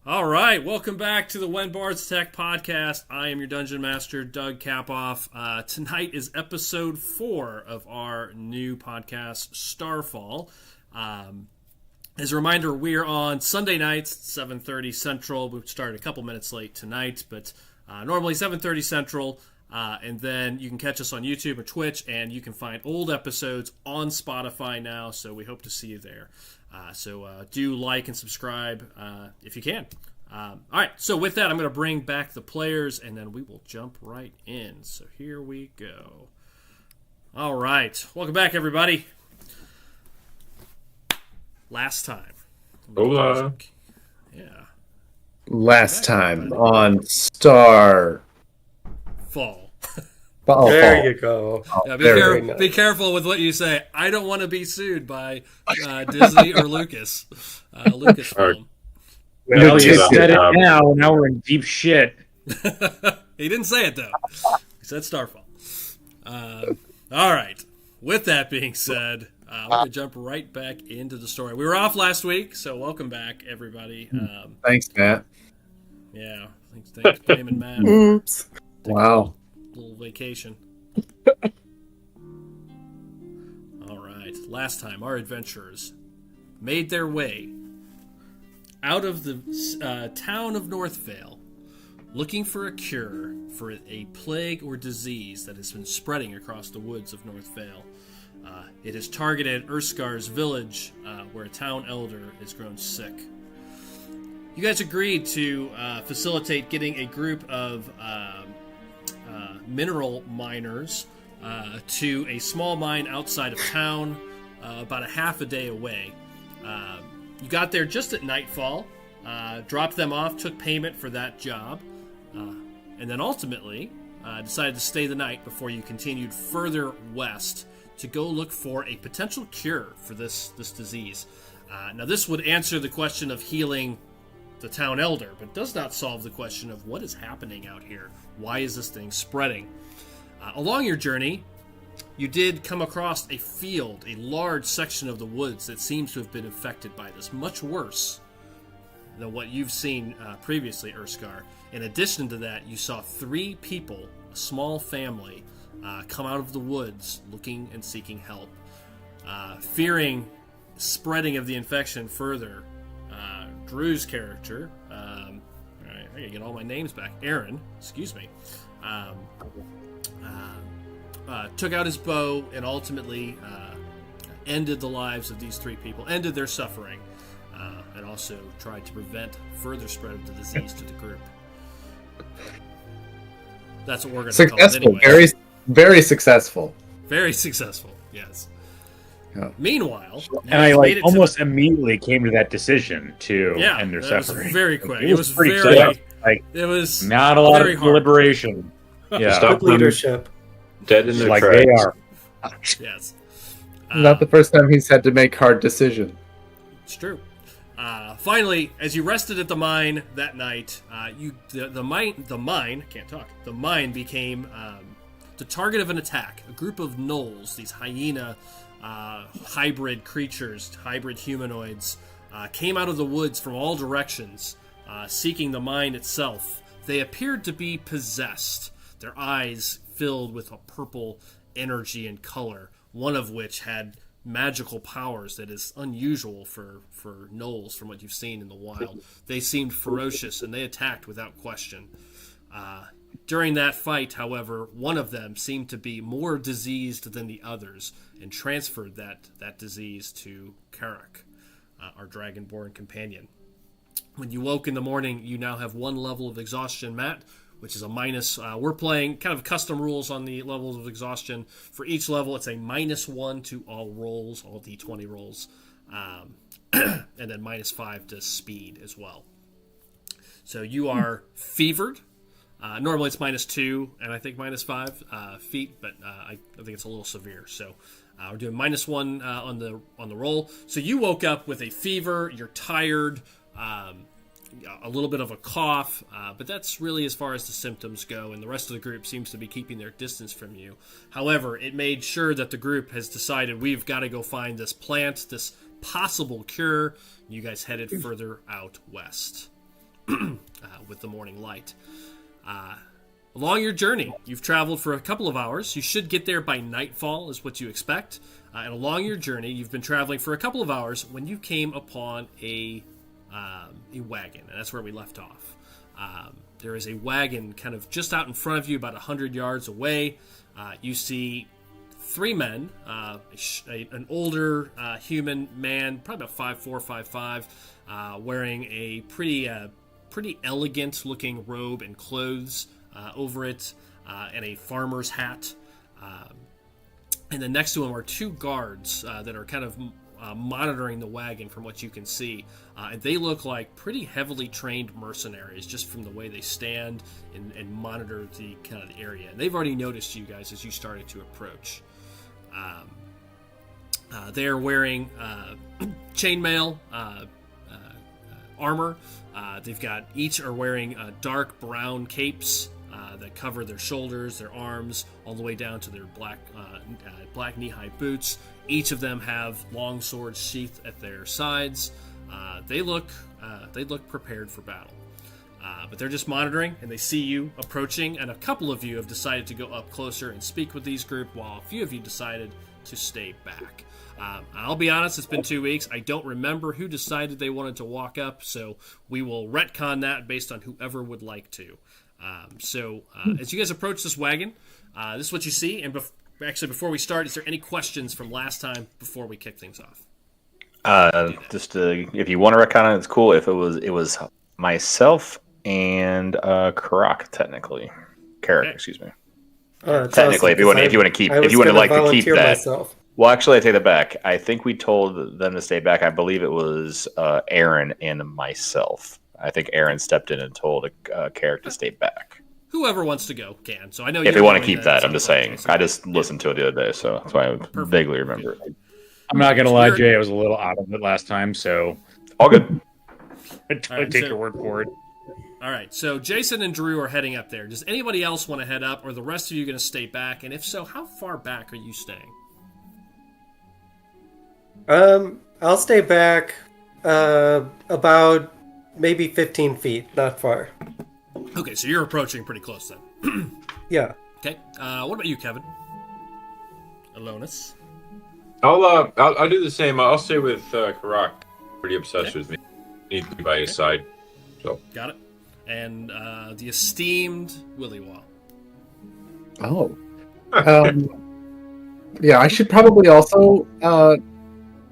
All right, welcome back to the When Bards Attack podcast. I am your Dungeon Master, Doug Kapoff. Tonight is episode 4 of our new podcast, StarFall. As a reminder, we are on Sunday nights, 7:30 Central. We started a couple minutes late tonight, but normally 7:30 Central. And then you can catch us on YouTube or Twitch, and you can find old episodes on Spotify now, so we hope to see you there. So do like and subscribe if you can. All right, so with that, I'm going to bring back the players, and then we will jump right in. So here we go. All right, welcome back, everybody. Last time. Hola. Yeah. Last time on StarFall. There you go. Yeah, be careful with what you say. I don't want to be sued by Disney or Lucas. Lucasfilm. Well, you said it now. Now we're in deep shit. He didn't say it, though. He said Starfall. All right. With that being said, we're going to jump right back into the story. We were off last week, so welcome back, everybody. Thanks, Matt. Yeah. Thanks, blaming Matt. Oops. Wow. Little vacation. All right. Last time, our adventurers made their way out of the town of Northvale, looking for a cure for a plague or disease that has been spreading across the woods of Northvale. It has targeted Urskar's village, where a town elder has grown sick. You guys agreed to facilitate getting a group of mineral miners to a small mine outside of town, about a half a day away. You got there just at nightfall, dropped them off, took payment for that job, and then ultimately decided to stay the night before you continued further west to go look for a potential cure for this disease. Now, this would answer the question of healing the town elder, but does not solve the question of what is happening out here. Why is this thing spreading? Along your journey, you did come across a field, a large section of the woods that seems to have been infected by this, much worse than what you've seen previously, Urskar. In addition to that, you saw 3 people, a small family, come out of the woods looking and seeking help. Fearing spreading of the infection further, Drew's character, all right, I gotta get all my names back. Aaron, excuse me, took out his bow and ultimately ended the lives of these 3 people, ended their suffering, and also tried to prevent further spread of the disease to the group. That's what we're going to call it anyway. Very, very successful. Very successful, yes. Yeah. Meanwhile, And I almost immediately came to that decision to end their that suffering. was very quick. It was pretty very, quick. it was Not a lot very of hard. deliberation. Yeah, Stop leadership. Dead in their like tracks. they are. Yes. Not the first time he's had to make hard decisions. It's true. Finally, as you rested at the mine that night, the mine became the target of an attack. A group of gnolls, these hyena hybrid creatures, hybrid humanoids, came out of the woods from all directions, seeking the mine itself. They appeared to be possessed, their eyes filled with a purple energy and color, one of which had magical powers that is unusual for gnolls from what you've seen in the wild. They seemed ferocious, and they attacked without question. During that fight, however, one of them seemed to be more diseased than the others and transferred that disease to Karak, our dragonborn companion. When you woke in the morning, you now have 1 level of exhaustion, Matt, which is a minus. We're playing kind of custom rules on the levels of exhaustion. For each level, it's a -1 to all rolls, all d20 rolls, and then -5 to speed as well. So you are fevered. Normally it's -2 and I think -5 feet, but I think it's a little severe. So we're doing -1 on the roll. So you woke up with a fever. You're tired. A little bit of a cough, but that's really as far as the symptoms go, and the rest of the group seems to be keeping their distance from you. However, it made sure that the group has decided we've got to go find this plant, this possible cure. You guys headed further out west. with the morning light. Along your journey, you've traveled for a couple of hours. You should get there by nightfall, is what you expect. And along your journey, you've been traveling for a couple of hours when you came upon a wagon, and that's where we left off. There is a wagon kind of just out in front of you, about 100 yards away. You see three men, an older human man, probably about 5'4", 5'5", wearing a pretty elegant-looking robe and clothes over it, and a farmer's hat. And then next to him are two guards that are kind of monitoring the wagon from what you can see. And they look like pretty heavily trained mercenaries just from the way they stand and monitor the kind of the area. And they've already noticed you guys as you started to approach. They're wearing chainmail armor. Each are wearing dark brown capes that cover their shoulders, their arms, all the way down to their black knee-high boots. Each of them have long swords sheathed at their sides. They look prepared for battle. But they're just monitoring, and they see you approaching, and a couple of you have decided to go up closer and speak with these group, while a few of you decided to stay back. I'll be honest, it's been 2 weeks. I don't remember who decided they wanted to walk up, so we will retcon that based on whoever would like to. As you guys approach this wagon, this is what you see. And before we start, is there any questions from last time before we kick things off? If you want to retcon it, it's cool. If it was myself and Karak, technically, Carrick, Okay. Excuse me. Technically, if you want to keep that. Myself. Well, actually, I take that back. I think we told them to stay back. I believe it was Aaron and myself. I think Aaron stepped in and told Carrick to stay back. Whoever wants to go can. So I know if they want to keep that, I'm just saying. I just listened to it the other day, so that's why I vaguely remember it. I'm not gonna lie, Jay. I was a little out of it last time, so all good. I take your word for it. All right, so Jason and Drew are heading up there. Does anybody else want to head up, or the rest of you going to stay back? And if so, how far back are you staying? I'll stay back about maybe 15 feet, not far. Okay, so you're approaching pretty close then. Yeah. Okay, what about you, Kevin? Alonis? I'll do the same. I'll stay with Karak. Pretty obsessed with me. Need to be by his side. So got it. And the esteemed Willywaw. Oh. Yeah, I should probably also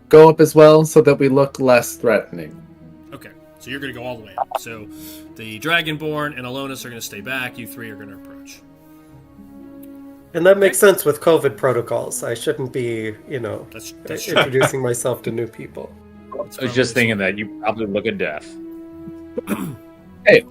go up as well so that we look less threatening. Okay, so you're going to go all the way up. So the Dragonborn and Alonis are going to stay back. You three are going to approach. And that makes sense with COVID protocols. I shouldn't be, That's introducing myself to new people. I was just thinking that you probably look at death. Hey.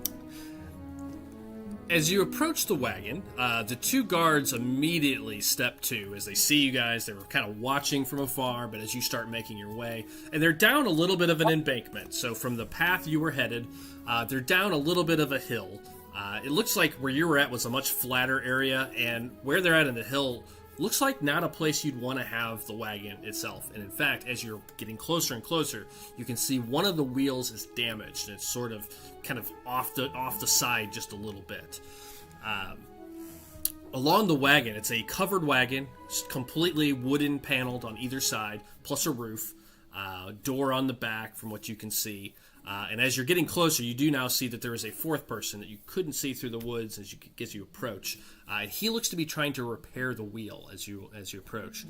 As you approach the wagon, the two guards immediately step to as they see you guys. They were kind of watching from afar, but as you start making your way, and they're down a little bit of an embankment. So from the path you were headed, they're down a little bit of a hill. It looks like where you were at was a much flatter area, and where they're at in the hill looks like not a place you'd want to have the wagon itself. And in fact, as you're getting closer and closer, you can see one of the wheels is damaged, and it's sort of kind of off the side just a little bit. Along the wagon, it's a covered wagon, completely wooden paneled on either side, plus a roof, door on the back from what you can see. And as you're getting closer, you do now see that there is a fourth person that you couldn't see through the woods as you approach. And he looks to be trying to repair the wheel as you approach.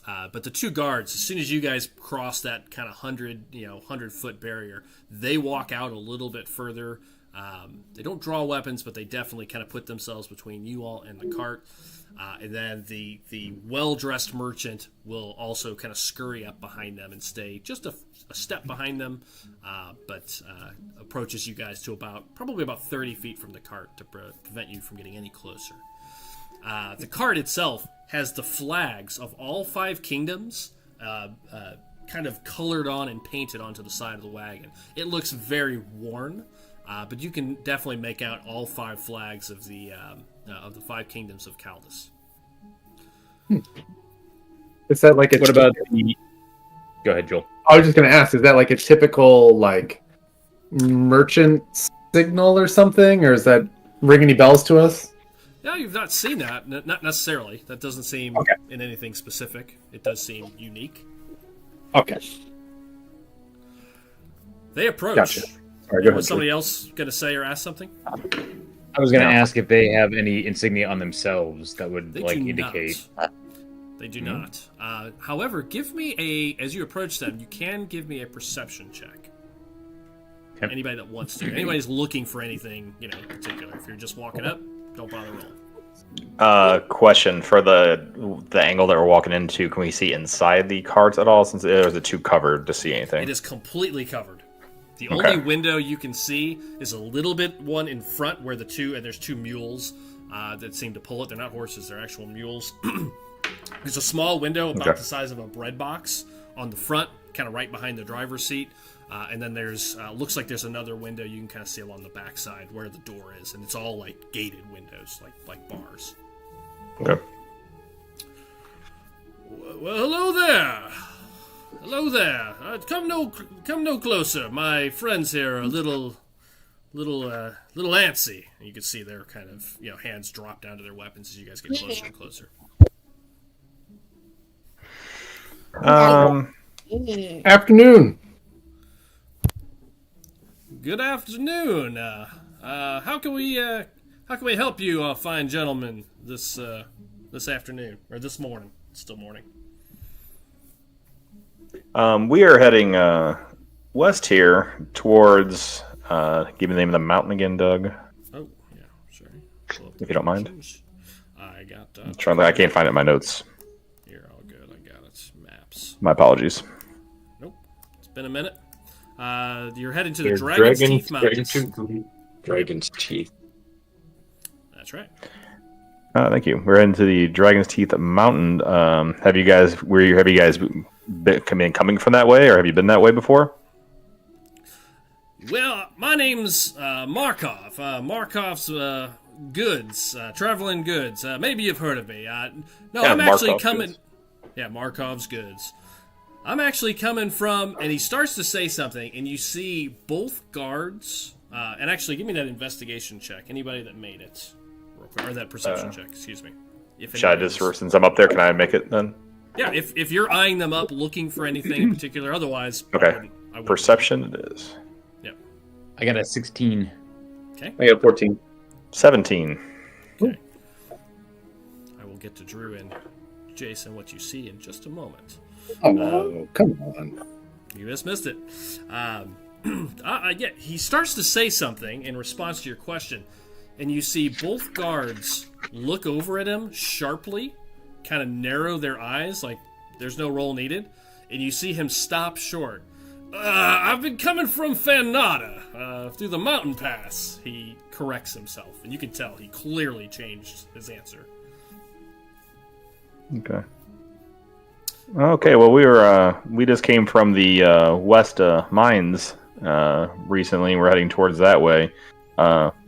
But the two guards, as soon as you guys cross that kind of 100-foot barrier, they walk out a little bit further. They don't draw weapons, but they definitely kind of put themselves between you all and the cart. And then the well-dressed merchant will also kind of scurry up behind them and stay just a step behind them, but approaches you guys to probably about 30 feet from the cart to prevent you from getting any closer. The cart itself has the flags of all 5 kingdoms kind of colored on and painted onto the side of the wagon. It looks very worn, but you can definitely make out all 5 flags of the 5 kingdoms of Caldus. Is that like a... What about the... Go ahead, Joel. I was just going to ask, is that like a typical, merchant signal or something, or is that ring any bells to us? No, you've not seen that. Not necessarily. That doesn't seem in anything specific. It does seem unique. Okay. They approach. Gotcha. Sorry, go ahead. Was somebody else going to say or ask something? I was going to ask if they have any insignia on themselves that would They like do indicate. not. They do not. However, give me as you approach them, you can give me a perception check. Okay. Anybody that wants to. Anybody's looking for anything, in particular. If you're just walking up, don't bother rolling. Question for the angle that we're walking into. Can we see inside the carts at all? Since there's the two covered to see anything. It is completely covered. The Okay. only window you can see is a little bit one in front where there's two mules that seem to pull it. They're not horses; they're actual mules. There's a small window about the size of a bread box on the front, kind of right behind the driver's seat. And then there's looks like there's another window you can kind of see along the backside where the door is, and it's all like gated windows, like bars. Okay. Well, hello there. Hello there. Come no closer. My friends here are a little antsy. And you can see their kind of hands drop down to their weapons as you guys get closer and closer. Afternoon. Good afternoon. How can we help you, fine gentlemen, this afternoon or this morning? It's still morning. We are heading west here towards. Give me the name of the mountain again, Doug. Oh, yeah, sorry. If you don't mind. I got. I can't find it in my notes. You're all good. I got it. Maps. My apologies. Nope. It's been a minute. You're heading to the Dragon's Teeth Mountains. Dragon's Teeth. That's right. Thank you. We're heading to the Dragon's Teeth Mountain. Have you guys been coming from that way, or have you been that way before? Well, my name's Markov. Markov's Goods, Traveling Goods. Maybe you've heard of me. I'm actually Markov coming. Goods. Yeah, Markov's Goods. I'm actually coming from, and he starts to say something, and you see both guards. And actually, give me that investigation check. Anybody that made it, or that perception check. Excuse me. Should I just, since I'm up there, can I make it then? Yeah, if you're eyeing them up, looking for anything in particular, otherwise, Okay. I wouldn't. Perception it is. Yep. I got a 16. Okay. I got 14. 17. Okay. I will get to Drew and Jason what you see in just a moment. Oh, come on. You just missed it. Yeah, he starts to say something in response to your question, and you see both guards look over at him sharply, kind of narrow their eyes like there's no roll needed, and you see him stop short. I've been coming from Fanada, through the mountain pass. He corrects himself, and you can tell he clearly changed his answer. Okay. Okay, well, we just came from the west mines recently. We're heading towards that way.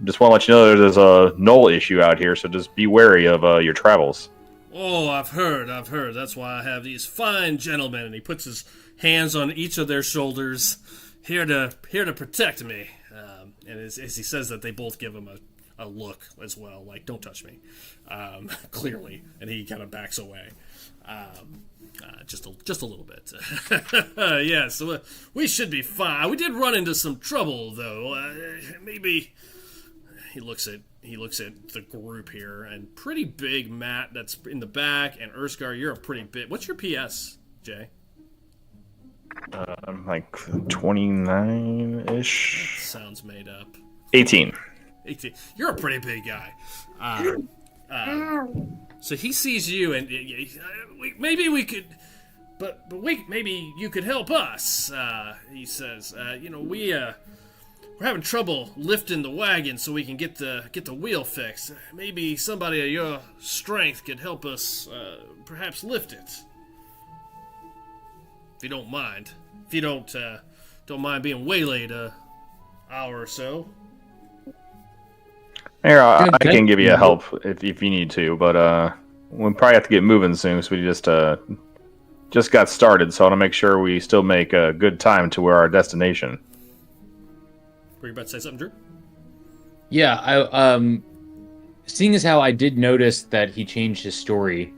Just want to let you know there's a null issue out here, so just be wary of your travels. Oh, I've heard. That's why I have these fine gentlemen. And he puts his hands on each of their shoulders, here to protect me. And as he says that, they both give him a look as well, like, don't touch me, clearly. And he kind of backs away. Just a little bit. Yeah, so we should be fine. We did run into some trouble, though. Maybe he looks at the group here, and pretty big Matt that's in the back, and Urskar, you're a pretty big. What's your PS, Jay? Like 29-ish. Sounds made up. 18. 18. You're a pretty big guy. So he sees you, and maybe we could, but maybe you could help us. He says, we're having trouble lifting the wagon so we can get the wheel fixed. Maybe somebody of your strength could help us, perhaps lift it. If you don't mind. If you don't mind being waylaid an hour or so. Here, I can give you a help if you need to, but we'll probably have to get moving soon, so we just got started, so I want to make sure we still make a good time to where our destination. Were you about to say something, Drew? Yeah, seeing as how I did notice that he changed his story,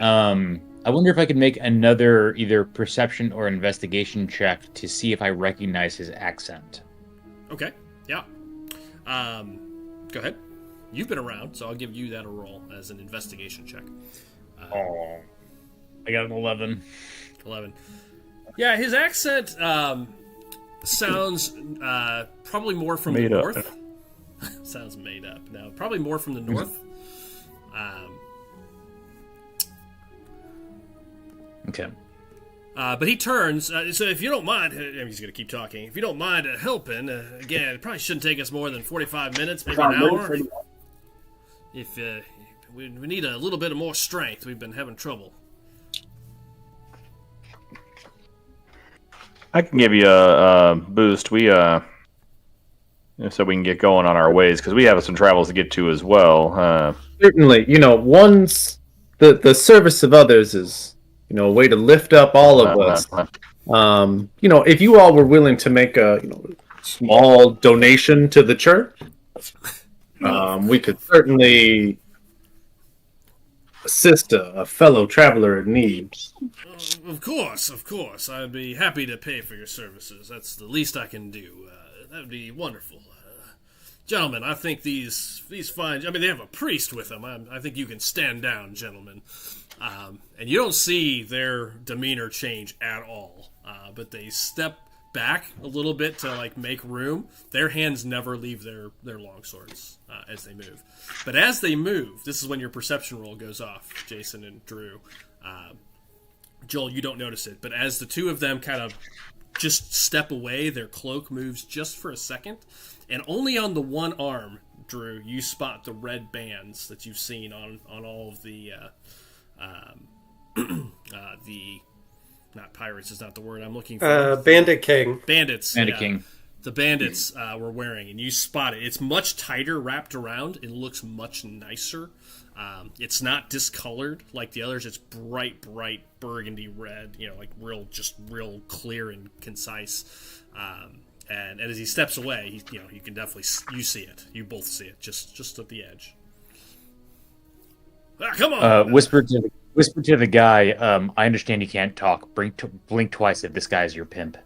I wonder if I could make another either perception or investigation check to see if I recognize his accent. Okay, yeah. Go ahead. You've been around, so I'll give you that a roll as an investigation check. I got an 11. 11. Yeah, his accent sounds probably more from Made the up. north. Sounds made up. No, probably more from the north. Okay. But he turns. So if you don't mind, he's going to keep talking. If you don't mind helping, again, it probably shouldn't take us more than 45 minutes, maybe an hour. If we need a little bit of more strength, we've been having trouble. I can give you a boost. We so we can get going on our ways because we have some travels to get to as well. Certainly, one's the service of others is a way to lift up all of us. If you all were willing to make a small donation to the church, we could certainly assist a fellow traveler in need. Of course. I'd be happy to pay for your services. That's the least I can do. That would be wonderful. Gentlemen, I think these fine... I mean, they have a priest with them. I think you can stand down, gentlemen. And you don't see their demeanor change at all. But they step back a little bit to, make room. Their hands never leave their long swords as they move. But as they move, this is when your perception roll goes off, Jason and Drew. Joel, you don't notice it, but as the two of them kind of just step away, their cloak moves just for a second, and only on the one arm, Drew, you spot the red bands that you've seen on all of the not pirates is not the word I'm looking for. Bandit King. Bandits. Bandit King. The bandits were wearing, and you spot it. It's much tighter wrapped around. It looks much nicer. It's not discolored like the others. It's bright burgundy red. Real clear and concise. And as he steps away, you can definitely you see it. You both see it, just at the edge. Come on. Whisper to the guy. I understand you can't talk. Blink twice if this guy's your pimp.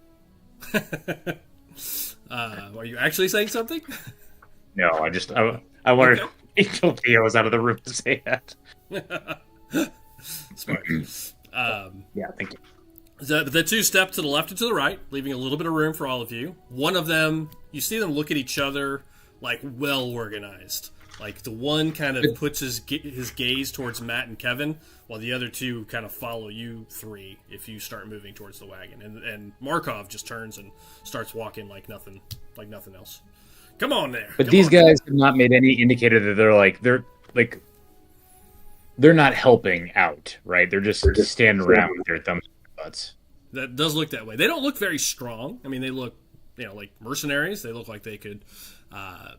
Are you actually saying something? No, I wanted until Theo was out of the room to say that. Smart. Yeah, thank you. The two step to the left and to the right, leaving a little bit of room for all of you. One of them, you see them look at each other well organized. The one kind of puts his gaze towards Matt and Kevin, while the other two kind of follow you three if you start moving towards the wagon. And Markov just turns and starts walking like nothing else. Come on there. But these guys have not made any indicator that they're not helping out, right? They're just standing around with their thumbs in their butts. That does look that way. They don't look very strong. I mean, they look, like mercenaries. They look like they could,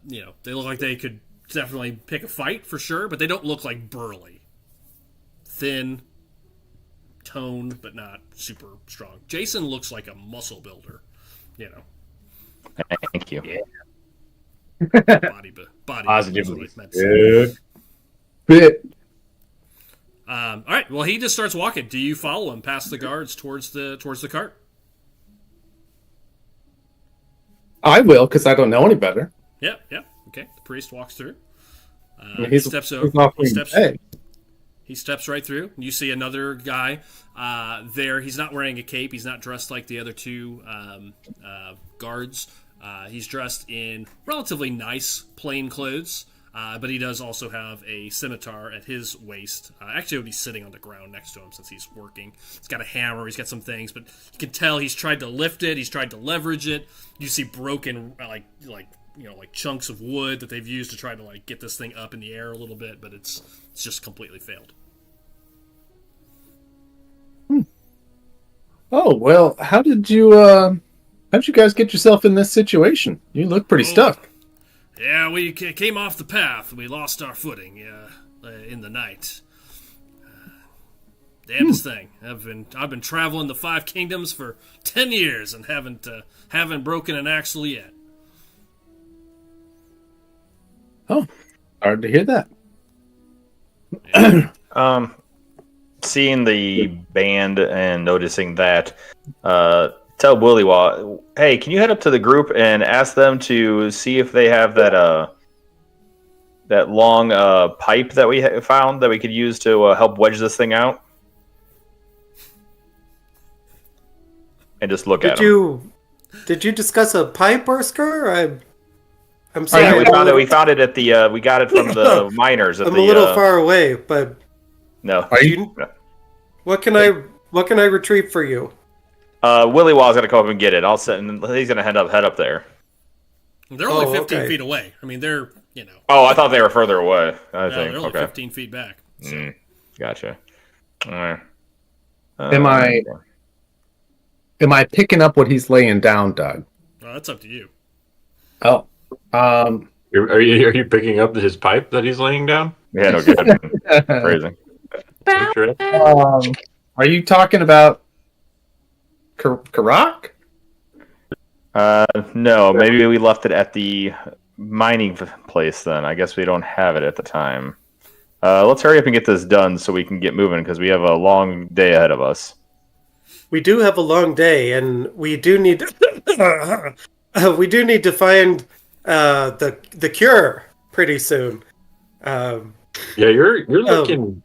they look like they could definitely pick a fight for sure, but they don't look like burly. Thin, toned, but not super strong. Jason looks like a muscle builder, Thank you. Yeah. body Positively. Bit. All right. Well, he just starts walking. Do you follow him past the guards towards the cart? I will, because I don't know any better. Yeah. Okay. The priest walks through. He steps right through. You see another guy there. He's not wearing a cape. He's not dressed like the other two guards. He's dressed in relatively nice plain clothes, but he does also have a scimitar at his waist. Actually, it would be sitting on the ground next to him since he's working. He's got a hammer. He's got some things, but you can tell he's tried to lift it. He's tried to leverage it. You see broken, like chunks of wood that they've used to try to get this thing up in the air a little bit, but it's just completely failed. Oh well, how did you guys get yourself in this situation? You look pretty stuck. Yeah, we came off the path. We lost our footing in the night. Damnedest thing. I've been traveling the 5 kingdoms for 10 years and haven't broken an axle yet. Oh, hard to hear that. Seeing the band and noticing that, tell Willywaw, hey, can you head up to the group and ask them to see if they have that long pipe that we found that we could use to help wedge this thing out? And just look at them. Did you discuss a pipe, Ursker? I'm Oh, sorry. yeah, we found it at the. We got it from the miners. At I'm the, a little far away, but No. what can I retrieve for you? Willywaw's gonna come up and get it. He's gonna head up there. They're only 15 okay. feet away. I mean, they're, Oh, I thought they were further away. I think. they're only Okay. 15 feet back. So. Gotcha. All right. Am I picking up what he's laying down, Doug? That's up to you. Oh, Are you picking up his pipe that he's laying down? Yeah, no good. Crazy. Sure. Are you talking about Karak? No, maybe we left it at the mining place then. I guess we don't have it at the time. Let's hurry up and get this done so we can get moving because we have a long day ahead of us. We do have a long day, and we do need to find the cure pretty soon. Yeah, you're looking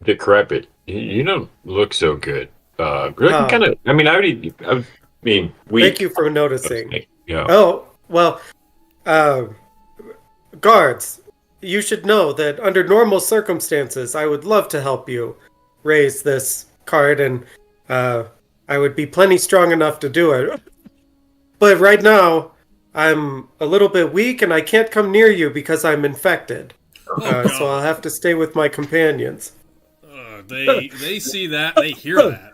decrepit. You don't look so good. Looking kind of. I mean, Thank you for noticing. Yeah. Oh, well, guards, you should know that under normal circumstances, I would love to help you raise this card, and I would be plenty strong enough to do it. But right now, I'm a little bit weak, and I can't come near you because I'm infected. So I'll have to stay with my companions. They see that, they hear that.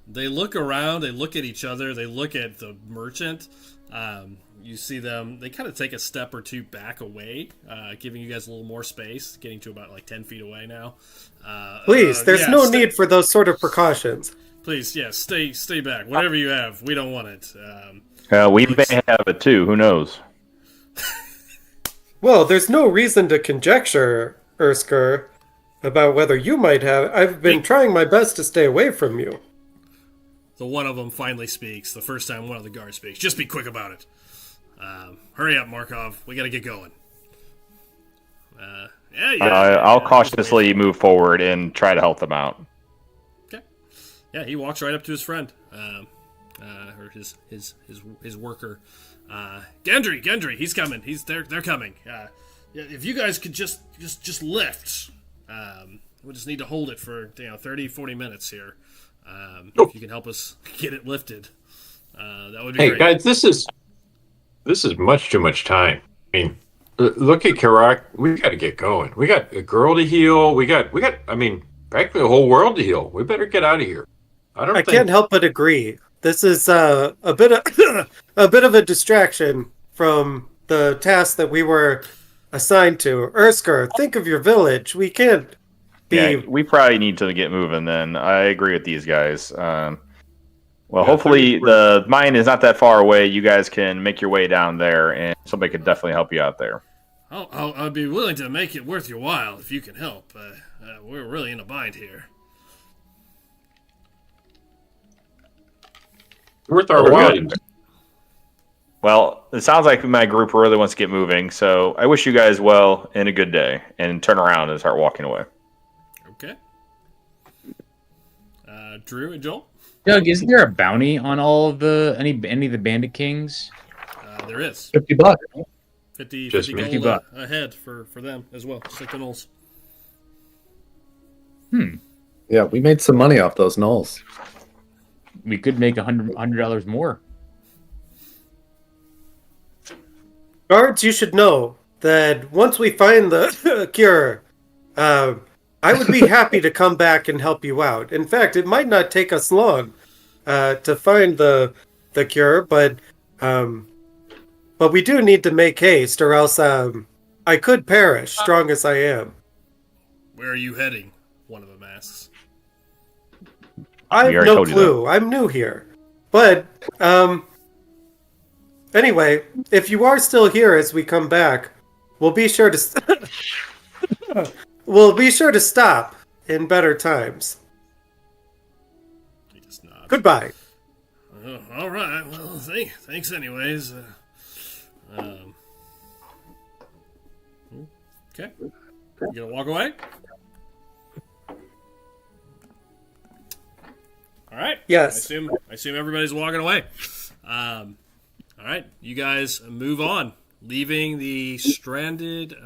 They look around, they look at each other, they look at the merchant. You see them, they kind of take a step or two back away, giving you guys a little more space, getting to about like 10 feet away now. Please, there's no need for those sort of precautions. Please, yes, stay back. Whatever you have, we don't want it. We may have it too, who knows? Well, there's no reason to conjecture, Ursker, about whether you might have. I've been trying my best to stay away from you. The one of them finally speaks, the first time one of the guards speaks. Just be quick about it. Hurry up, Markov. We gotta get going. I'll cautiously move forward and try to help them out. Okay. Yeah, he walks right up to his friend, or his worker. Gendry, he's coming. They're coming. If you guys could just lift, we just need to hold it for 30, 40 minutes here. If you can help us get it lifted, that would be great. Hey guys, this is much too much time. I mean, look at Karak. We got to get going. We got a girl to heal. We got. I mean, practically a whole world to heal. We better get out of here. I can't help but agree. This is a bit of a distraction from the task that we were assigned to. Ursker, think of your village. We can't be. Yeah, we probably need to get moving then. I agree with these guys. Hopefully the mine is not that far away. You guys can make your way down there, and somebody could definitely help you out there. I'd be willing to make it worth your while if you can help. We're really in a bind here. Worth our while. Well, it sounds like my group really wants to get moving, so I wish you guys well and a good day, and turn around and start walking away. Okay. Drew and Joel? Doug, isn't there a bounty on all of any of the bandit kings? There is. $50. 50 $50 gold ahead for them as well, just like the Knolls. Yeah, we made some money off those knolls. We could make $100 more. Guards, you should know that once we find the cure, I would be happy to come back and help you out. In fact, it might not take us long to find the cure, but we do need to make haste, or else I could perish, strong as I am. Where are you heading? One of them asks. I have no clue. I'm new here. But, anyway, if you are still here as we come back, we'll be sure to we'll be sure to stop in better times. He just nods. Goodbye. All right. Well, thanks anyways. Okay. You gonna walk away? All right. Yes. I assume everybody's walking away. All right. You guys move on, leaving the stranded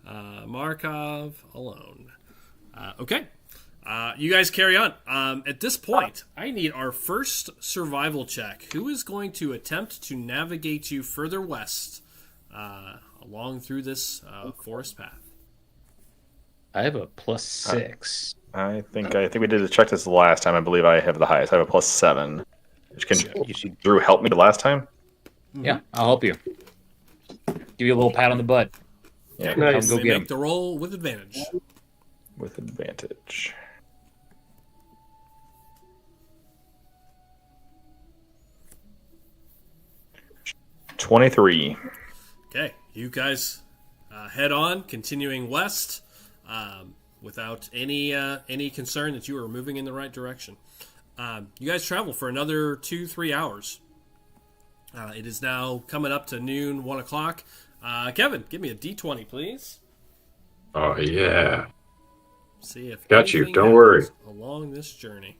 Markov alone. Okay. You guys carry on. At this point, I need our first survival check. Who is going to attempt to navigate you further west along through this forest path? I have a +6. I think we did check this the last time. I believe I have the highest. I have a +7. Can Drew help me the last time? Yeah, I'll help you. Give you a little pat on the butt. Yeah, nice. Go get him. Make the roll with advantage. With advantage. $23. Okay, you guys head on, continuing west, without any concern that you are moving in the right direction. You guys travel for another 2-3 hours. It is now coming up to noon, 1 o'clock. Kevin, give me a D20, please. Oh yeah. See if Got you. anything Don't worry. happens along this journey.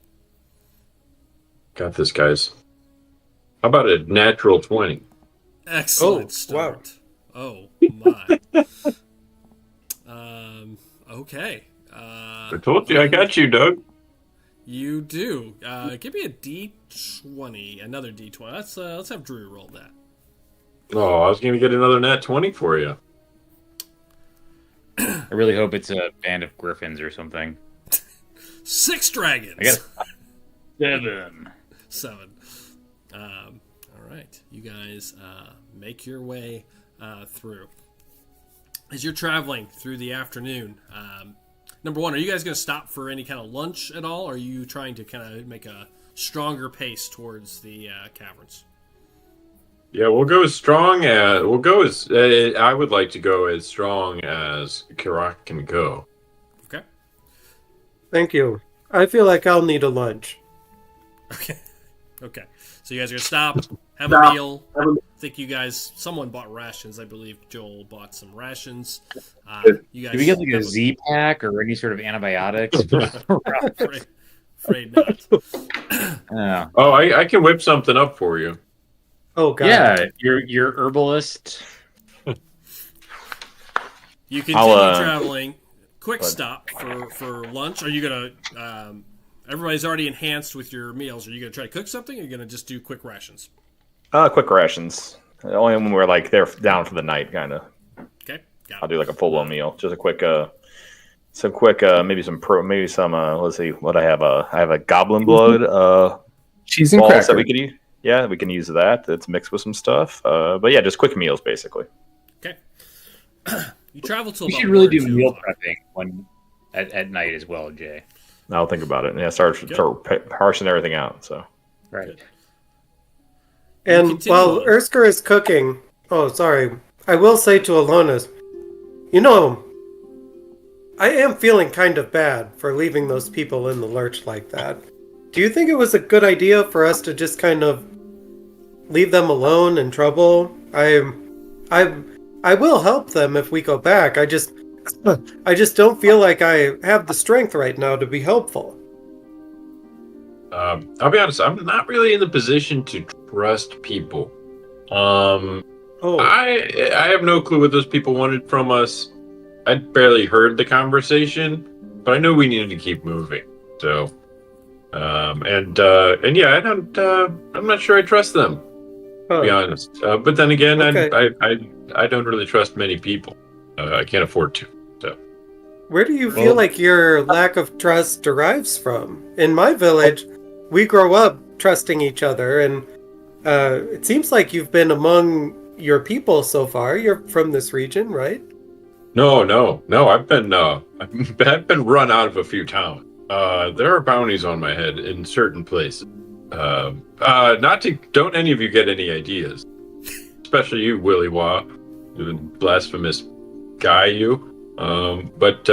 Got this, guys. How about a natural 20? Excellent start. Oh my. Okay. I told you I got you, Doug. You do. Give me a D20. Another D20. Let's have Drew roll that. Oh, I was going to get another nat 20 for you. I really hope it's a band of griffins or something. 6 dragons. I got 7. 7. All right. You guys make your way through. As you're traveling through the afternoon, number one, are you guys going to stop for any kind of lunch at all? Or are you trying to kind of make a stronger pace towards the caverns? Yeah, we'll go as strong as I would like to go as strong as Kirak can go. Okay. Thank you. I feel like I'll need a lunch. Okay. Okay. So you guys are going to stop, have a meal. I think someone bought rations. I believe Joel bought some rations. You guys, Do we get like a Z-Pack or any sort of antibiotics? afraid not. Oh, I can whip something up for you. Oh god. Yeah, your herbalist. You continue traveling. Quick stop for lunch. Are you gonna? Everybody's already enhanced with your meals. Are you gonna try to cook something? Or are you gonna just do quick rations? Quick rations. Only when we're like they're down for the night, kind of. Okay, got it. I'll do like a full-blown meal. Just a quick, maybe some let's see what I have. I have a goblin blood Cheese and balls cracker. that we can use. Yeah, we can use that. It's mixed with some stuff. But yeah, just quick meals basically. Okay. You travel till We about should really 1 or do 2 meal o'clock. prepping at night as well, Jay. I'll think about it. Yeah, start parsing everything out. So Right. Good. And Continue while on. Erskar is cooking, I will say to Alonis, I am feeling kind of bad for leaving those people in the lurch like that. Do you think it was a good idea for us to just kind of leave them alone in trouble? I will help them if we go back. I just don't feel like I have the strength right now to be helpful. I'll be honest. I'm not really in the position to trust people. I have no clue what those people wanted from us. I barely heard the conversation, but I knew we needed to keep moving. So, and yeah, I'm not sure I trust them. To be honest. But then again, Okay. I don't really trust many people. I can't afford to. So. Where do you feel like your lack of trust derives from? In my village, we grow up trusting each other, and it seems like you've been among your people so far. You're from this region, right? No. I've been run out of a few towns. There are bounties on my head in certain places. Don't any of you get any ideas, especially you, Willy Wah. blasphemous guy, you. But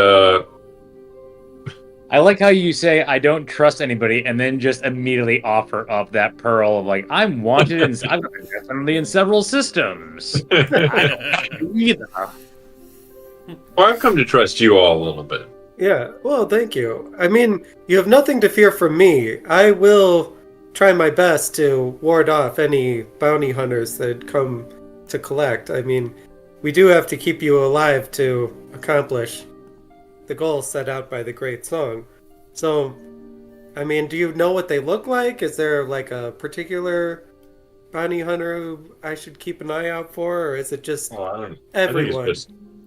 I like how you say I don't trust anybody, and then just immediately offer up that pearl of like I'm wanted and I'm definitely in several systems. I don't either. well, I've come to trust you all a little bit. Yeah, well, thank you. I mean, you have nothing to fear from me. I will try my best to ward off any bounty hunters that come to collect. I mean, we do have to keep you alive to accomplish the goal set out by the Great Song. So, I mean, do you know what they look like? Is there like a particular bounty hunter who I should keep an eye out for, or is it just everyone?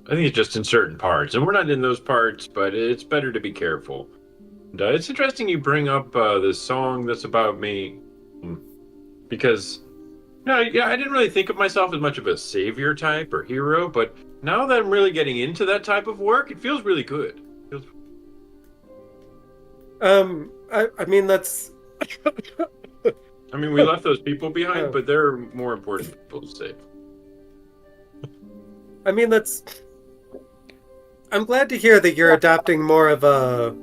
I think it's just in certain parts, and we're not in those parts, but it's better to be careful. And, it's interesting you bring up this song that's about me, because I didn't really think of myself as much of a savior type or hero, but now that I'm really getting into that type of work, it feels really good. I mean, that's. I mean, we left those people behind, but they're more important people to save. I mean, that's. I'm glad to hear that you're adopting more of a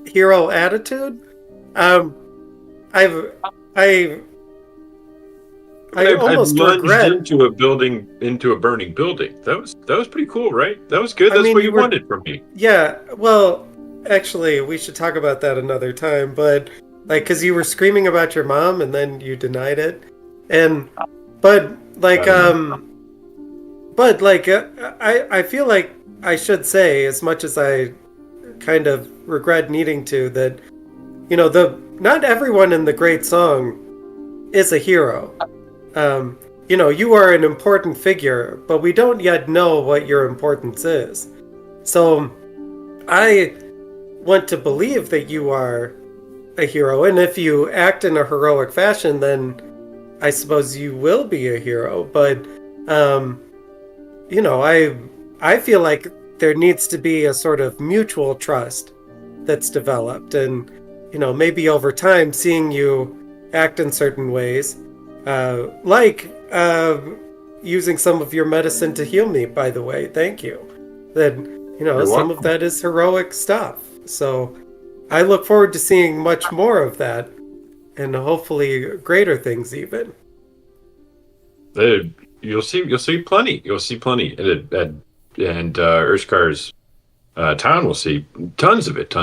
hero attitude. I almost regret into a burning building. That was pretty cool, right? That was good. That's what you wanted from me. Yeah. Well, actually, we should talk about that another time. But like, because you were screaming about your mom and then you denied it, I feel like I should say, as much as I kind of regret needing to, that not everyone in the Great Song is a hero. You are an important figure, but we don't yet know what your importance is. So I want to believe that you are a hero, and if you act in a heroic fashion, then I suppose you will be a hero. But I feel like there needs to be a sort of mutual trust that's developed, and maybe over time, seeing you act in certain ways, like using some of your medicine to heal me, by the way, thank you. Then, some of that is heroic stuff. So I look forward to seeing much more of that, and hopefully greater things even. You'll see plenty. You'll see plenty. And Urskar's town will see tons of it.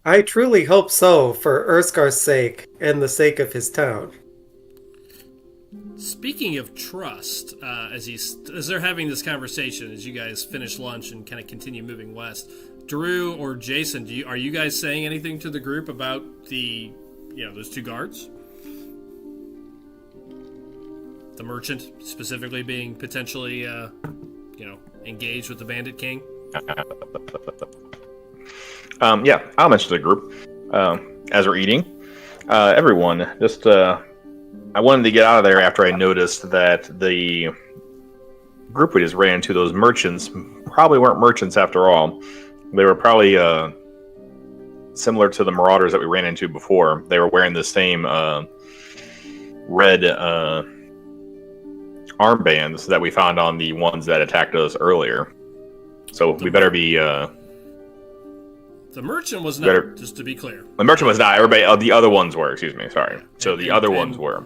I truly hope so, for Urskar's sake and the sake of his town. Speaking of trust, as they're having this conversation, as you guys finish lunch and kind of continue moving west, Drew or Jason, are you guys saying anything to the group about those two guards? The merchant specifically being potentially, engaged with the Bandit King? Yeah, I'll mention to the group as we're eating. Everyone, just I wanted to get out of there after I noticed that the group we just ran into, those merchants, probably weren't merchants after all. They were probably similar to the marauders that we ran into before. They were wearing the same red armbands that we found on the ones that attacked us earlier. So we better be... the merchant was not, just to be clear. The merchant was not. Everybody, the other ones were, excuse me, sorry. So the other ones were.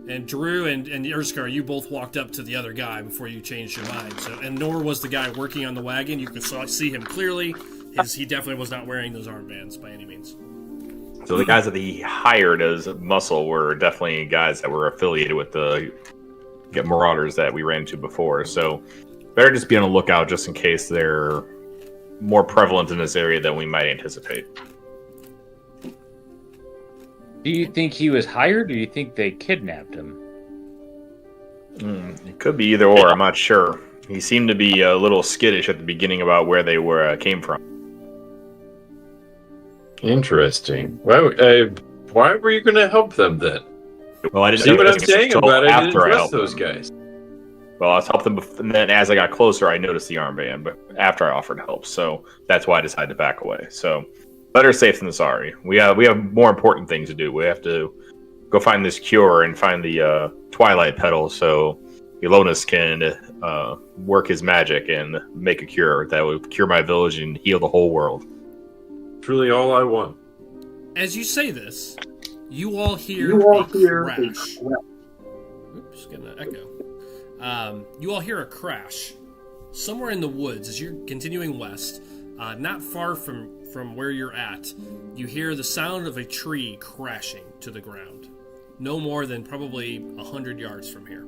And Drew and Urskar, you both walked up to the other guy before you changed your mind. And nor was the guy working on the wagon. You could see him clearly. He definitely was not wearing those armbands by any means. So the guys that he hired as muscle were definitely guys that were affiliated with the marauders that we ran into before. So better just be on the lookout just in case they're more prevalent in this area than we might anticipate. Do you think he was hired, or do you think they kidnapped him? It could be either or. I'm not sure. He seemed to be a little skittish at the beginning about where they came from. Interesting. Why were you going to help them then? Well, I didn't see what I'm saying about it. I didn't trust those them. Guys. Well, I was helping them, and then as I got closer, I noticed the armband. But after I offered help, so that's why I decided to back away. So better safe than sorry. We have more important things to do. We have to go find this cure and find the Twilight Petal, so Elonis can work his magic and make a cure that would cure my village and heal the whole world. Truly all I want. As you say this, you all hear a crash. Oops, getting an echo. You all hear a crash somewhere in the woods as you're continuing west, not far from where you're at. You hear the sound of a tree crashing to the ground, no more than probably 100 yards from here.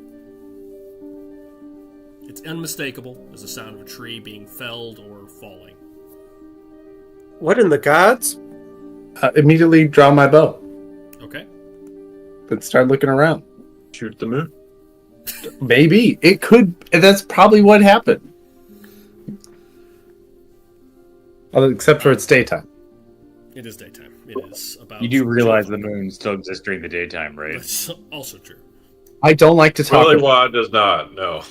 It's unmistakable as the sound of a tree being felled or falling. What in the gods? Immediately draw my bow. Okay. Then start looking around. Shoot the moon. Maybe. It could. That's probably what happened. Except for it's daytime. It is daytime. It is about... You do realize the moon still exists during the daytime, right? That's also true. I don't like to talk. Willy does not. No.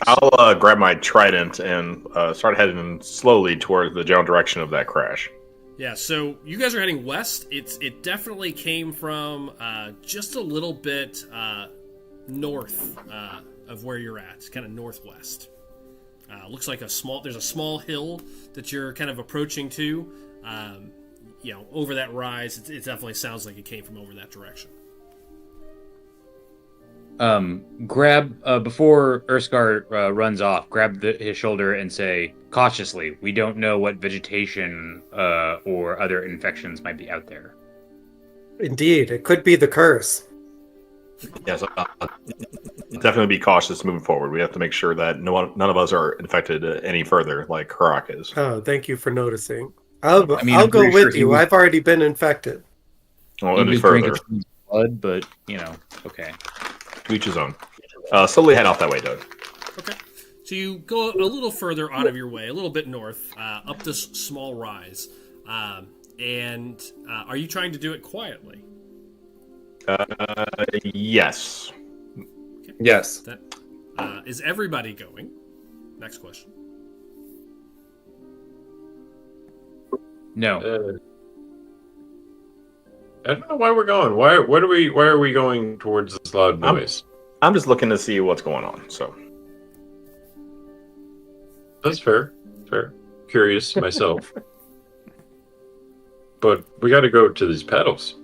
I'll grab my trident and start heading slowly toward the general direction of that crash. Yeah, so you guys are heading west. It definitely came from just a little bit north of where you're at. It's kind of northwest. Looks like there's a small hill that you're kind of approaching to. Over that rise, it definitely sounds like it came from over that direction. Grab before Urskar runs off, grab his shoulder and say cautiously, we don't know what vegetation or other infections might be out there. Indeed, it could be the curse. Yes, definitely be cautious moving forward. We have to make sure that none of us are infected any further, like Karak is. Oh, thank you for noticing. I'll go I'm pretty with sure you. I've already been infected. Well, He any was further, drinking blood, but okay. to each his own. Slowly head off that way, Doug. Okay. So you go a little further out of your way, a little bit north, up this small rise. And are you trying to do it quietly? Yes. Okay. Yes. Is everybody going? Next question. No. I don't know why we're going. Why are we going towards this loud noise? I'm just looking to see what's going on. So That's fair. Fair. Curious myself. But we got to go to these pedals.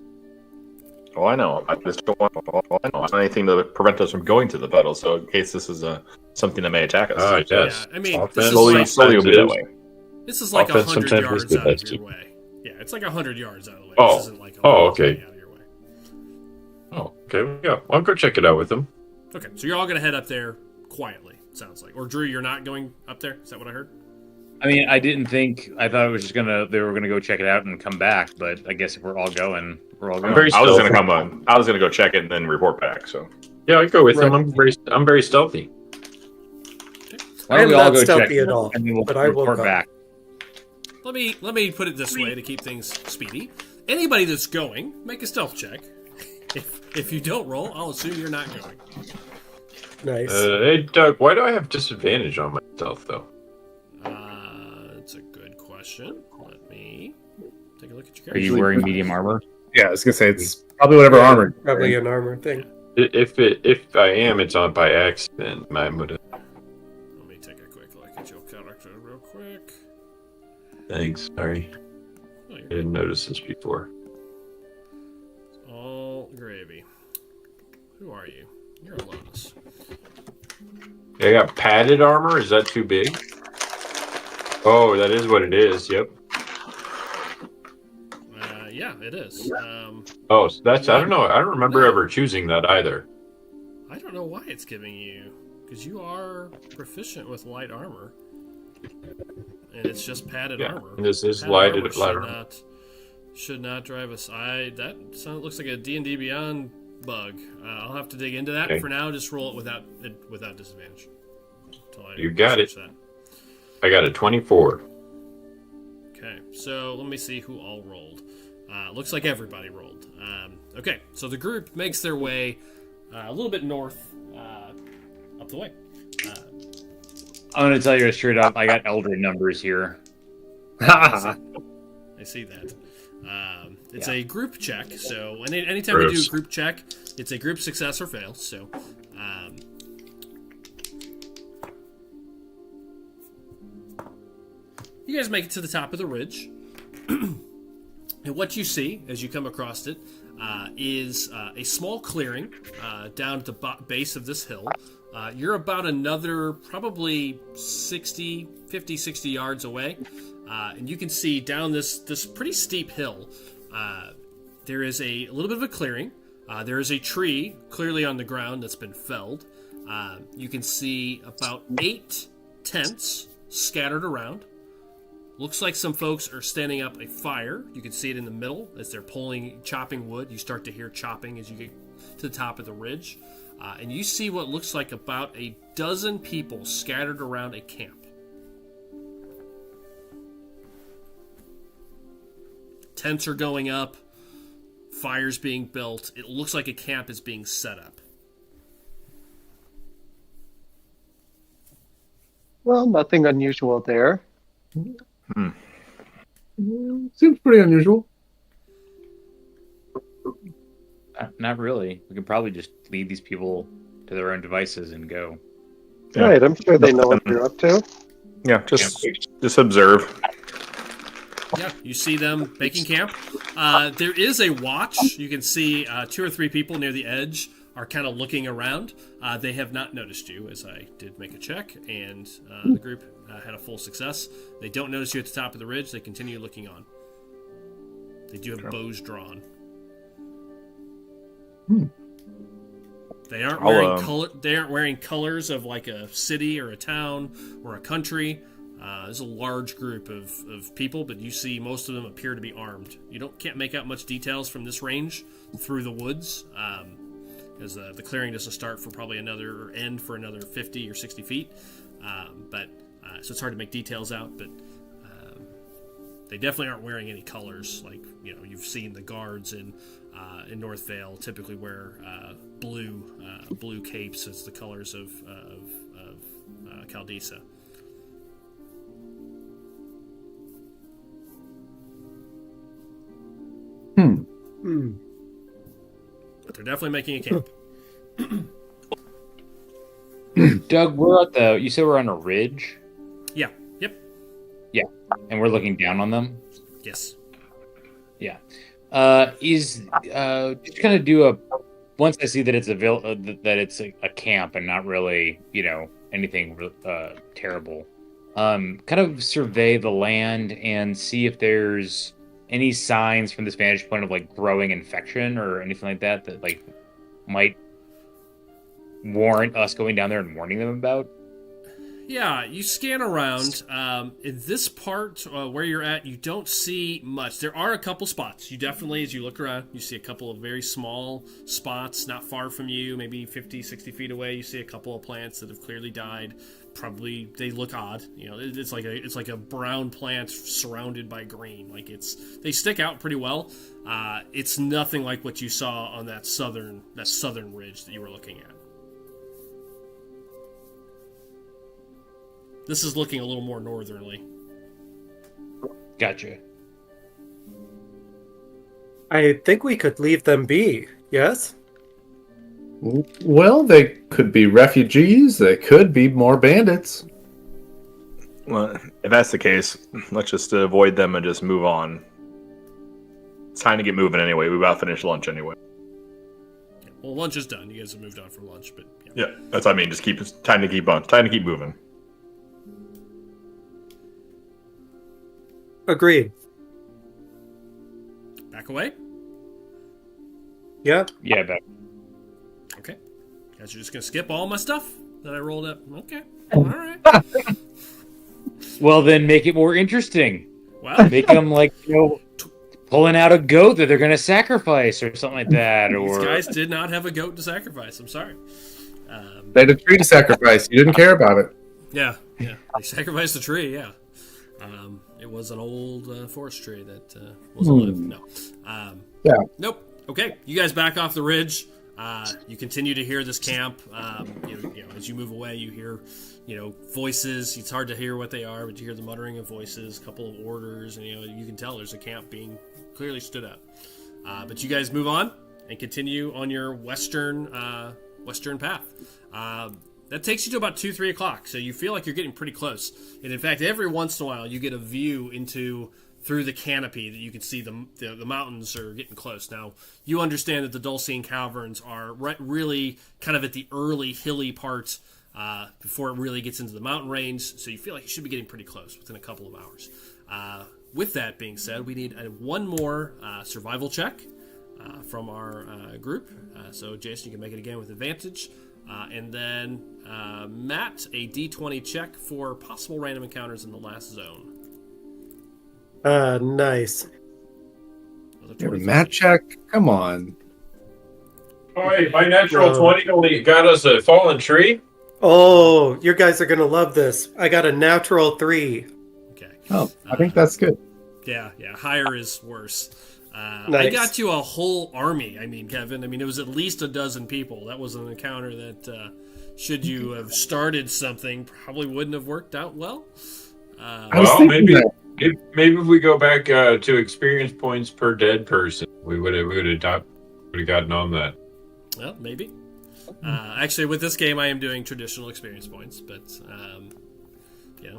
Oh, I know. I just don't want anything to prevent us from going to the pedals. So in case this is something that may attack us. Ah, yes. Yeah, I mean, Offense. Slowly will be that way. This is like Offense 100 sometimes yards is the out of best. your way. Yeah, it's like 100 yards out of the way. Oh. This isn't like a Oh, long okay. way out of your way. Oh, okay. Yeah, I'll go check it out with them. Okay, so you're all going to head up there quietly, sounds like. Or Drew, you're not going up there? Is that what I heard? I mean, I didn't think. I thought it was just they were gonna go check it out and come back. But I guess if we're all going, we're all going. I was gonna come on. I was gonna go check it and then report back. So Yeah, I go with Right. them. I'm very stealthy. Why I don't am we all not go check stealthy it at all, and then we'll but I will report go. back? Let me put it this way to keep things speedy. Anybody that's going, make a stealth check. If you don't roll, I'll assume you're not going. Nice. Hey, Doug, why do I have disadvantage on my stealth, though? That's a good question. Let me take a look at your Are character. you wearing medium armor? Yeah, I was gonna say it's probably whatever armor. Probably an armor thing. If I am, it's on by accident. I'm gonna. Let me take a quick look at your character real quick. Thanks. Sorry, Oh, I you're didn't notice this before. all gravy. Who are you? You're a Lotus. I got padded armor. Is that too big? Oh, that is what it is. Yep. Yeah, it is. Oh, so that's. I don't know. I don't remember ever choosing that either. I don't know why it's giving you, because you are proficient with light armor, and it's just padded Yeah, armor. and this is Padded light armor armor. should not drive us. That looks like a D&D Beyond bug. I'll have to dig into that. Okay. For now, just roll it without disadvantage. You got it. That. I got a 24. Okay, so let me see who all rolled. Looks like everybody rolled. Okay, so the group makes their way a little bit north up the way. I'm gonna tell you straight up. I got Eldred numbers here. I see that. It's a group check, so anytime we do a group check, it's a group success or fail. So, you guys make it to the top of the ridge, and what you see as you come across it is a small clearing down at the base of this hill. You're about another probably 50, 60 yards away, and you can see down this pretty steep hill, there is a little bit of a clearing. There is a tree clearly on the ground that's been felled. You can see about 8 tents scattered around. Looks like some folks are standing up a fire. You can see it in the middle as they're chopping wood. You start to hear chopping as you get to the top of the ridge. And you see what looks like about a dozen people scattered around a camp. Tents are going up. Fires being built. It looks like a camp is being set up. Well, nothing unusual there. Seems pretty unusual. Not really. We can probably just leave these people to their own devices and go. Yeah. Right, I'm sure they know what you're up to. Yeah, just observe. Yeah, you see them making camp. There is a watch. You can see 2 or 3 people near the edge are kind of looking around. They have not noticed you, as I did make a check, and the group had a full success. They don't notice you at the top of the ridge. They continue looking on. They do have bows drawn. They aren't wearing They aren't wearing colors of like a city or a town or a country. There's a large group of people, but you see most of them appear to be armed. You can't make out much details from this range through the woods, as the clearing doesn't start for probably end for another 50 or 60 feet. So it's hard to make details out, but they definitely aren't wearing any colors. Like, you've seen the guards in North Vale typically wear blue capes as the colors of Caldesa. But they're definitely making a camp. Doug, you said we're on a ridge? Yeah. Yep. Yeah. And we're looking down on them? Yes. Yeah. Just kind of do once I see that it's a camp and not really, anything terrible, kind of survey the land and see if there's any signs from this vantage point of like growing infection or anything like that like might warrant us going down there and warning them about. Yeah, you scan around. In this part where you're at, you don't see much. There are a couple spots. You definitely, as you look around, you see a couple of very small spots not far from you, maybe 50, 60 feet away. You see a couple of plants that have clearly died. Probably they look odd. It's like a brown plant surrounded by green. Like they stick out pretty well. It's nothing like what you saw on that southern ridge that you were looking at. This is looking a little more northerly. Gotcha. I think we could leave them be, yes? Well, they could be refugees. They could be more bandits. Well, if that's the case, let's just avoid them and just move on. It's time to get moving anyway. We've about to finish lunch anyway. Yeah, well, lunch is done. You guys have moved on for lunch, but yeah, that's what I mean. Just time to keep moving. Agreed. Back away? Yeah. Yeah, back. Okay. Guys are just going to skip all my stuff that I rolled up. Okay. All right. Well, then make it more interesting. Well, make them like, pulling out a goat that they're going to sacrifice or something like that. These guys did not have a goat to sacrifice. I'm sorry. They had a tree to sacrifice. You didn't care about it. Yeah. They sacrificed the tree, yeah. It was an old forest tree that was alive. No. Yeah. Nope. Okay. You guys back off the ridge. You continue to hear this camp. As you move away, you hear, voices. It's hard to hear what they are, but you hear the muttering of voices, a couple of orders, and you can tell there's a camp being clearly stood up. But you guys move on and continue on your western path. That takes you to about 2-3 o'clock, so you feel like you're getting pretty close. And in fact, every once in a while, you get a view through the canopy that you can see the mountains are getting close. Now, you understand that the Dulcian Caverns are really kind of at the early hilly part before it really gets into the mountain range, so you feel like you should be getting pretty close within a couple of hours. With that being said, we need one more survival check from our group. So, Jason, you can make it again with advantage. And then, Matt, a D20 check for possible random encounters in the last zone. Nice. Matt check? Come on. Oh, hey, my natural 20 only got us a fallen tree. Oh, you guys are going to love this. I got a natural 3. Okay. Oh, I think that's good. Yeah. Higher is worse. Nice. I got you a whole army. Kevin. It was at least a dozen people. That was an encounter that, should you have started something, probably wouldn't have worked out well. Well, maybe if we go back to experience points per dead person, we would have gotten on that. Well, maybe. Actually, with this game, I am doing traditional experience points, but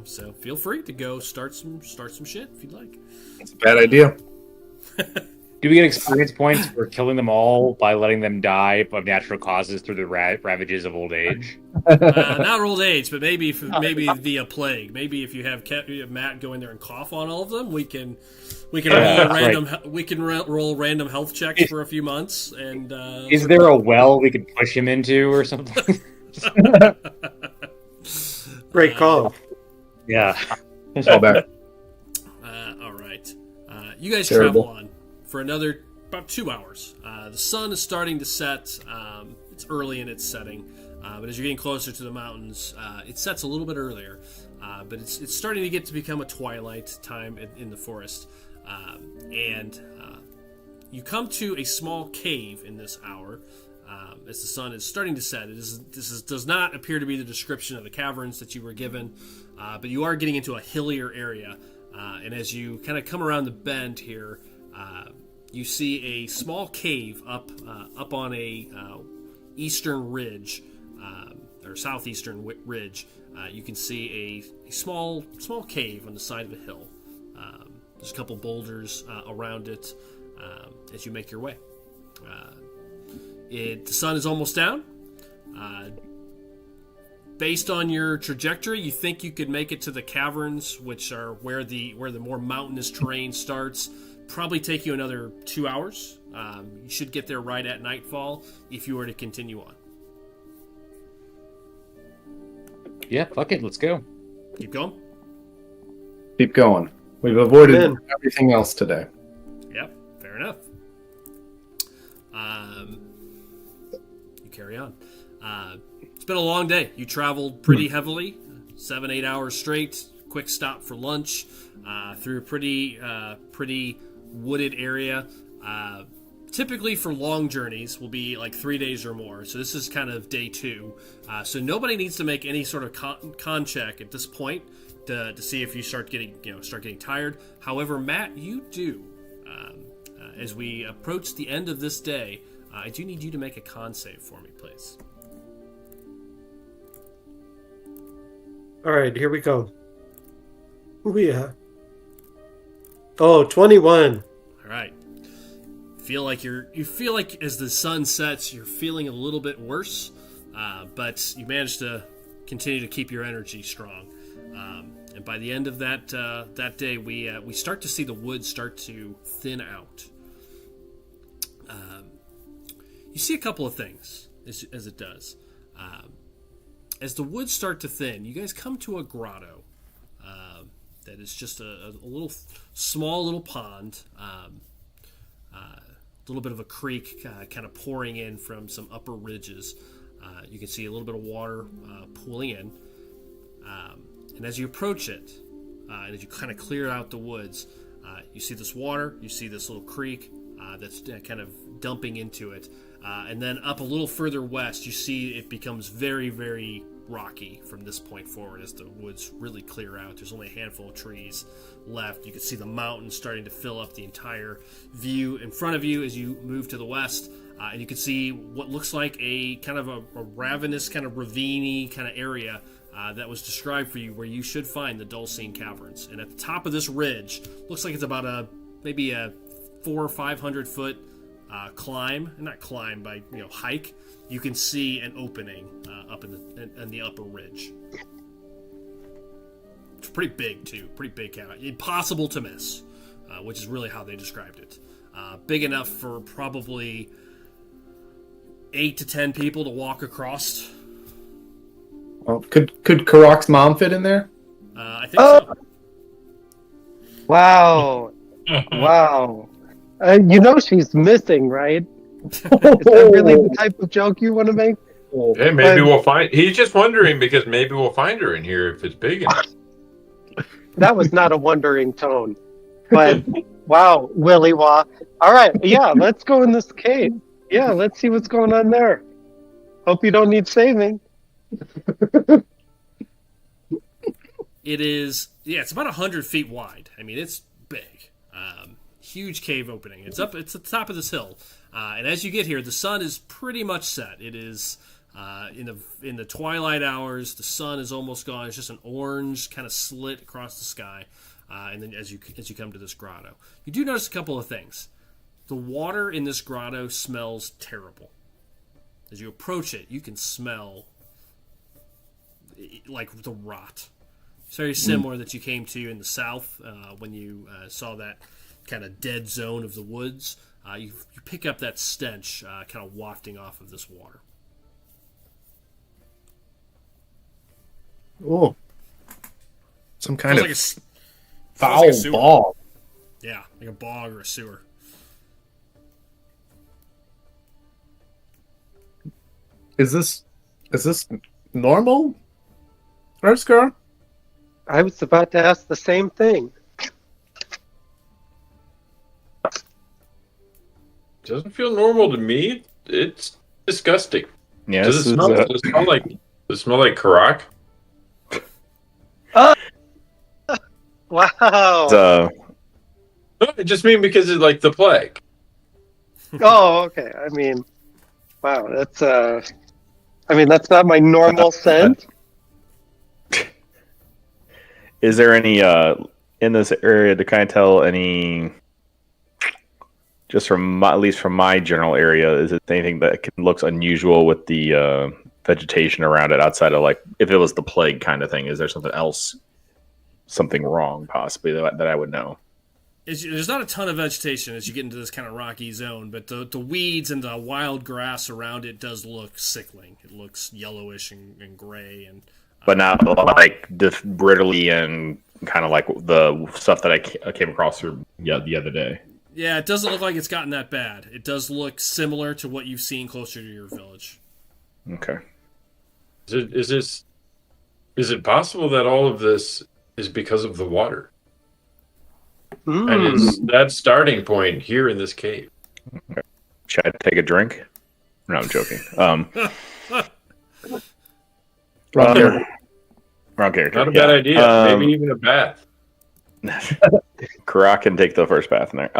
so feel free to go start some shit if you'd like. It's a bad idea. Do we get experience points for killing them all by letting them die of natural causes through the ravages of old age? Not old age, but maybe via plague. Maybe if you have Matt go in there and cough on all of them, we can roll random health checks for a few months. And is there a well we could push him into or something? Great call. Yeah. All back. All right. You guys Terrible. travel on for another about 2 hours. The sun is starting to set. It's early in its setting, but as you're getting closer to the mountains, it sets a little bit earlier. But it's starting to become a twilight time in the forest, and you come to a small cave in this hour. As the sun is starting to set, does not appear to be the description of the caverns that you were given, but you are getting into a hillier area. And as you kind of come around the bend here, you see a small cave up on a eastern ridge, or southeastern ridge. You can see a small cave on the side of a hill. There's a couple boulders around it as you make your way. The sun is almost down. Based on your trajectory, you think you could make it to the caverns, which are where the more mountainous terrain starts. Probably take you another 2 hours. You should get there right at nightfall if you were to continue on. Yeah, fuck it, let's go. Keep going. Keep going. We've avoided Amen. everything else today. Yep, fair enough. You carry on. It's been a long day. You traveled pretty heavily, 7-8 hours straight. Quick stop for lunch through a pretty wooded area. Typically for long journeys will be like 3 days or more. So this is kind of day 2. So nobody needs to make any sort of con check at this point to see if you start getting tired. However, Matt, you do. As we approach the end of this day, I do need you to make a con save for me, please. All right, here we go. Oh, yeah. Oh, 21. All right. You feel like as the sun sets, you're feeling a little bit worse, but you manage to continue to keep your energy strong. And by the end of that day, we start to see the wood start to thin out. You see a couple of things as it does. As the woods start to thin, you guys come to a grotto that is just a little small little pond, a little bit of a creek kind of pouring in from some upper ridges. You can see a little bit of water pooling in. And as you approach it, and as you kind of clear out the woods, you see this water, you see this little creek that's kind of dumping into it. And then up a little further west, you see it becomes very, very rocky from this point forward as the woods really clear out. There's only a handful of trees left. You can see the mountains starting to fill up the entire view in front of you as you move to the west. And you can see what looks like a kind of a ravenous, kind of ravine-y kind of area that was described for you, where you should find the Dulcine Caverns. And at the top of this ridge, looks like it's about maybe a 400 or 500 foot climb, not climb by hike. You can see an opening up in the upper ridge. It's pretty big too, pretty big cavern, impossible to miss, which is really how they described it. Big enough for probably 8 to 10 people to walk across. Well, could Karak's mom fit in there? I think so. Wow. Wow. She's missing, right? Is that really the type of joke you want to make? Hey, maybe we'll find. He's just wondering because maybe we'll find her in here if it's big enough. That was not a wondering tone. But wow, Willy Wah. All right, yeah, let's go in this cave. Yeah, let's see what's going on there. Hope you don't need saving. It is, it's about 100 feet wide. I mean, it's big. Huge cave opening. It's at the top of this hill. And as you get here, the sun is pretty much set. It is in the twilight hours. The sun is almost gone. It's just an orange kind of slit across the sky. And then as you come to this grotto, you do notice a couple of things. The water in this grotto smells terrible. As you approach it, you can smell like the rot. It's very similar that you came to in the south when you saw that kind of dead zone of the woods. You pick up that stench kind of wafting off of this water. Oh, some kind of Like foul like a ball. Yeah, like a bog or a sewer. Is this normal, Erskar? I was about to ask the same thing. Doesn't feel normal to me. It's disgusting. Yeah, Does it smell like Karak? Wow. No, I just mean because it's like the plague. Oh, okay. I mean, wow. That's that's not my normal scent. Is there any in this area to kind of tell any, just at least from my general area, is it anything that looks unusual with the vegetation around it outside of, like, if it was the plague kind of thing? Is there something else, something wrong possibly that I would know? There's not a ton of vegetation as you get into this kind of rocky zone, but the weeds and the wild grass around it does look sickling. It looks yellowish and gray, and but not like brittly and kind of like the stuff that I came across the other day. Yeah, it doesn't look like it's gotten that bad. It does look similar to what you've seen closer to your village. Okay. Is it possible that all of this is because of the water? And it's that starting point here in this cave. Okay. Should I take a drink? No, I'm joking. Wrong character. Not a bad idea. Maybe even a bath. Karak can take the first bath in there.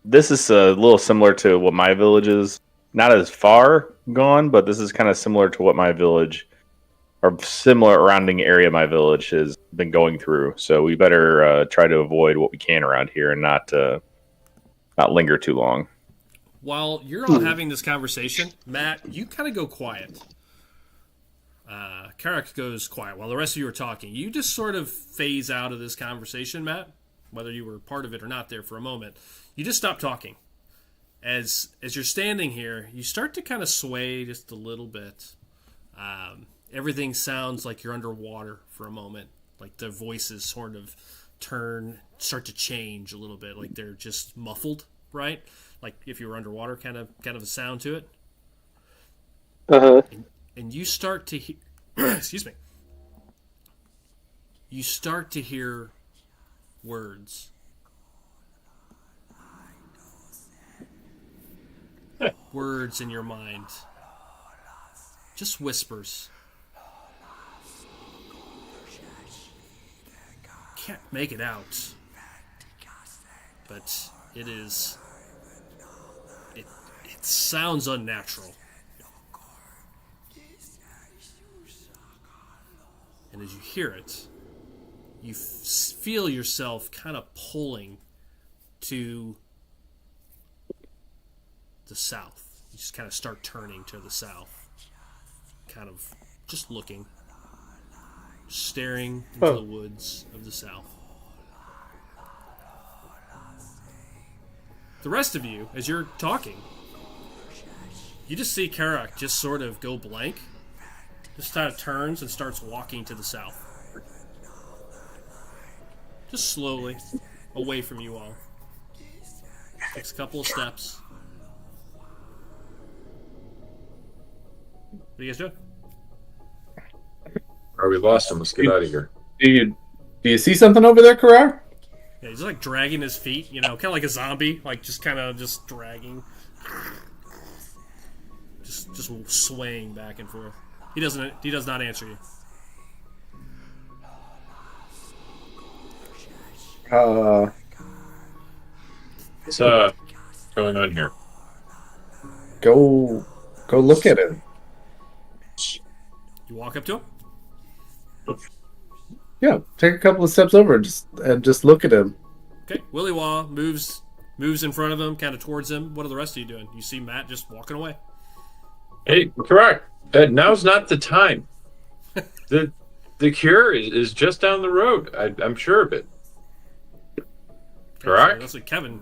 This is a little similar to what my village is. Not as far gone, but this is kind of similar to what my village, or similar surrounding area of my village, has been going through. So we better try to avoid what we can around here and not linger too long. While you're all having this conversation, Matt, you kind of go quiet. Karak goes quiet while the rest of you are talking. You just sort of phase out of this conversation, Matt, whether you were part of it or not there for a moment. You just stop talking. As you're standing here, you start to kind of sway just a little bit. Everything sounds like you're underwater for a moment. Like the voices sort of start to change a little bit. Like they're just muffled, right? Like if you were underwater, kind of a sound to it. Uh-huh. And you start to hear, excuse me. You start to hear words. words in your mind. Just whispers. Can't make it out. But it is... It sounds unnatural. And as you hear it, you feel yourself kind of pulling to the south. You just kind of start turning to the south. Kind of just looking. Staring into the woods of the south. The rest of you, as you're talking, you just see Karak just sort of go blank. Just kind of turns and starts walking to the south. Just slowly, away from you all. Takes a couple of steps. What are you guys doing? All right, we lost him. Let's get out of here. Do you see something over there, Karar? Yeah, he's like dragging his feet, kind of like a zombie, like just kind of just dragging. Just swaying back and forth. He does not answer you. What's going on here? Go look at him. You walk up to him? Yeah, take a couple of steps over and just look at him. Okay. Willy Wah moves in front of him, kind of towards him. What are the rest of you doing? You see Matt just walking away. Hey, correct. Now's not the time. The cure is just down the road. I'm sure of it. Correct. That's what Kevin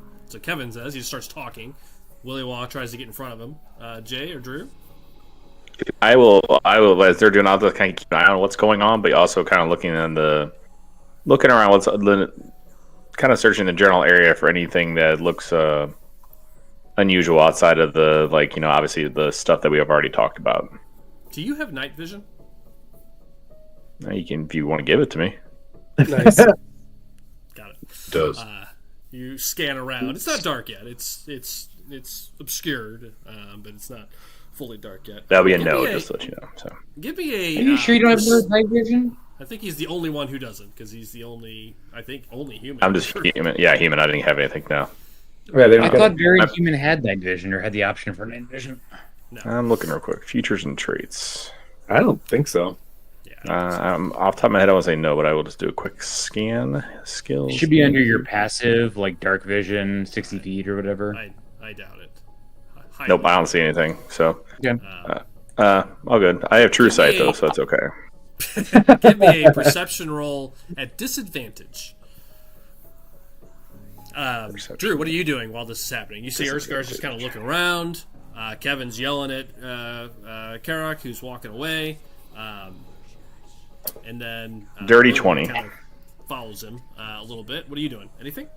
says. He just starts talking. Willy Wah tries to get in front of him. Jay or Drew? I will, as they're doing all this, kind of keep an eye on what's going on, but also kind of looking around, kind of searching the general area for anything that looks unusual outside of the, obviously the stuff that we have already talked about. Do you have night vision? You can, if you want to give it to me. Nice. Got it. It does. You scan around. It's not dark yet. It's obscured, but it's not fully dark yet. That'll be a no, just to let you know. So. Give me a. Are you sure you don't have night vision? I think he's the only one who doesn't, because he's the only human. I'm just human. Yeah, human. I didn't have anything now. Yeah, I thought very human had night vision or had the option for night vision. No. I'm looking real quick. Features and traits. I don't think so. Yeah. Off the top of my head, I would say no, but I will just do a quick scan. Skills. It should be under your passive, like dark vision, 60 feet or whatever. I doubt it. Nope, I don't see anything. So, Okay. all good. I have true sight though, so it's okay. Give me a perception roll at disadvantage. Drew, what are you doing while this is happening? You see Urskar's just kind of looking around. Kevin's yelling at Karak, who's walking away. And then Dirty Willy 20 kind of follows him a little bit. What are you doing? Anything?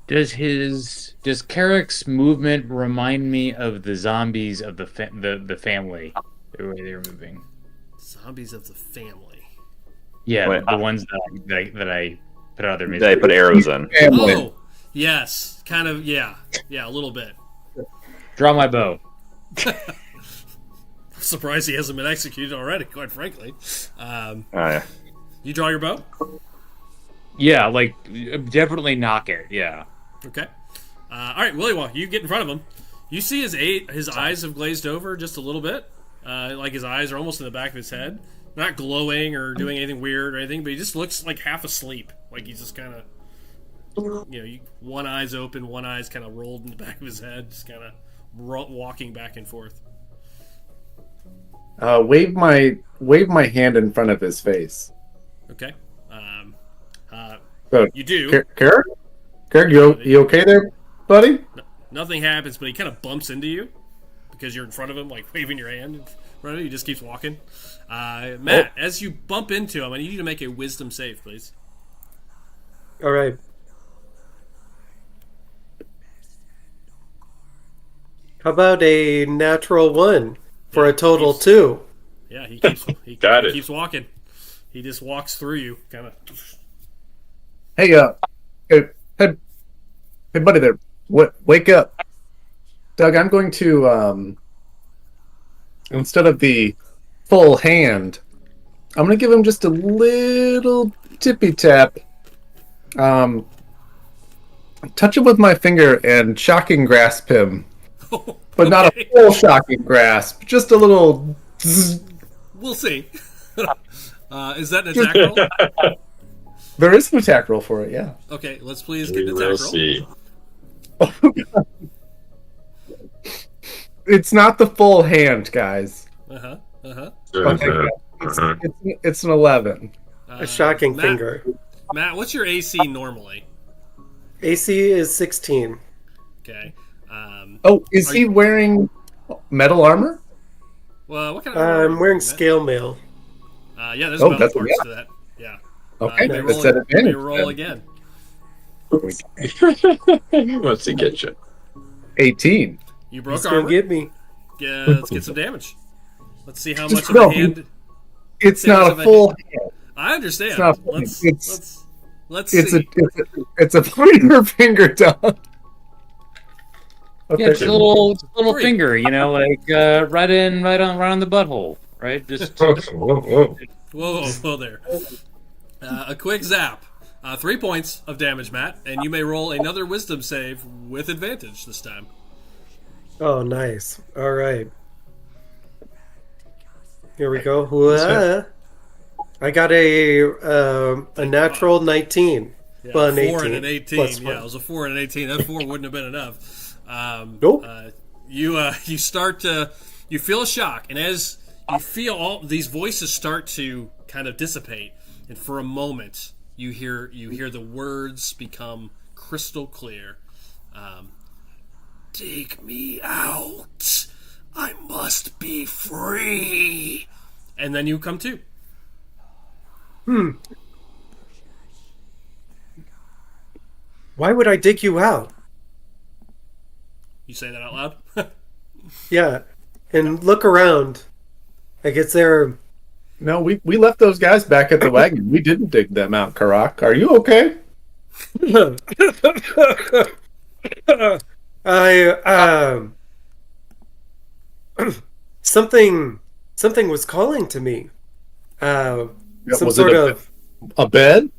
Does Karak's movement remind me of the zombies of the family? The way they were moving. Zombies of the family. Yeah, Wait, the ones that I put out of their misery. They put arrows in. Oh, yes. Kind of, yeah. Yeah, a little bit. Draw my bow. Surprised he hasn't been executed already, quite frankly. Yeah. You draw your bow? Yeah, like definitely knock it. Yeah. Okay. All right, Willy Wah, you get in front of him. You see his eyes have glazed over just a little bit. Like his eyes are almost in the back of his head. Not glowing or doing anything weird or anything, but he just looks like half asleep. Like he's just kind of, one eye's open, one eye's kind of rolled in the back of his head, just kind of walking back and forth. Wave my hand in front of his face. Okay. Good. You do. Karak, you okay there, buddy? Nothing happens, but he kind of bumps into you because you're in front of him, like waving your hand in front of him. He just keeps walking. Matt, as you bump into him, I need you to make a wisdom save, please. All right. How about a natural 1 for a total 2? Yeah, he keeps Got it. keeps walking. He just walks through you, kind of. Hey, Hey, buddy, there. What? Wake up, Doug. I'm going to instead of the full hand, I'm going to give him just a little tippy tap. Touch him with my finger and shocking grasp him, but not a full shocking grasp. Just a little. Zzz. We'll see. Is that an attack roll? There is an attack roll for it. Yeah. Okay, let's please get We an will attack roll. see. It's not the full hand, guys. Uh-huh. Uh-huh. Okay, it's an 11. A shocking Matt, finger. Matt, what's your AC normally? AC is 16. Okay. Oh, is he wearing metal armor? Well, what kind of? I'm wearing Matt? scale mail. Yeah, there's Oh, metal that's- parts yeah. to that. Yeah. Okay, you may that's roll, an you may advantage. roll then. again. He wants to get you. 18. You broke He's gonna armor. get me. Yeah, let's get some damage. Let's see how much Just of a no. hand. It's Damage not of a a full hand. I understand. It's not full. Let's It's- let's It's see. it's a pointer finger, Doug. Okay. Yeah, just a little Three. finger, like right on the butthole, right? Just Whoa, whoa there. A quick zap. 3 points of damage, Matt, and you may roll another wisdom save with advantage this time. Oh, nice. All right. Here we go. Whoa. I got a natural 19. Yeah, Well, an 4 and 18 an 18. plus Yeah, one. it was a 4 and an 18. That 4 wouldn't have been enough. Nope. You start to you feel a shock, and as you feel all these voices start to kind of dissipate, and for a moment you hear the words become crystal clear. Take me out. I must be free. And then you come to. Why would I dig you out? You say that out loud? Yeah. And look around. Like, it's there. No, we left those guys back at the wagon. We didn't dig them out, Karak. Are you okay? Something was calling to me. Some was sort it of a bed?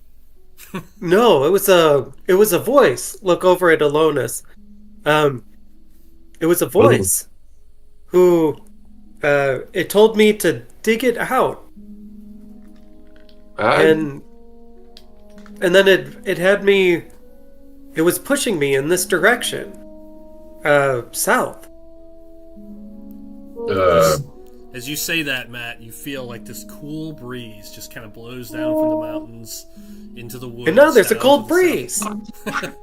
no. It was a voice. Look over at Alonus. It was a voice who it told me to dig it out, and then it had me. It was pushing me in this direction, south. As you say that, Matt, you feel like this cool breeze just kind of blows down from the mountains into the woods. And now there's a down cold to the breeze. south.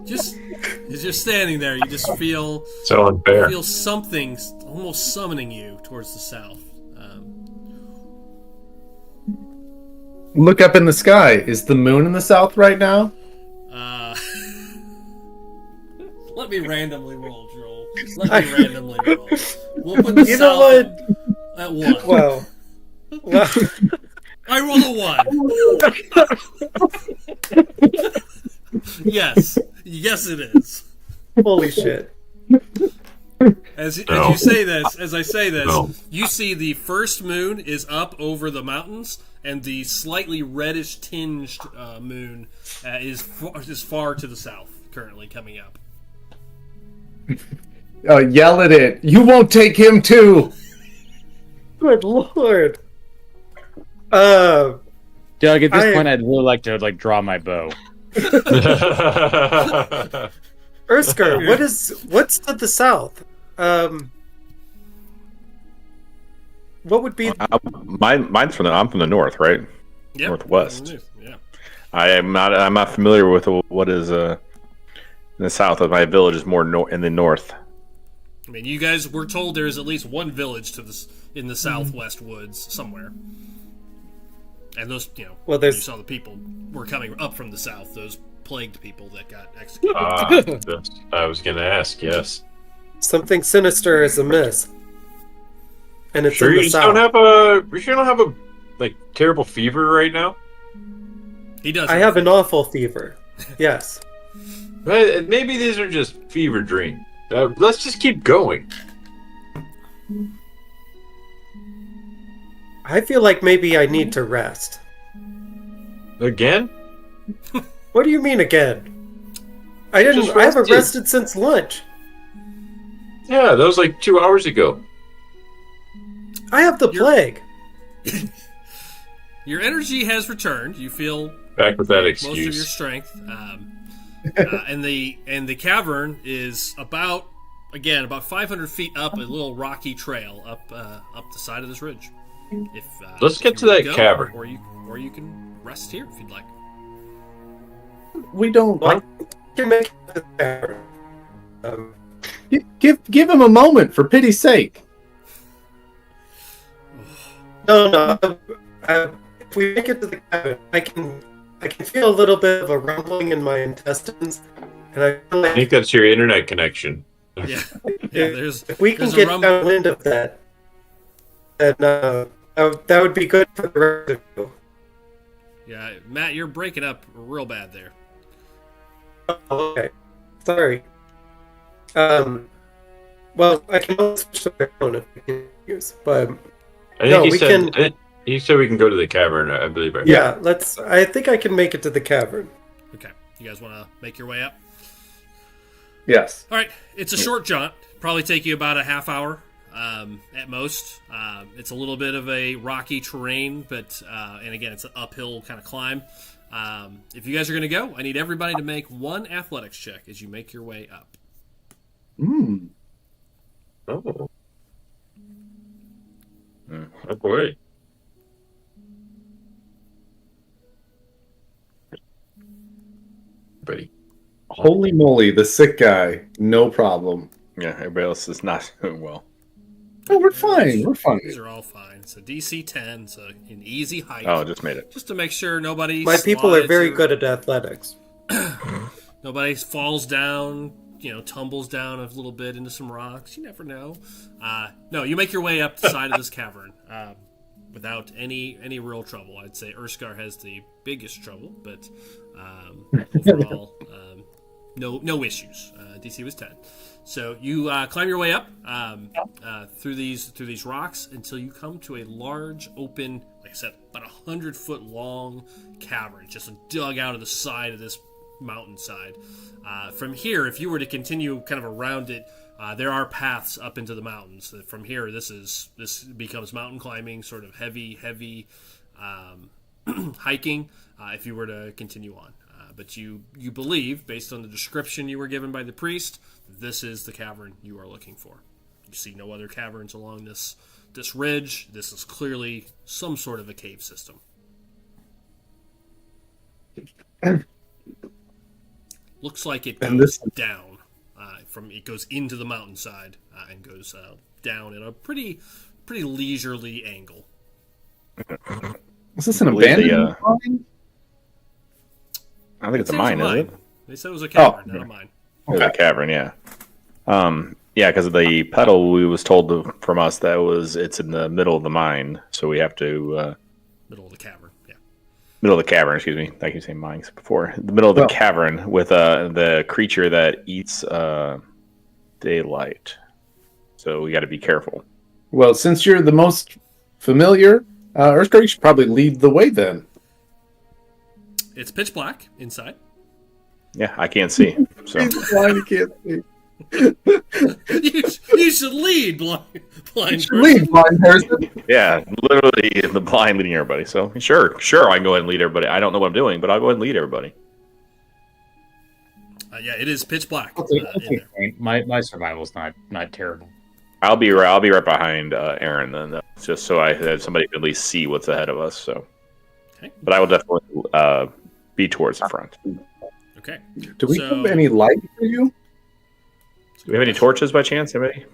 Just as you're standing there, you just feel So unfair. something almost summoning you towards the south. Look up in the sky. Is the moon in the south right now? Let me randomly roll, Joel. Let me randomly roll. We'll put the You know south at 1. Wow. Wow. I rolled a 1. Yes, it is. Holy shit. As No. you say this, as I say this, No. you see the first moon is up over the mountains, and the slightly reddish tinged moon is far to the south, currently coming up. Yell at it. You won't take him too. Good lord. Doug. At this I- point, I'd really like to draw my bow. Urskar, what's to the south? What would be Mine's I'm from the north, right? Yep. Northwest. Yeah. I'm not familiar with what is in the south. Of my village is more in the north. I mean, you guys were told there is at least one village in the southwest woods somewhere, and those, Well, you there's saw the people were coming up from the south. Those plagued people that got executed. I was going to ask, yes. something sinister is amiss. And it's Sure in you the just south. don't have a like terrible fever right now? He does. I have an awful fever. Yes. Maybe these are just fever dreams. Let's just keep going. I feel like maybe I need to rest. Again? What do you mean again? I Just haven't rested. rested since lunch. Yeah, that was like 2 hours ago. I have the plague. Your energy has returned. You feel Back with that most of your excuse. strength, and the cavern is about 500 feet up a little rocky trail up the side of this ridge. Let's get if to you that wanna go, cavern. or you can rest here if you'd like. We don't Well, I can make it to the cavern. give him a moment for pity's sake. No. If we make it to the cabin, I can feel a little bit of a rumbling in my intestines, and I feel I like think that's your internet connection. Yeah, there's if we can there's a get rumble. downwind of that, then that would be good for the rest of you. Yeah, Matt, you're breaking up real bad there. Okay, sorry. Well, I can always switch to my phone if we can use, but I think No, he we said can- he said we can go to the cavern. I believe. Right? yeah, I think I can make it to the cavern. Okay, you guys want to make your way up? Yes. All right, it's a short jaunt. Probably take you about a half hour at most. It's a little bit of a rocky terrain, but and again, it's an uphill kind of climb. If you guys are going to go, I need everybody to make one athletics check as you make your way up. Oh. Oh boy. Buddy. Holy moly, the sick guy. No problem. Yeah, everybody else is not doing well. Oh, we're fine. We're fine. These are all fine. It's a DC 10, so an easy height. Oh, just made it. Just to make sure nobody. My people are slides very or- good at athletics. Nobody falls down, tumbles down a little bit into some rocks. You never know. No, you make your way up the side of this cavern without any real trouble. I'd say Urskar has the biggest trouble, but overall, no issues. DC was 10. So you climb your way up through these rocks until you come to a large open, like I said, about 100-foot long cavern, just dug out of the side of this mountainside. From here, if you were to continue kind of around it, there are paths up into the mountains. From here, this becomes mountain climbing, sort of heavy hiking. If you were to continue on, but you believe, based on the description you were given by the priest, this is the cavern you are looking for. You see no other caverns along this ridge. This is clearly some sort of a cave system. Looks like it And goes this- down. It goes into the mountainside and goes down in a pretty leisurely angle. Is this an I believe the, abandoned mine? I think it's a It was mine, isn't it? They said it was a cavern, not a mine. It was a cavern, yeah. Yeah, because the pedal we was told from us that it's in the middle of the mine, so we have to Middle of the cavern, yeah. middle of the cavern. Excuse me, I keep saying mines before. The middle of the cavern with the creature that eats daylight. So we got to be careful. Well, since you're the most familiar, Urskar, you should probably lead the way then. It's pitch black inside. Yeah, I can't see. So Blind, you can't see. you should lead, blind person. Lead, blind person. yeah, literally the blind leading everybody. So sure, I can go ahead and lead everybody. I don't know what I'm doing, but I'll go ahead and lead everybody. Yeah, it is pitch black. I'll take In there. My survival's not terrible. I'll be right behind Aaron then, though, just so that somebody can at least see what's ahead of us. So, Okay. but I will definitely be towards the front. Okay. Do we So- have any light for you? Do we have any torches by chance? Anybody?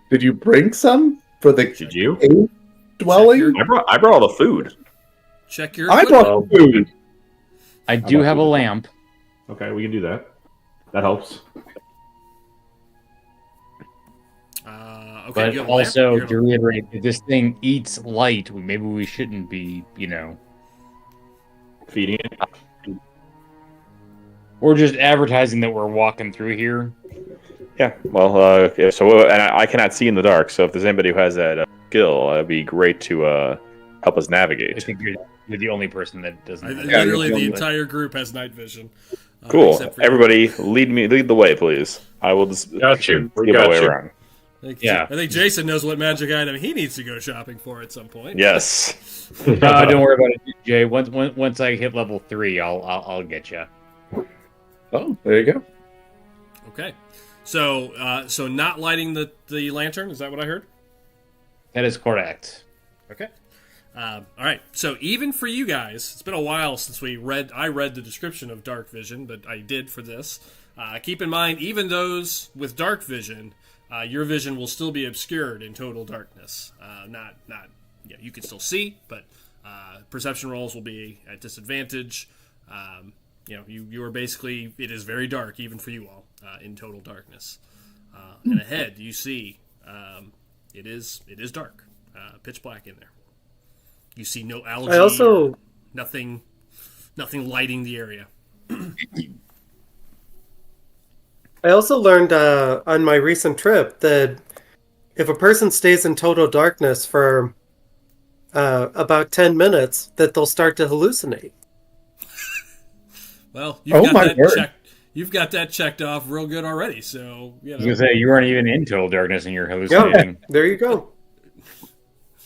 Did you bring some for the Did you? cave dwelling? I brought all the food. Check your I equipment. brought food. I do have a lamp. Okay, we can do that. That helps. Okay, But you have a lamp? also, You're to gonna- reiterate, if this thing eats light, maybe we shouldn't be, Feeding it. Or just advertising that we're walking through here. Yeah. Well, and I cannot see in the dark. So if there's anybody who has that skill, it'd be great to help us I navigate. think you're the only person that doesn't. Literally, the entire group has night vision. Cool. Except for you. Everybody, lead the way, please. I will just Got you. We give my got way you. around. Yeah. I think Jason knows what magic item he needs to go shopping for at some point. Yes. No, don't worry about it, Jay. Once I hit level 3, I'll get you. Oh, there you go. Okay. So, not lighting the lantern, is that what I heard? That is correct. Okay. All right. So even for you guys, it's been a while since I read the description of dark vision, but I did for this. Keep in mind, even those with dark vision, your vision will still be obscured in total darkness. You can still see, but perception rolls will be at disadvantage. You are basically, it is very dark even for you all in total darkness. And ahead, you see, it is dark, pitch black in there. You see no algae. Nothing lighting the area. I also learned on my recent trip that if a person stays in total darkness for about 10 minutes, that they'll start to hallucinate. Well, you've got that checked off real good already. So I was gonna say you weren't even in total darkness and you're hallucinating. Yeah, there you go.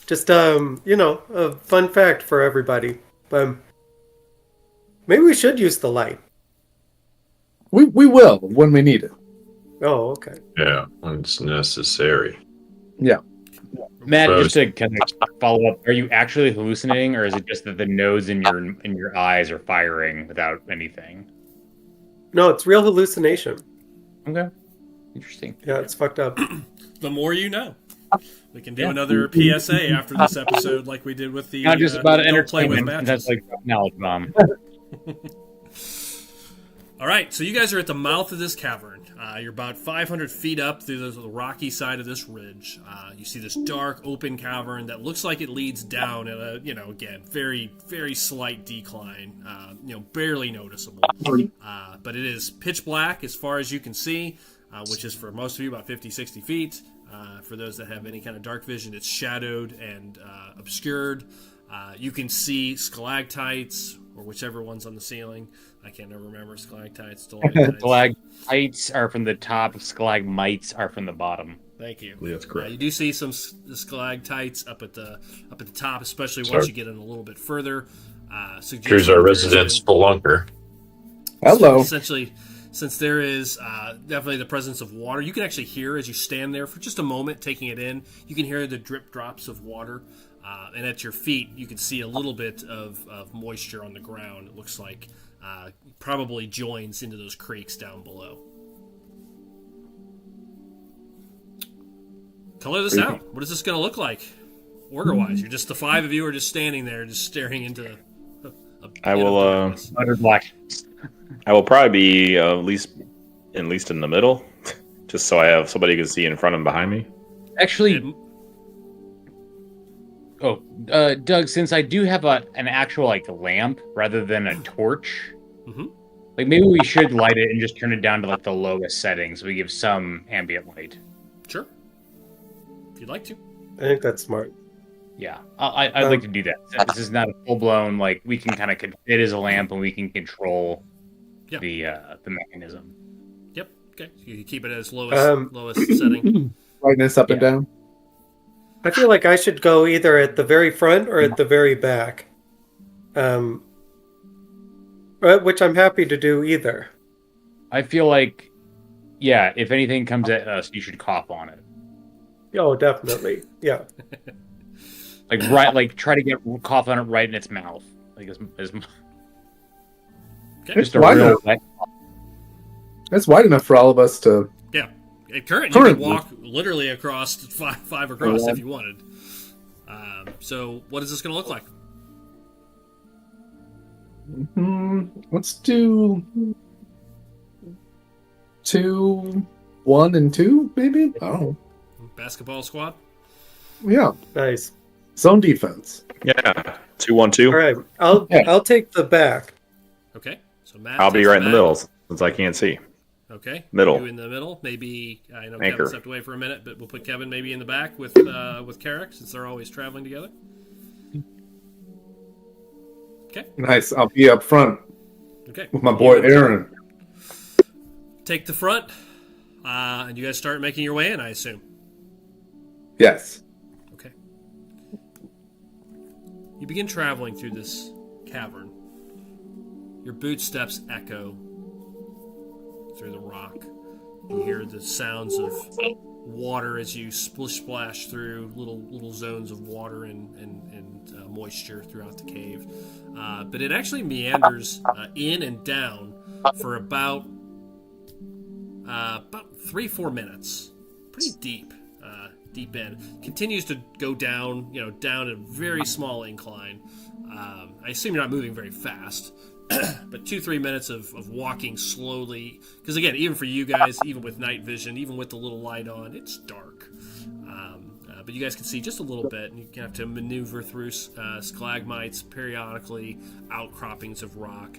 Just a fun fact for everybody. Maybe we should use the light. We will when we need it. Oh, okay. Yeah, when it's necessary. Yeah. Matt, just to kind of follow up, are you actually hallucinating, or is it just that the nodes in your eyes are firing without anything? No, it's real hallucination. Okay, interesting. Yeah, it's fucked up. The more you know. We can do another PSA after this episode, like we did with the. Not just about don't play with entertainment. matches. That's like knowledge bomb. All right, so you guys are at the mouth of this cavern. You're about 500 feet up through the rocky side of this ridge. You see this dark, open cavern that looks like it leads down at a, again, very, very slight decline. Barely noticeable. But it is pitch black as far as you can see, which is for most of you about 50, 60 feet. For those that have any kind of dark vision, it's shadowed and obscured. You can see stalactites, or whichever one's on the ceiling. I can't ever remember. Stalactites, stalactites. Stalactites are from the top. Stalagmites are from the bottom. Thank you. That's correct. You do see some stalactites up at the top, especially once you get in a little bit further. Here's our resident spelunker. Hello. Essentially, since there is definitely the presence of water, you can actually hear as you stand there for just a moment, taking it in. You can hear the drip drops of water. And at your feet, you can see a little bit of moisture on the ground. It looks like probably joins into those creeks down below. Color this out. What is this going to look like, order-wise? You're just the five of you are just standing there, just staring into. I will. Utter black. I will probably be at least in the middle, just so I have somebody who can see in front and behind me. Actually. Doug, since I do have an actual lamp rather than a torch, maybe we should light it and just turn it down to the lowest setting so we give some ambient light. Sure, if you'd like to. I think that's smart. Yeah, I'd like to do that. This is not a full blown we can kind of it as a lamp and we can control the mechanism. Yep. Okay. You can keep it as lowest setting. Brightness up and down. I feel like I should go either at the very front or at the very back. Which I'm happy to do either. I feel like, if anything comes at us, you should cough on it. Oh, definitely. Yeah. Try to get cough on it right in its mouth. Just a real That's wide enough for all of us to. Yeah. At current, you could walk literally across five across if you wanted. So, what is this going to look like? Let's do 2, 1, and 2, maybe. Oh, Basketball squad. Yeah. Nice. Zone defense. Yeah, 2-1-2. All right. I'll take the back. Okay. So Matt. I'll be right in the middle. since I can't see. Okay. Middle. You in the middle? Maybe I know Anchor. Kevin stepped away for a minute, but we'll put Kevin maybe in the back with Carrick since they're always traveling together. Okay. Nice. I'll be up front Okay. with my boy Aaron. Take the front, and you guys start making your way in, I assume. Yes. Okay. You begin traveling through this cavern. Your boot steps echo through the rock. You hear the sounds of water as you splash through little zones of water and moisture throughout the cave. But it actually meanders in and down for about 3-4 minutes. Pretty deep in. Continues to go down, down a very small incline. I assume you're not moving very fast. But 2-3 minutes of walking slowly, because again, even for you guys, even with night vision, even with the little light on, it's dark. But you guys can see just a little bit, and you have to maneuver through stalagmites, periodically outcroppings of rock.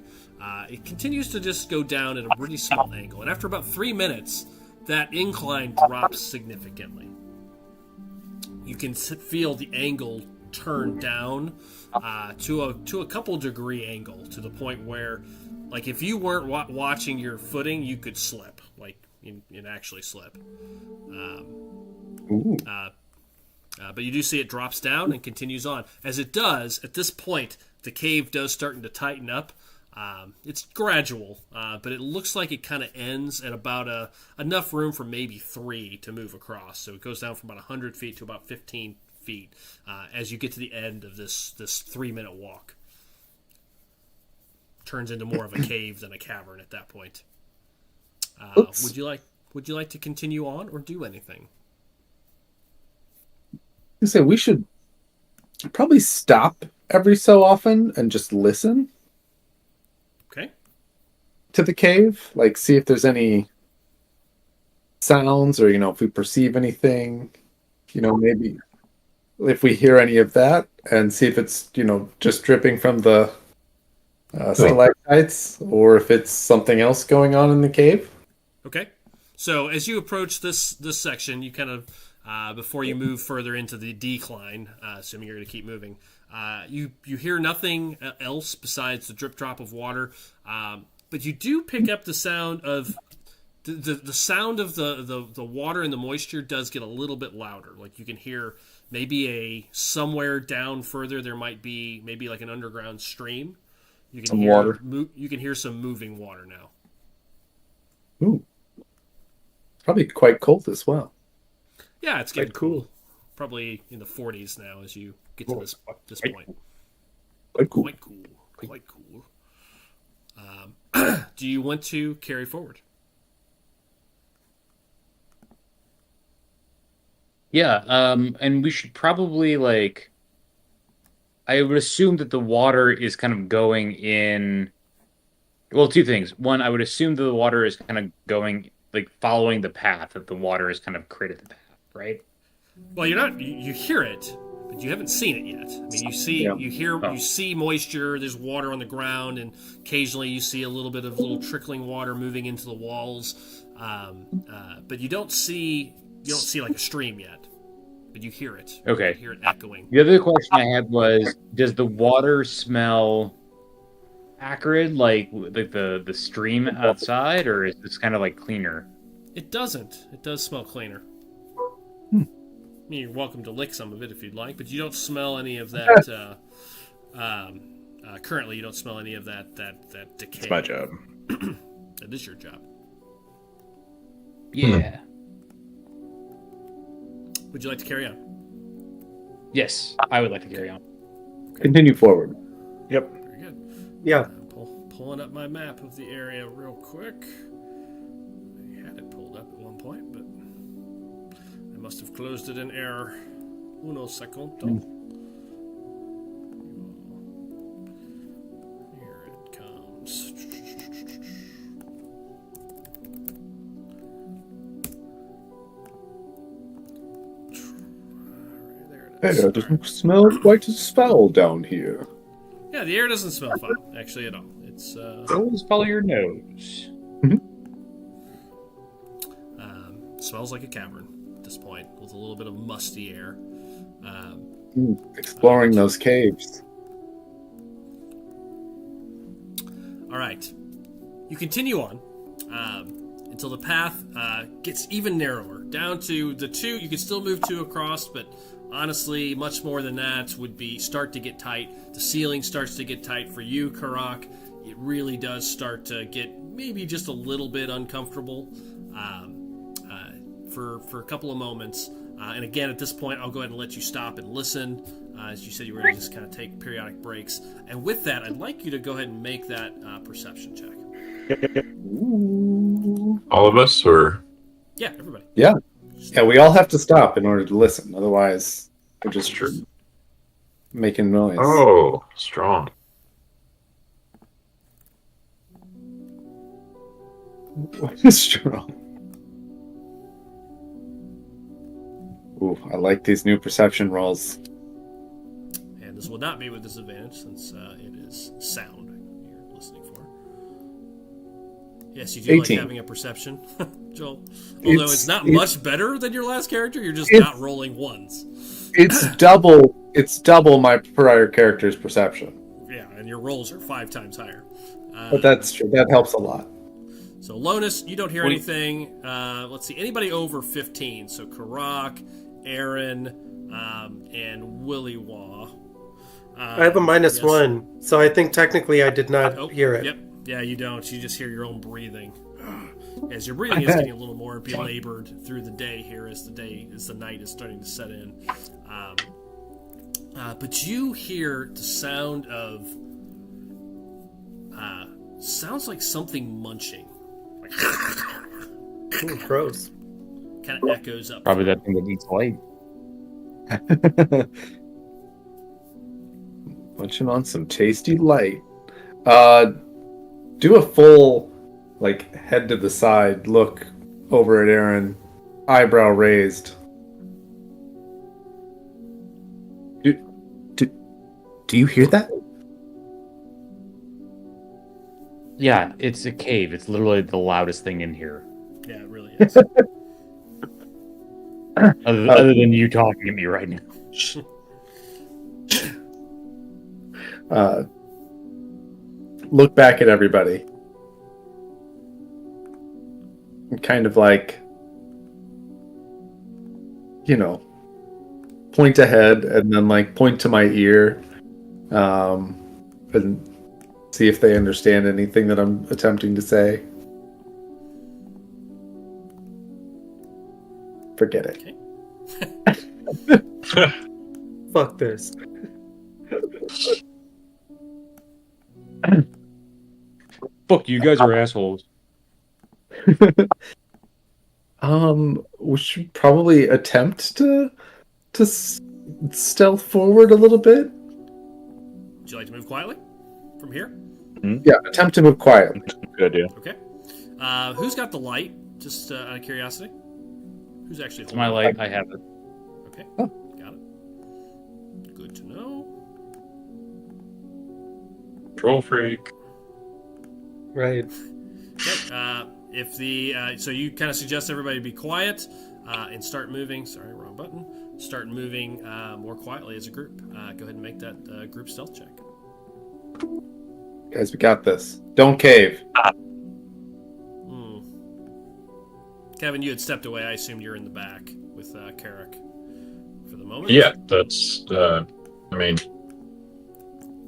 It continues to just go down at a really small angle, and after about 3 minutes, that incline drops significantly. You can feel the angle turn down to a couple degree angle, to the point where, like, if you weren't watching your footing, you could slip, like you'd actually slip. But you do see it drops down and continues on. As it does, at this point, the cave does starting to tighten up. It's gradual, but it looks like it kind of ends at about enough room for maybe 3 to move across. So it goes down from about 100 feet to about 15 feet as you get to the end of this 3-minute walk. Turns into more of a cave than a cavern at that point. Would you like to continue on or do anything? I say we should probably stop every so often and just listen. Okay. To the cave, like see if there's any sounds, or if we perceive anything, maybe if we hear any of that, and see if it's just dripping from the stalactites, or if it's something else going on in the cave. Okay. So as you approach this section, you kind of before you move further into the decline, assuming you're going to keep moving, you hear nothing else besides the drip drop of water, but you do pick up the sound of the sound of the water, and the moisture does get a little bit louder. Like you can hear maybe somewhere down further there might be maybe like an underground stream. You can hear water. You can hear some moving water now. Ooh, probably quite cold as well. Yeah, it's getting cool. Probably in the 40s now as you get to this point. Quite cool. Quite cool. Do you want to carry forward? Yeah, and we should probably, I would assume that the water is kind of going in... Well, 2 things. One, I would assume that the water is kind of going, following the path, that the water has kind of created the path, right? Well, you're not. You hear it, but you haven't seen it yet. I mean, you see, you hear, you see moisture. There's water on the ground, and occasionally you see a little bit of trickling water moving into the walls. But you don't see like a stream yet. But you hear it. Okay. You hear it echoing. The other question I had was, does the water smell acrid, like the stream outside, or is this kind of cleaner? It doesn't. It does smell cleaner. I mean, you're welcome to lick some of it if you'd like, but you don't smell any of that. Currently, you don't smell any of that decay. It's my job. That is your job. Yeah. Would you like to carry on? Yes, I would like to carry on. Continue forward. Yep. Very good. Yeah. Pulling up my map of the area real quick. I had it pulled up at one point, but I must have closed it in error. Uno secondo. Here it comes. Hey, it doesn't smell quite as foul down here. Yeah, the air doesn't smell foul, actually, at all. It's Always follow your nose. smells like a cavern at this point, with a little bit of musty air. Exploring those caves. All right. You continue on until the path gets even narrower, down to the two. You can still move two across, but honestly, much more than that would be start to get tight. The ceiling starts to get tight for you, Karak. It really does start to get maybe just a little bit uncomfortable for a couple of moments. And again, at this point, I'll go ahead and let you stop and listen. As you said, you were going to just kind of take periodic breaks. And with that, I'd like you to go ahead and make that perception check. All of us, or Yeah, everybody. Yeah, we all have to stop in order to listen. Otherwise, we're just making noise. oh, strong. What is strong? Ooh, I like these new perception rolls. And this will not be with disadvantage since it is sound you're listening for. Yes, you do 18. like having a perception, Joel. Although it's not much better than your last character, you're just not rolling ones. It's double. It's double my prior character's perception. Yeah, and your rolls are 5 times higher. But that's true. That helps a lot. So Lonus, you don't hear anything. Let's see, anybody over 15. So Karak, Aaron, and Willy Wah. I have a -1, so I think technically I did not hear it. Yep. Yeah, you don't. You just hear your own breathing. As your breathing is getting a little more belabored through the day here as the night is starting to set in. But you hear the sound of sounds like something munching. Like Ooh, gross. kind of echoes up. Probably that thing that eats light. Munching on some tasty light. Do a full, head to the side look over at Aaron, eyebrow raised. Do you hear that? Yeah, it's a cave. It's literally the loudest thing in here. Yeah, it really is. Other than you talking to me right now. Look back at everybody. And kind of point ahead and then point to my ear. And see if they understand anything that I'm attempting to say. Forget it. Okay. Fuck this. Fuck, you guys are assholes. We should probably attempt to stealth forward a little bit. Would you like to move quietly from here? Yeah, attempt to move quietly. Good idea. Okay. Who's got the light? Just out of curiosity. Who's actually It's my light. I have it. Okay. Oh. Got it. Good to know. Troll freak. Right. Okay. If the so you kind of suggest everybody be quiet and start moving. Sorry, wrong button. Start moving more quietly as a group. Go ahead and make that group stealth check. Guys, we got this. Don't cave. Kevin, you had stepped away. I assumed you're in the back with Carrick for the moment. Yeah, that's. I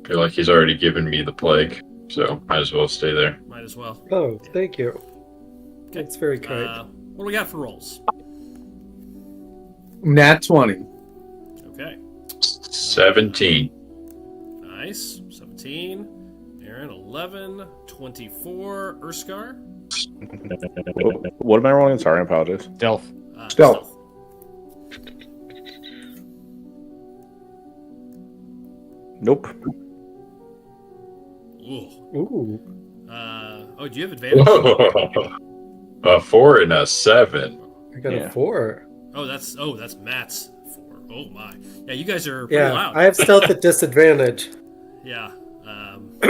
feel like he's already given me the plague, so might as well stay there. Might as well. Oh, thank you. That's very kind. What do we got for rolls? Nat 20. Okay. 17. Nice. 17. Aaron, 11. 24. Urskar. What am I rolling? Sorry, I apologize. Stealth. Stealth. Nope. Ooh. Ooh. Do you have advantage? Whoa. A 4 and a 7. I got a 4. That's Matt's 4. Oh my. Yeah, you guys are pretty Yeah, loud. I have stealth at disadvantage. Yeah.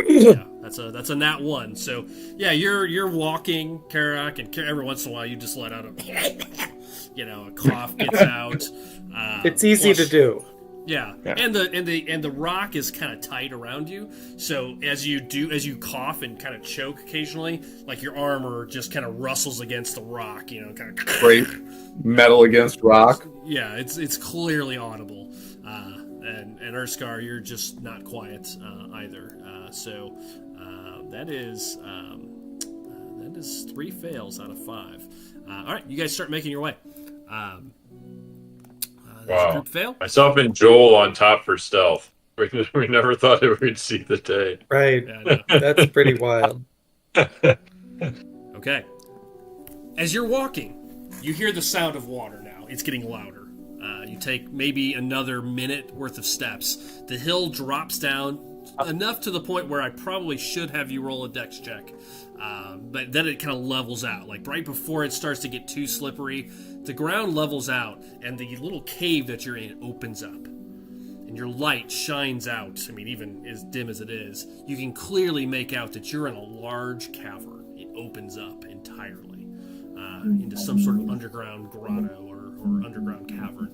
Yeah, that's a nat 1. So yeah, you're walking, Karak, and every once in a while you just let out a a cough gets out. It's easy to do. Yeah. And the rock is kind of tight around you. So as you cough and kind of choke occasionally, like your armor just kind of rustles against the rock, kind of Great metal against rock. Yeah, it's clearly audible. And Urskar, you're just not quiet either. So that is 3 fails out of 5. All right, you guys start making your way. Wow. Group fail. Myself and Joel on top for stealth. We never thought that we'd see the day. Right. Yeah, That's pretty wild. Okay. As you're walking, you hear the sound of water now. It's getting louder. You take maybe another minute worth of steps. The hill drops down enough to the point where I probably should have you roll a dex check. But then it kind of levels out. Like right before it starts to get too slippery, the ground levels out and the little cave that you're in opens up. And your light shines out. I mean, even as dim as it is, you can clearly make out that you're in a large cavern. It opens up entirely into some sort of underground grotto or underground cavern.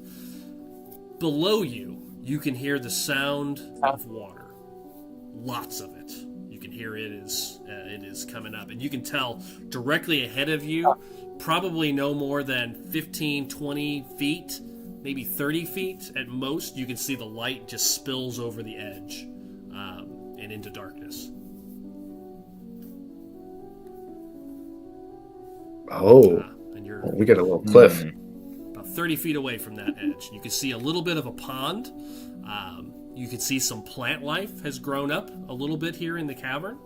Below you, you can hear the sound of water. Lots of it. You can hear it is coming up. And you can tell directly ahead of you, probably no more than 15, 20 feet, maybe 30 feet at most, you can see the light just spills over the edge and into darkness. And you're we got a little cliff. about 30 feet away from that edge. You can see a little bit of a pond. You can see some plant life has grown up a little bit here in the cavern.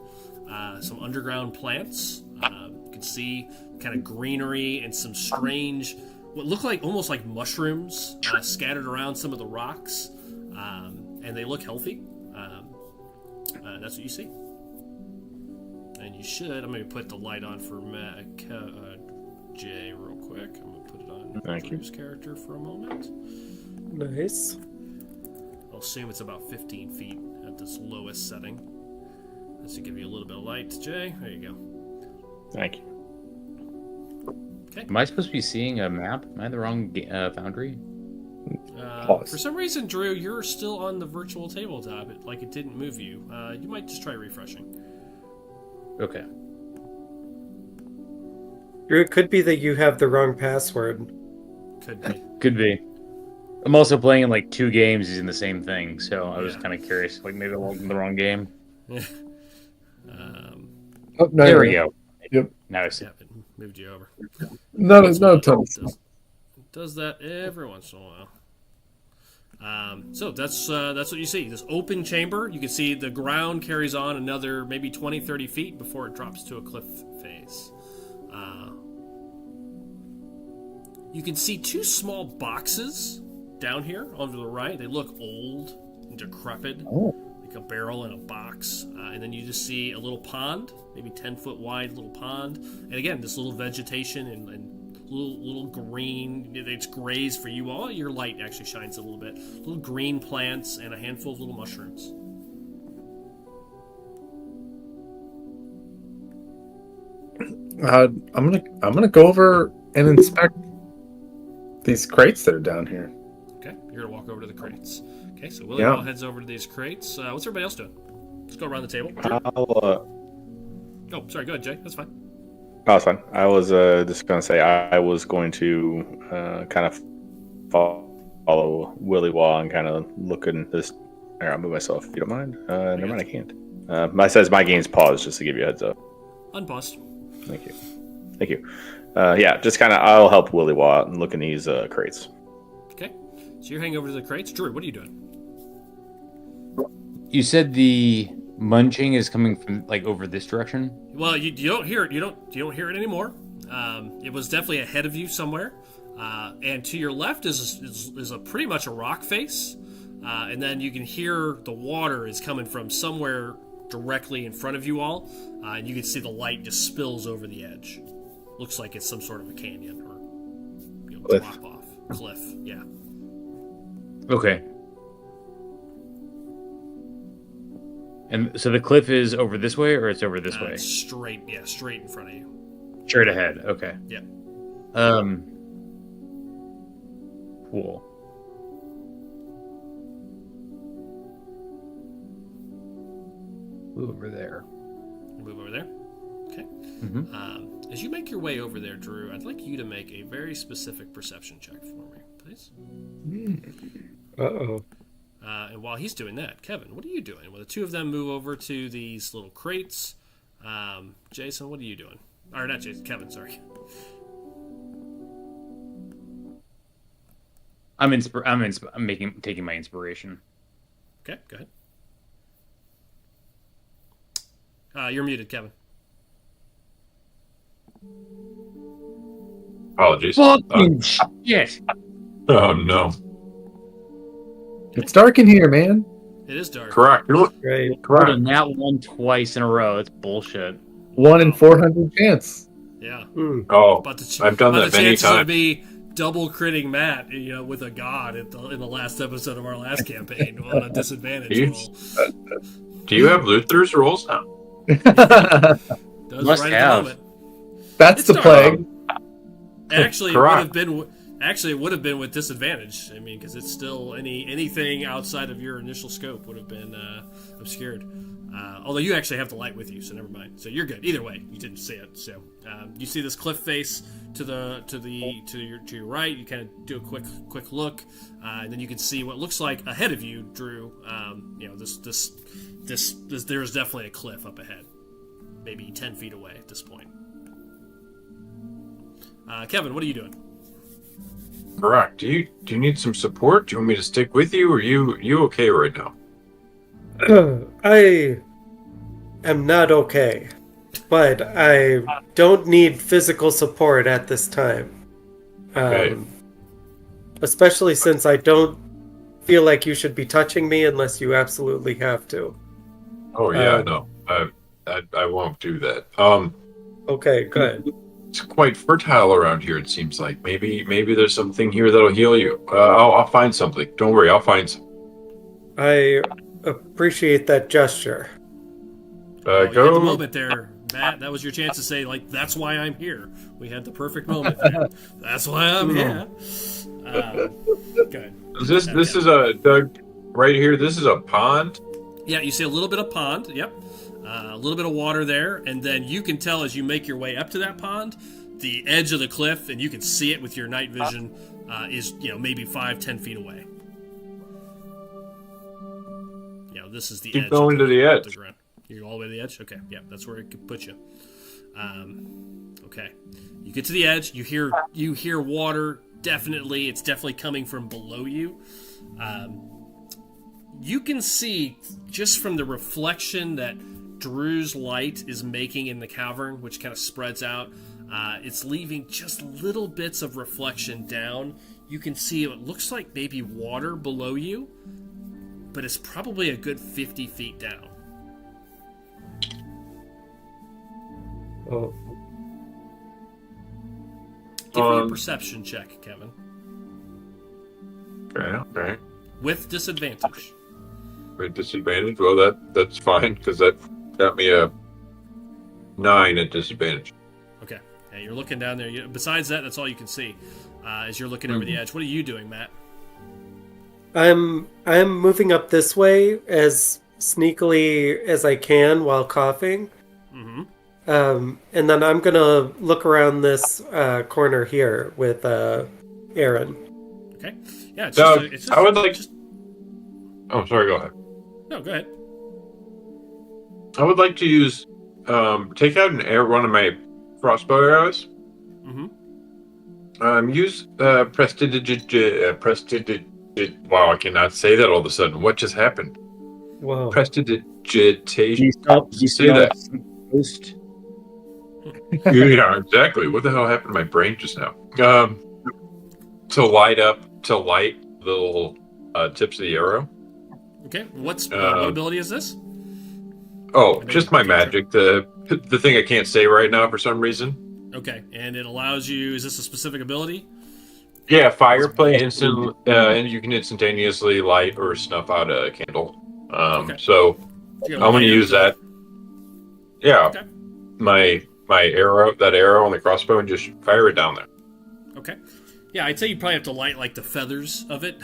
Some underground plants. You can see kind of greenery and some strange, what look like almost like mushrooms scattered around some of the rocks. And they look healthy. That's what you see. And you should, I'm going to put the light on for Jay real quick. I'm going to put it on Drew's character for a moment. Nice. I'll assume it's about 15 feet at this lowest setting. That's to give you a little bit of light, Jay. There you go. Thank you. Okay. Am I supposed to be seeing a map? Am I in the wrong foundry? For some reason, Drew, you're still on the virtual tabletop. It didn't move you. You might just try refreshing. Okay. It could be that you have the wrong password. Could be. Could be. I'm also playing in like 2 games using the same thing, so I was kind of curious. Like maybe I'm in the wrong game. Oh, no, There we go. Yep. Now I see. Yeah, it moved you over. No, there's no time. It does that every once in a while. So that's what you see. This open chamber. You can see the ground carries on another maybe 20, 30 feet before it drops to a cliff face. You can see 2 small boxes down here on the right. They look old and decrepit, like a barrel in a box. And then you just see a little pond, maybe 10-foot wide little pond. And again, this little vegetation and little green. It's grays for you all. Your light actually shines a little bit. Little green plants and a handful of little mushrooms. I'm gonna go over and inspect these crates that are down here. Okay, you're gonna walk over to the crates. Okay, so Willie all heads over to these crates. What's everybody else doing? Let's go around the table. Oh, sorry. Go ahead, Jay. That's fine. Oh, it's fine. I was just going to say I was going to kind of follow Willie Waugh and kind of look in this. Here, I'll move myself if you don't mind. Never mind, I can't. My game's paused just to give you a heads up. Unpaused. Thank you. Yeah, just kind of I'll help Willie Waugh out and look in these crates. Okay, so you're heading over to the crates. Drew, what are you doing? You said the munching is coming from like over this direction. Well, you don't hear it. You don't hear it anymore. It was definitely ahead of you somewhere, and to your left is a pretty much a rock face, and then you can hear the water is coming from somewhere directly in front of you all, and you can see the light just spills over the edge. Looks like it's some sort of a canyon or Cliff. drop off cliff. Yeah. Okay. And so the cliff is over this way, or it's over this way? Straight in front of you. Straight ahead. Okay. Yeah. Cool. Move over there. Move over there. Okay. Mm-hmm. As you make your way over there, Drew, I'd like you to make a very specific perception check for me, please. Uh-oh. And while he's doing that, Kevin, what are you doing? Well, the two of them move over to these little crates. Jason, what are you doing? Or not Jason, Kevin, sorry. I'm taking my inspiration. Okay, go ahead. You're muted, Kevin. Apologies. Fucking shit! Oh no. It's dark in here, man. It is dark. Correct. Right. Rolling that one twice in a row. That's bullshit. 1 in 400 chance. Yeah. Oh, About the I've done about that the many chances of times. me double critting Matt, with a god in the last episode of our last campaign on a disadvantage roll. Do you have Luther's rules now? Does Must right have. at the moment. That's It's the dark. plague. Actually, Correct. it would have been with disadvantage. I mean, because it's still anything outside of your initial scope would have been obscured. Although you actually have the light with you, so never mind. So you're good. Either way, you didn't see it. So you see this cliff face to your right. You kind of do a quick look, and then you can see what looks like ahead of you, Drew. There's definitely a cliff up ahead, maybe 10 feet away at this point. Kevin, what are you doing? Correct. Do you need some support? Do you want me to stick with you, or you okay right now? I am not okay, but I don't need physical support at this time. Okay. Especially since I don't feel like you should be touching me unless you absolutely have to. Oh yeah, no, I won't do that. Okay, good. It's quite fertile around here. It seems like maybe there's something here that'll heal you. I'll find something. Don't worry, I'll find some. I appreciate that gesture. You had the Go. moment there, Matt. That was your chance to say, that's why I'm here. We had the perfect moment there. That's why I'm here. Good. This is a Doug right here. This is a pond. Yeah, you see a little bit of pond. Yep. A little bit of water there, and then you can tell as you make your way up to that pond, the edge of the cliff, and you can see it with your night vision, is maybe 5-10 feet away. This is the Keep edge. going to the edge. The ground. You're all the way to the edge? Okay, yeah, that's where it could put you. Okay. You get to the edge, you hear water, it's definitely coming from below you. You can see, just from the reflection that Drew's light is making in the cavern, which kind of spreads out, it's leaving just little bits of reflection down. You can see it looks like maybe water below you, but it's probably a good 50 feet down. Oh, Give me a perception check, Kevin. Okay. With disadvantage. With disadvantage. Well, that's fine because that got me a 9 at disadvantage. Okay. Yeah, you're looking down there. Besides that, that's all you can see as you're looking over the edge. What are you doing, Matt? I'm moving up this way as sneakily as I can while coughing. Mm-hmm. And then I'm gonna look around this corner here with Aaron. Okay. Yeah, it's Doug, just, I would like. Oh, sorry. Go ahead. No, go ahead. I would like to use take out one of my crossbow arrows. Mm-hmm. Use prestidigitation. Wow, I cannot say that all of a sudden. What just happened? Whoa. Prestidigitation. You Say that. Ghost. Yeah, exactly. What the hell happened to my brain just now? To light the little tips of the arrow. Okay. What ability is this? Oh, just my magic. The thing I can't say right now for some reason. Okay, and it allows you. Is this a specific ability? Yeah, fireplay instant, and you can instantaneously light or snuff out a candle. Okay. So You I'm got going to light use arrows. that. Yeah, Okay. my arrow, that arrow on the crossbow, and just fire it down there. Okay. Yeah, I'd say you probably have to light like the feathers of it.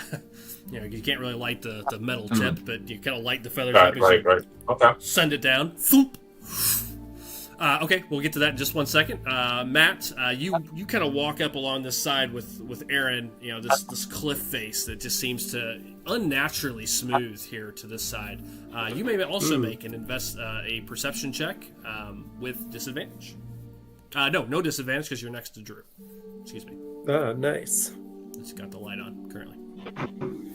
You can't really light the metal tip, but you kind of light the feathers up as you Right. Okay. send it down. Thoop. Okay, we'll get to that in just 1 second. Matt, you kind of walk up along this side with Aaron. This cliff face that just seems to unnaturally smooth here to this side. You may also make a perception check with disadvantage. No disadvantage because you're next to Drew. Excuse me. Oh, nice. It's got the light on currently.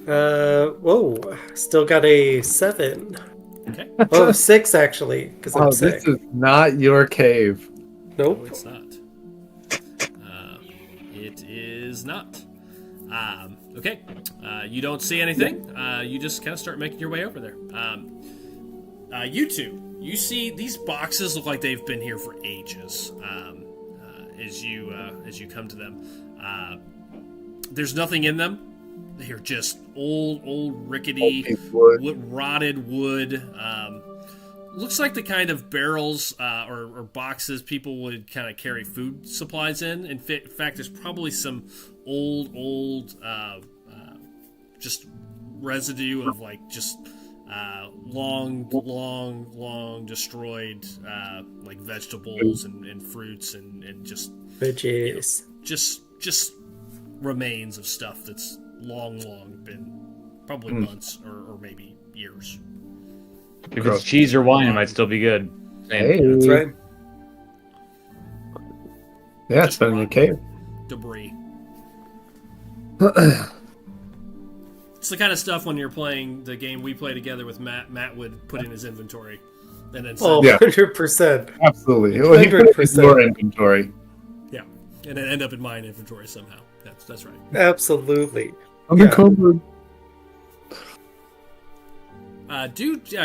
Whoa. Still got a 7. Okay. Oh, 6 actually, because I'm sick. This is not your cave. Nope. No, it's not. It is not. Okay. You don't see anything. You just kind of start making your way over there. You two, you see these boxes look like they've been here for ages. As you come to them, there's nothing in them. They're just old rickety, rotted wood. Looks like the kind of barrels or boxes people would kind of carry food supplies in. In fact, there's probably some old just residue of like just long destroyed like vegetables and fruits and just Veggies. Just remains of stuff that's long been probably months or maybe years. If it's cheese or wine, it might still be good. Hey. That's right. Yeah, it's been in your cave. Debris. It's the kind of stuff when you're playing the game we play together with Matt would put in his inventory. And then Oh, Yeah. 100%. Absolutely. Well, he put it in 100%. your inventory. yeah. And then end up in my inventory somehow. That's right. Absolutely. Undercover.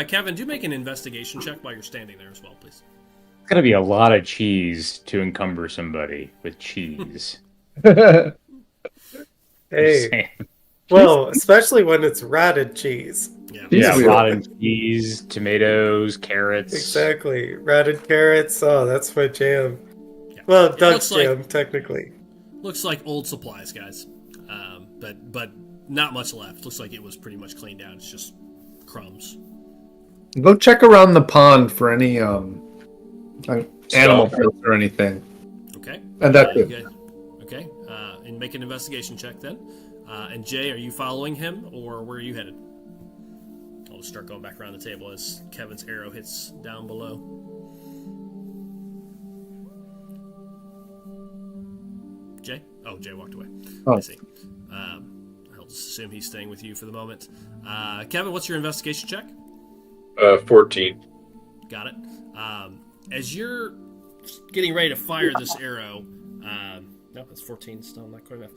Kevin, do make an investigation check while you're standing there as well, please. It's gonna be a lot of cheese to encumber somebody with cheese. Hey. Just saying. Well, especially when it's rotted cheese. Yeah. Yeah, Cheese. rotted cheese, tomatoes, carrots. Exactly. Rotted carrots. Oh, that's my jam. Yeah. Well, It Doug's looks jam, technically. Looks like old supplies, guys. But not much left. Looks like it was pretty much cleaned out. It's just crumbs. Go check around the pond for any animal prints or anything. Okay. And that's you it. guys- Okay. And make an investigation check then. And Jay, are you following him, or where are you headed? I'll just start going back around the table as Kevin's arrow hits down below. Jay? Oh, Jay walked away. Oh. I see. I'll just assume he's staying with you for the moment. Kevin, what's your investigation check? 14. Got it. As you're getting ready to fire this arrow, no, that's 14, still not quite enough.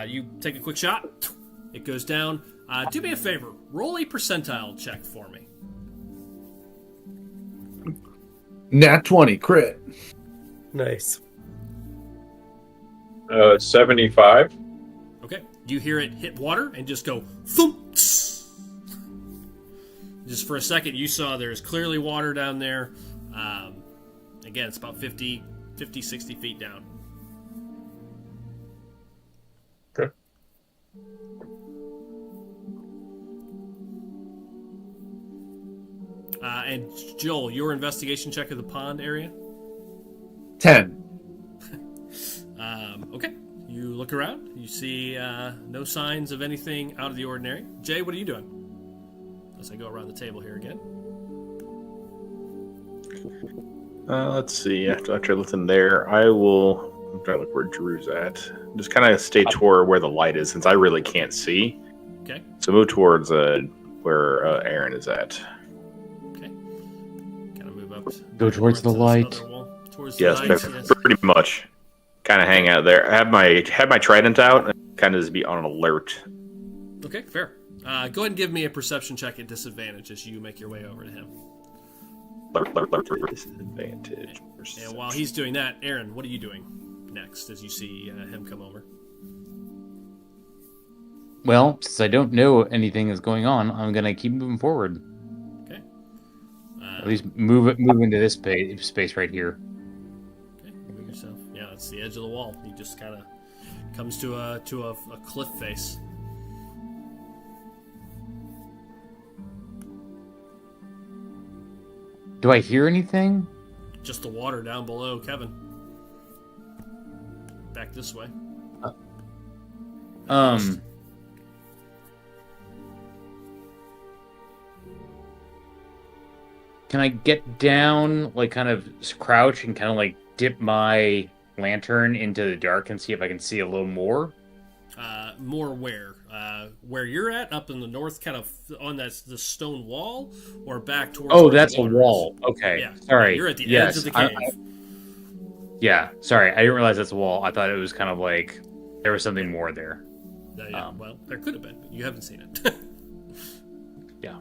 You take a quick shot. It goes down. Do me a favor. Roll a percentile check for me. Nat 20 crit. Nice. 75. Okay. You hear it hit water and just go thump. Tss. Just for a second, you saw there's clearly water down there. Again, it's about 50, 60 feet down. Okay. And Joel, your investigation check of the pond area? 10. Okay. You look around. You see no signs of anything out of the ordinary. Jay, what are you doing? As I go around the table here again. Let's see. After I listen there, I'm trying to look where Drew's at. Just kind of stay toward where the light is, since I really can't see. Okay. So move towards where Aaron is at. Okay. Kind of move up. Go towards the this light. other wall. Towards Yes, the light. Yes. pretty much. Kind of hang out there. Have my trident out and kind of just be on alert. Okay, fair. Go ahead and give me a perception check at disadvantage as you make your way over to him. Alert disadvantage. And while he's doing that, Aaron, what are you doing next as you see him come over? Well, since I don't know anything is going on, I'm gonna keep moving forward. Okay. At least move into this space right here. Okay, move yourself. Yeah, that's the edge of the wall. You just kind of Comes to a cliff face. Do I hear anything? Just the water down below, Kevin. Back this way. Can I get down, like, kind of crouch and kind of like dip my lantern into the dark and see if I can see a little more? More where? Where you're at, up in the north, kind of on the stone wall, or back towards? Oh, that's a water wall. is? Okay, Yeah, sorry. You're at the yes, edge of the cave. Yeah, sorry. I didn't realize that's a wall. I thought it was kind of like there was something more there. Yeah, well, there could have been, but you haven't seen it. Yeah.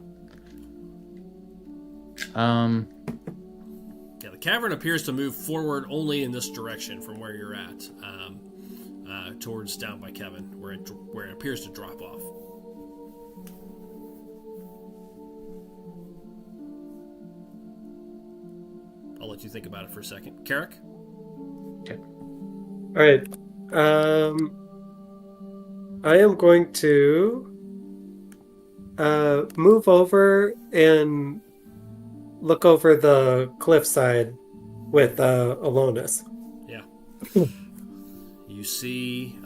Yeah, the cavern appears to move forward only in this direction from where you're at, towards down by Kevin, where it appears to drop off. I'll let you think about it for a second. Carrick? Okay. All right. I am going to move over and look over the cliffside with Alonis. Yeah. You see.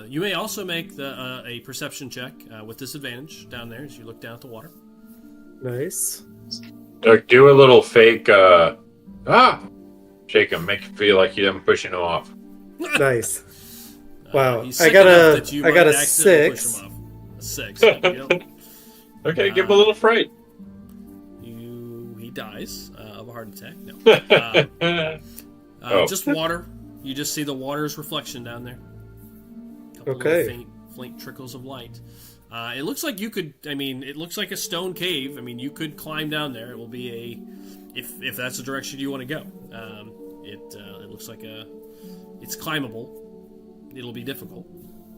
You may also make a perception check with disadvantage down there as you look down at the water. Nice. Do a little fake. Shake him, make him feel like I'm pushing him off. Nice. Wow. He's I sick got enough a that you I got might a accidentally push 6. him off. A 6. Yep. Okay, give him a little fright. He dies of a heart attack. No. Oh. Just water. You just see the water's reflection down there. Couple Okay. little faint trickles of light. It looks like you could. I mean, it looks like a stone cave. I mean, you could climb down there. It will be if that's the direction you want to go. It looks like it's climbable. It'll be difficult,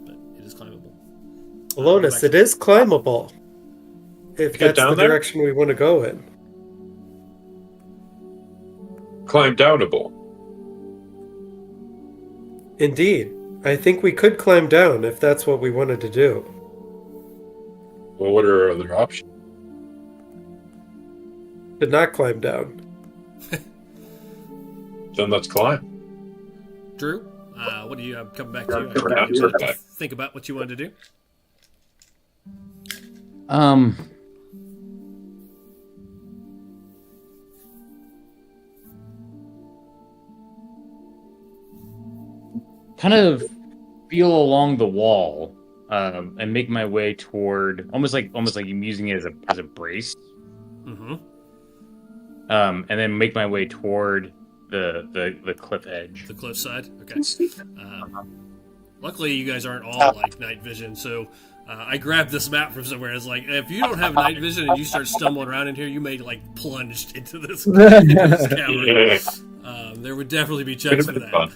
but it is climbable. Alonis, it is climbable. If Get that's down the there? direction we want to go in. Climb downable. Indeed. I think we could climb down if that's what we wanted to do. Well, what are our other options? To not climb down. Then let's climb. Drew, what do you come back to? Perhaps You we're back. think about what you wanted to do. Kind of feel along the wall, and make my way toward almost like I'm using it as a brace. Mm-hmm. And then make my way toward the cliff edge. The cliffside. Okay. Luckily, you guys aren't all like night vision, so I grabbed this map from somewhere. It's like if you don't have night vision and you start stumbling around in here, you may like plunge into this cavern. There would definitely be checks for that. Fun.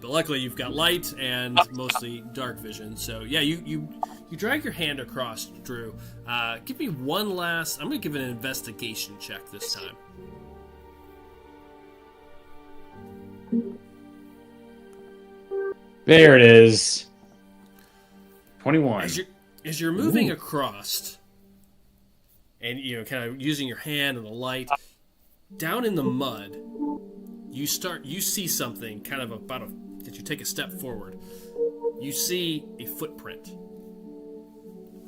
But luckily, you've got light and mostly dark vision. So yeah, you drag your hand across, Drew. Give me one last. I'm going to give it an investigation check this time. There it is. 21. As you're moving across, and kind of using your hand and the light, down in the mud, you see something kind of that you take a step forward. You see a footprint.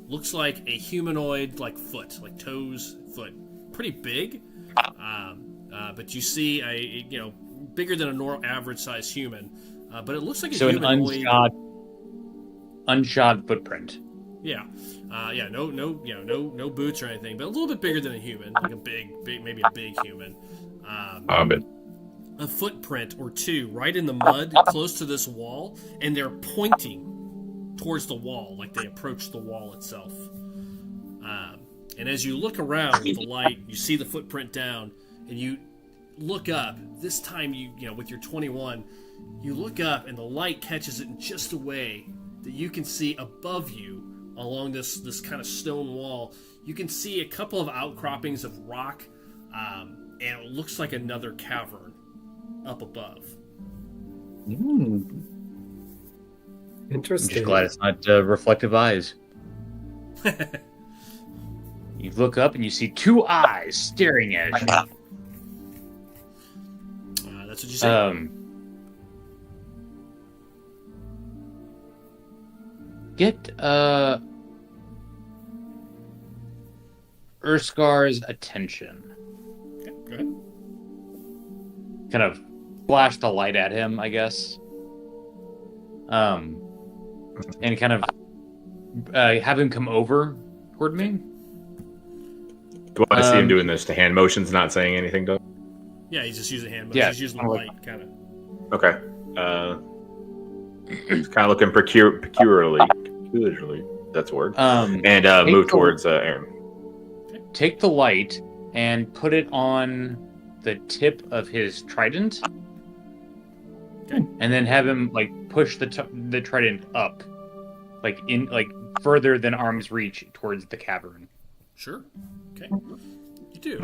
Looks like a humanoid, like foot, like toes, foot. Pretty big, but you see a bigger than a normal average size human. But it looks like a humanoid. An unshod footprint. Yeah, no boots or anything, but a little bit bigger than a human, like a big, maybe a big human. A footprint or two right in the mud, close to this wall, and they're pointing towards the wall, like they approach the wall itself. And as you look around with the light, you see the footprint down, and you look up. This time, with your 21, you look up, and the light catches it in just a way that you can see above you along this kind of stone wall. You can see a couple of outcroppings of rock, and it looks like another cavern up above. I'm Interesting. just glad it's not reflective eyes. You look up and you see two eyes staring at you. That's what you say. Get Urskar's attention. Okay, go ahead. Kind of flash the light at him, I guess. And kind of have him come over toward me. Do I see him doing this to hand motions, not saying anything, Doug? Yeah, he's just using hand motions. Yeah, He's using the light, kind of. Okay. He's kind of looking peculiarly, that's a word. And move towards Aaron. Take the light and put it on the tip of his trident. Okay. And then have him push the trident up, further than arm's reach towards the cavern. Sure. Okay. You do.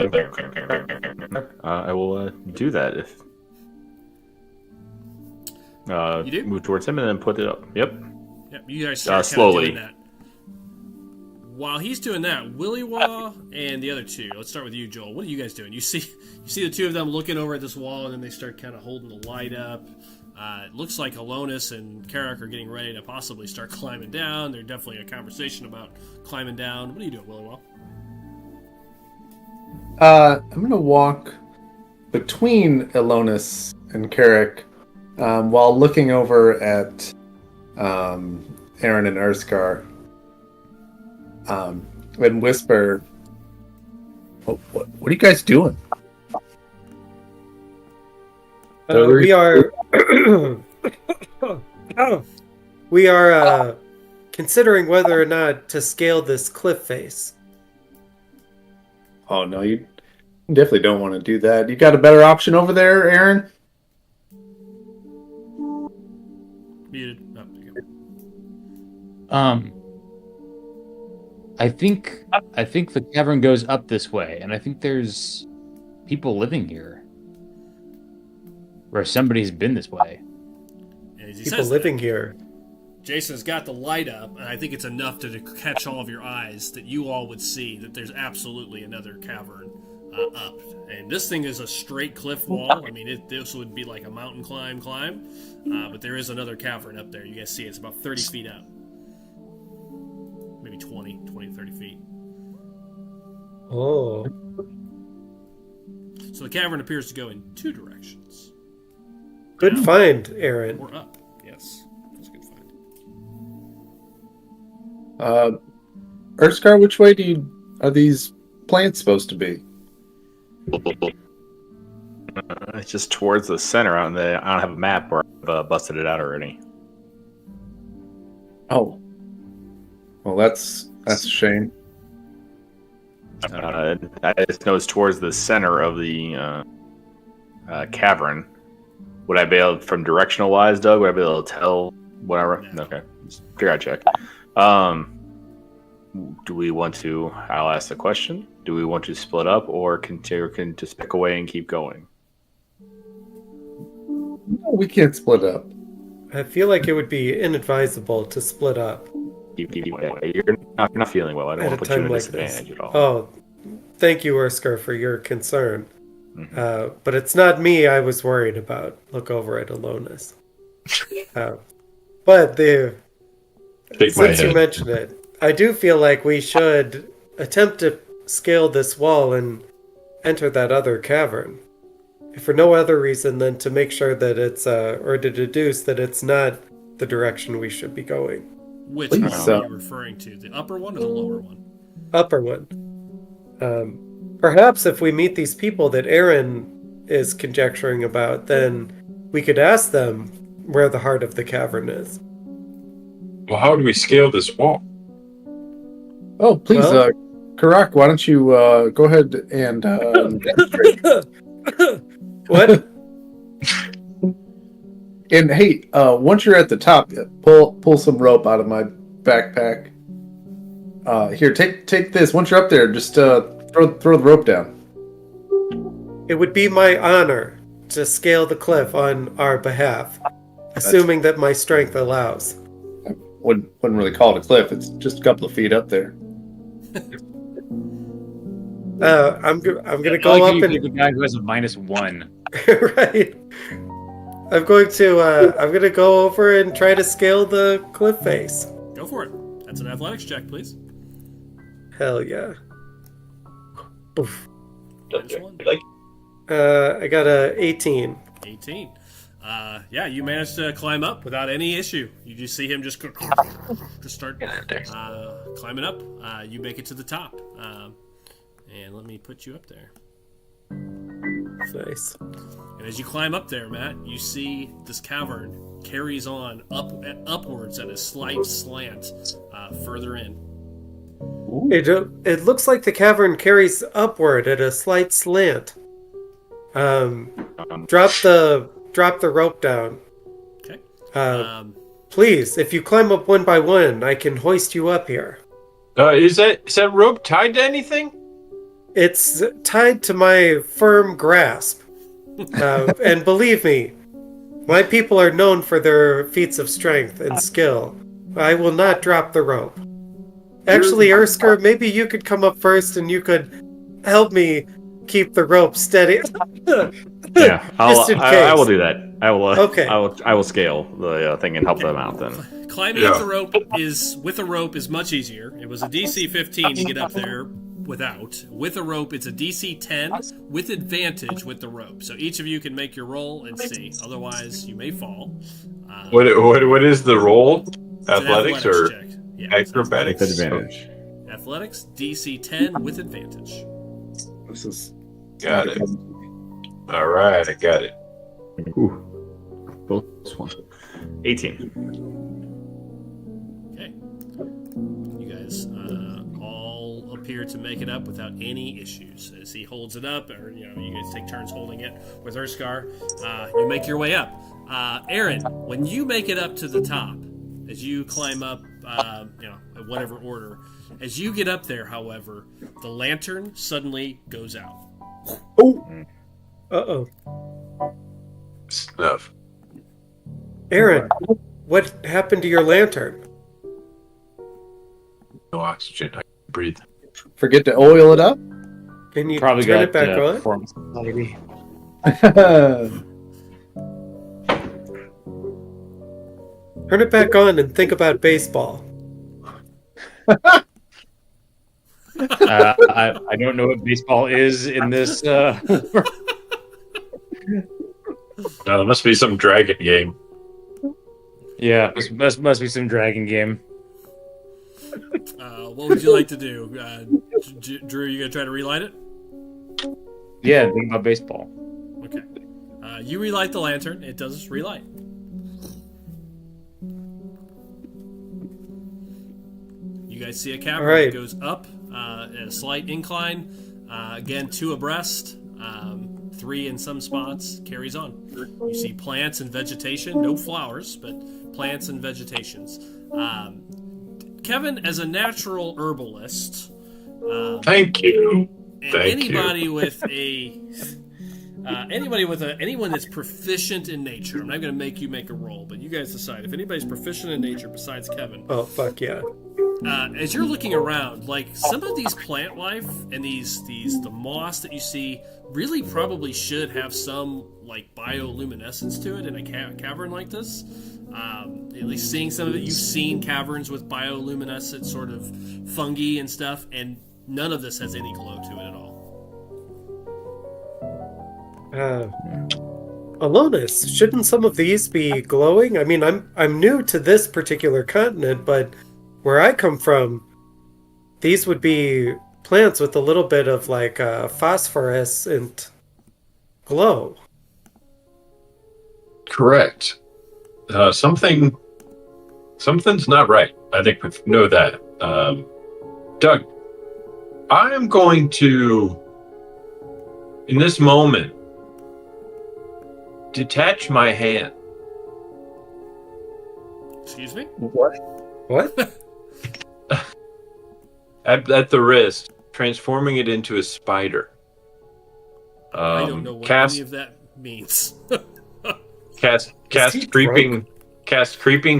I will do that if. You do? Move towards him and then put it up. Yep. Yep. You guys start slowly. doing that. While he's doing that, Willy Wah and the other two. Let's start with you, Joel. What are you guys doing? You see the two of them looking over at this wall, and then they start kind of holding the light up. It looks like Alonis and Karak are getting ready to possibly start climbing down. There's definitely a conversation about climbing down. What are you doing, Willy Wah? I'm gonna walk between Alonis and Karak while looking over at Aaron and Urskar. And whisper, what are you guys doing? We are we are considering whether or not to scale this cliff face. Oh no, you definitely don't want to do that. You got a better option over there, Aaron? Muted. Oh, there you go. I think the cavern goes up this way, and I think there's people living here, or somebody's been this way. And as he People says living here. Jason's got the light up, and I think it's enough to catch all of your eyes that you all would see that there's absolutely another cavern up. And this thing is a straight cliff wall. I mean, this would be like a mountain climb, but there is another cavern up there. You guys see it's about 30 feet up. Maybe 20, 30 feet. Oh. So the cavern appears to go in two directions. Good Down find, Aaron. or up. Yes, that's a good find. Urskar, which way are these plants supposed to be? It's just towards the center. I don't have a map where I've busted it out already. Oh. Well, that's a shame. I just know it's towards the center of the cavern. Would I be able, from directional wise, Doug? Would I be able to tell whatever? No. Okay, just figure out check. Do we want to? I'll ask the question. Do we want to split up or continue to pick away and keep going? No, we can't split up. I feel like it would be inadvisable to split up You're not feeling well. I don't at a want to put you time at a like disadvantage this. at all. Oh, thank you, Urskar, for your concern. Mhm. But it's not me I was worried about. Look over at Alonis. But Shake my since you head. mentioned it, I do feel like we should attempt to scale this wall and enter that other cavern. If for no other reason than to make sure that it's, or to deduce that it's not the direction we should be going. Which Please, one are you referring to? The upper one or the lower one? Upper one. Perhaps if we meet these people that Aaron is conjecturing about, then we could ask them where the heart of the cavern is. Well, how do we scale this wall? Oh, please, Well- Karak, why don't you go ahead and What? and hey, once you're at the top, pull some rope out of my backpack. Here, take this. Once you're up there, just throw the rope down. It would be my honor to scale the cliff on our behalf, assuming that my strength allows. wouldn't really call it a cliff. It's just a couple of feet up there. I'm gonna go like up and the guy who has a -1. right. I'm gonna go over and try to scale the cliff face. Go for it. That's an athletics check, please. Hell yeah. Oof. -1. I got a 18. 18. Yeah, you managed to climb up without any issue. You just see him just start climbing up. You make it to the top. And let me put you up there. Nice. And as you climb up there, Matt, you see this cavern carries on upwards at a slight slant further in. It looks like the cavern carries upward at a slight slant. Drop the rope down. Okay. Please, if you climb up one by one, I can hoist you up here. Is that rope tied to anything? It's tied to my firm grasp. And believe me, my people are known for their feats of strength and skill. I will not drop the rope. Actually, Ersker, maybe you could come up first and you could help me keep the rope steady. Yeah, Just in I will case. do that. I will. Okay. I will scale the thing and help them out then. Climbing up the rope is much easier. It was a DC 15 to get up there without. With a rope, it's a DC 10 with advantage with the rope. So each of you can make your roll and see. Otherwise, you may fall. What is the roll? It's an Athletics or check. Yeah, acrobatics? Advantage. Athletics, DC 10 with advantage. This is Got it. All right, I got it. Ooh. Close one. 18. Okay. You guys all appear to make it up without any issues. As he holds it up, or you guys take turns holding it with Urskar. You make your way up. Aaron, when you make it up to the top, as you climb up, in whatever order, as you get up there, however, the lantern suddenly goes out. Oh. Uh-oh. Snuff. Aaron, what happened to your lantern? No oxygen. I can breathe. forget to oil it up. Can you Probably turn got it back on? performance anxiety. Turn it back on and think about baseball. I don't know what baseball is in this. No, it must be some dragon game. Yeah, must be some dragon game. What would you like to do? Drew, you gonna try to relight it? Yeah, think about baseball. Okay. You relight the lantern. It does relight. You guys see a cavern that goes up at a slight incline. Again, 2 abreast. 3 in some spots. Carries on. You see plants and vegetation. No flowers, but plants and vegetations. Kevin, as a natural herbalist, Thank you. Anyone that's proficient in nature. I'm not going to make you make a roll, but you guys decide. If anybody's proficient in nature besides Kevin, Oh, fuck yeah. as you're looking around, like some of these plant life and the moss that you see really probably should have some like bioluminescence to it in a cavern like this. At least seeing some of it, you've seen caverns with bioluminescent sort of fungi and stuff, and none of this has any glow to it at all. Alonis, shouldn't some of these be glowing? I mean, I'm new to this particular continent, but where I come from, these would be plants with a little bit of like phosphorescent glow. Correct. Something's not right. I think we know that. Doug, I am going to, in this moment, detach my hand. Excuse me? What? At the wrist, transforming it into a spider. I don't know what any of that means. Cast he creeping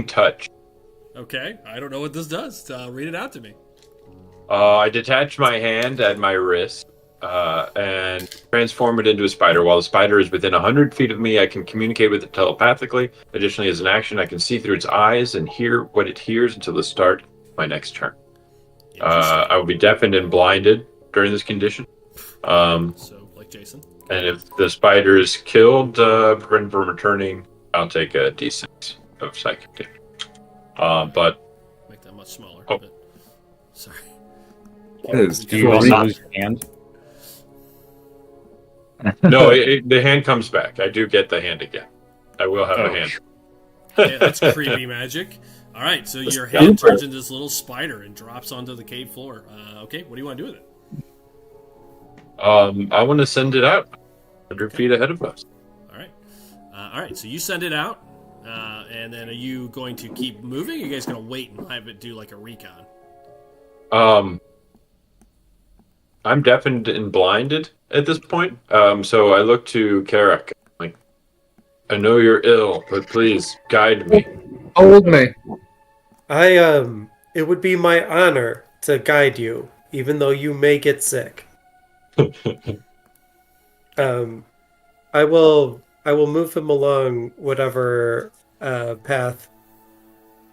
touch. Okay, I don't know what this does. Read it out to me. I detach my hand at my wrist and transform it into a spider. While the spider is within 100 feet of me, I can communicate with it telepathically. Additionally, as an action, I can see through its eyes and hear what it hears until the start of my next turn. I will be deafened and blinded during this condition. So, like Jason. And if the spider is killed, prevent from returning, I'll take a d6 of psychic damage. But Make that much smaller. Oh. But, sorry. That is Do you also not- lose your hand? no, the hand comes back. I do get the hand again. I will have a hand. Yeah, that's creepy magic. All right, so your hand turns into this little spider and drops onto the cave floor. Okay, what do you want to do with it? I want to send it out 100 feet ahead of us. All right. So you send it out, and then are you going to keep moving? Or are you guys going to wait and have it do like a recon? I'm deafened and blinded at this point. So I look to Karak. Like, I know you're ill, but please guide me. Hold me. It would be my honor to guide you, even though you may get sick. I will move him along whatever path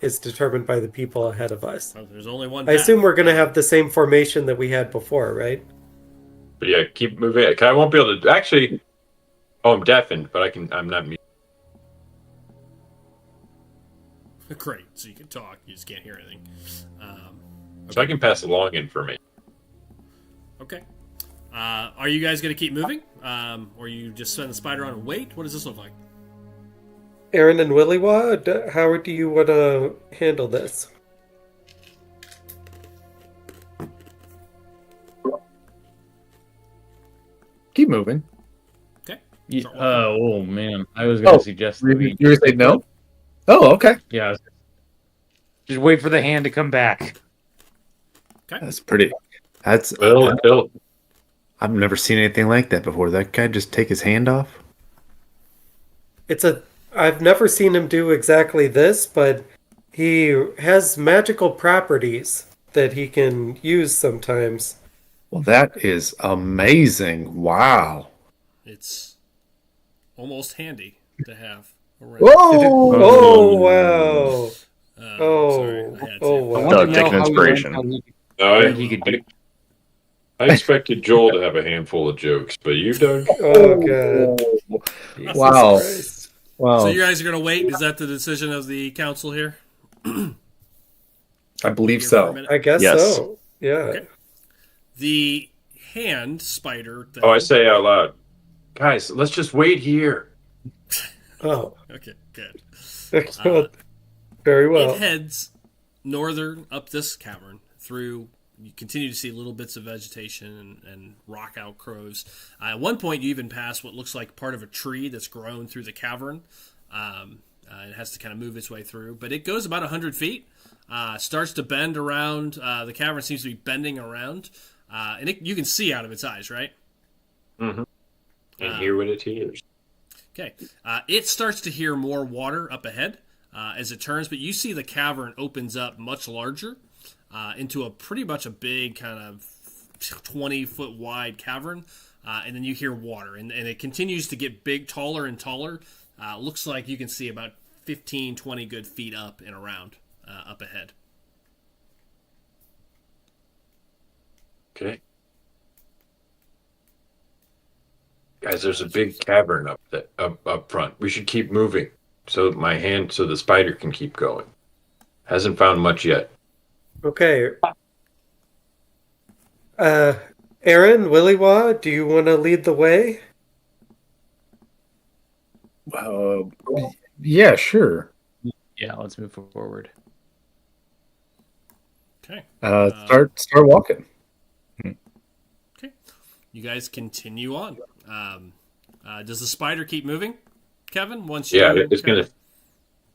is determined by the people ahead of us. Oh, there's only one. I path. assume we're going to have the same formation that we had before, right? But yeah, keep moving. I won't be able to actually. Oh, I'm deafened, but I'm not mute. Great. So you can talk. You just can't hear anything. So I can pass along information. Okay. Are you guys going to keep moving? Or you just send the spider on and wait? What does this look like? Aaron and Willywa, how do you want to handle this? Keep moving. Okay. Yeah, Start walking. oh man, I was going to suggest that we. You say no? Oh, okay. Yeah. Just wait for the hand to come back. Okay. That's pretty. That's. Well, I've never seen anything like that before. That guy just take his hand off. I've never seen him do exactly this, but he has magical properties that he can use sometimes. Well, that is amazing. Wow. It's almost handy to have around. Whoa! Oh, wow. Sorry, I had to. Oh, I wow. want to take know an how inspiration. he could do. I expected Joel to have a handful of jokes, but you, Doug? Oh, God. Jesus Wow. Christ. Wow. So you guys are going to wait? Is that the decision of the council here? I believe Here for a so. minute? I guess Yes. so. Yeah. Okay. The hand spider. Oh, I say out loud, guys, let's just wait here. Oh. Okay, good. Very well. It heads northern up this cavern through. You continue to see little bits of vegetation and rock outcrows. At one point, you even pass what looks like part of a tree that's grown through the cavern. It has to kind of move its way through, but it goes about 100 feet. Starts to bend around. The cavern seems to be bending around, and you can see out of its eyes, right? Mm-hmm. And hear what it hears. Okay. It starts to hear more water up ahead as it turns, but you see the cavern opens up much larger into a pretty much a big kind of 20-foot wide cavern, and then you hear water, and it continues to get big, taller and taller. Looks like you can see about 15, 20 good feet up and around up ahead. Okay. Guys, there's a big cavern up front. We should keep moving so the spider can keep going. Hasn't found much yet. Okay. Aaron, Willywa, do you want to lead the way? Yeah, sure. Yeah, let's move forward. Okay. Start walking. Okay. You guys continue on. Does the spider keep moving, Kevin? Once you It's gonna.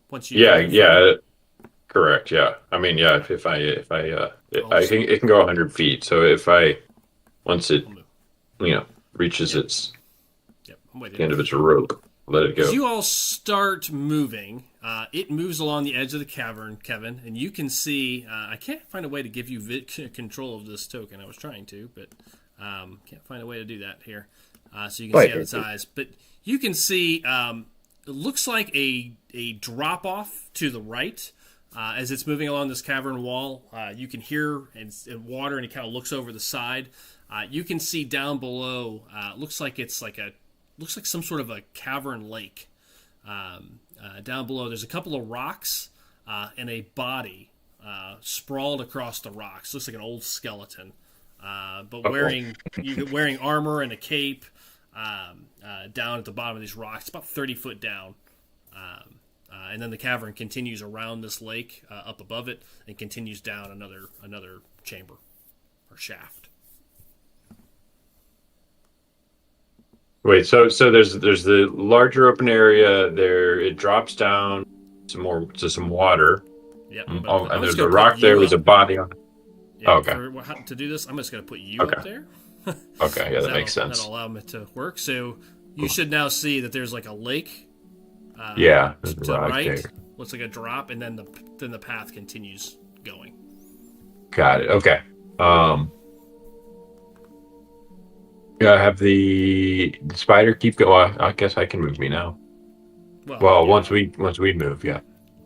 Once you Yeah. Correct. Yeah. I mean, yeah. If I it can go 100 feet. So once it reaches its Yep, I'm with the end you. of its rope. Let it go. As you all start moving, it moves along the edge of the cavern, Kevin, and you can see. I can't find a way to give you control of this token. I was trying to, but can't find a way to do that here. So you can see out its eyes, but you can see. It looks like a drop off to the right. As it's moving along this cavern wall, you can hear and water, and it kind of looks over the side. You can see down below. Looks like some sort of a cavern lake. Down below, there's a couple of rocks and a body sprawled across the rocks. Looks like an old skeleton, but wearing armor and a cape. Down at the bottom of these rocks, about 30 foot down. And then the cavern continues around this lake, up above it, and continues down another chamber or shaft. Wait, so there's the larger open area there. It drops down to some water. Yep. And there's a rock there. There's a body on it. Yeah, oh, okay. To do this, I'm just going to put you up there. Okay, yeah, that makes sense. That'll allow it to work. So you should now see that there's like a lake. To the right. There. Looks like a drop, and then the path continues going. Got it. Okay. Yeah, have the spider keep going. I guess I can move me now. Well, once we move, yeah.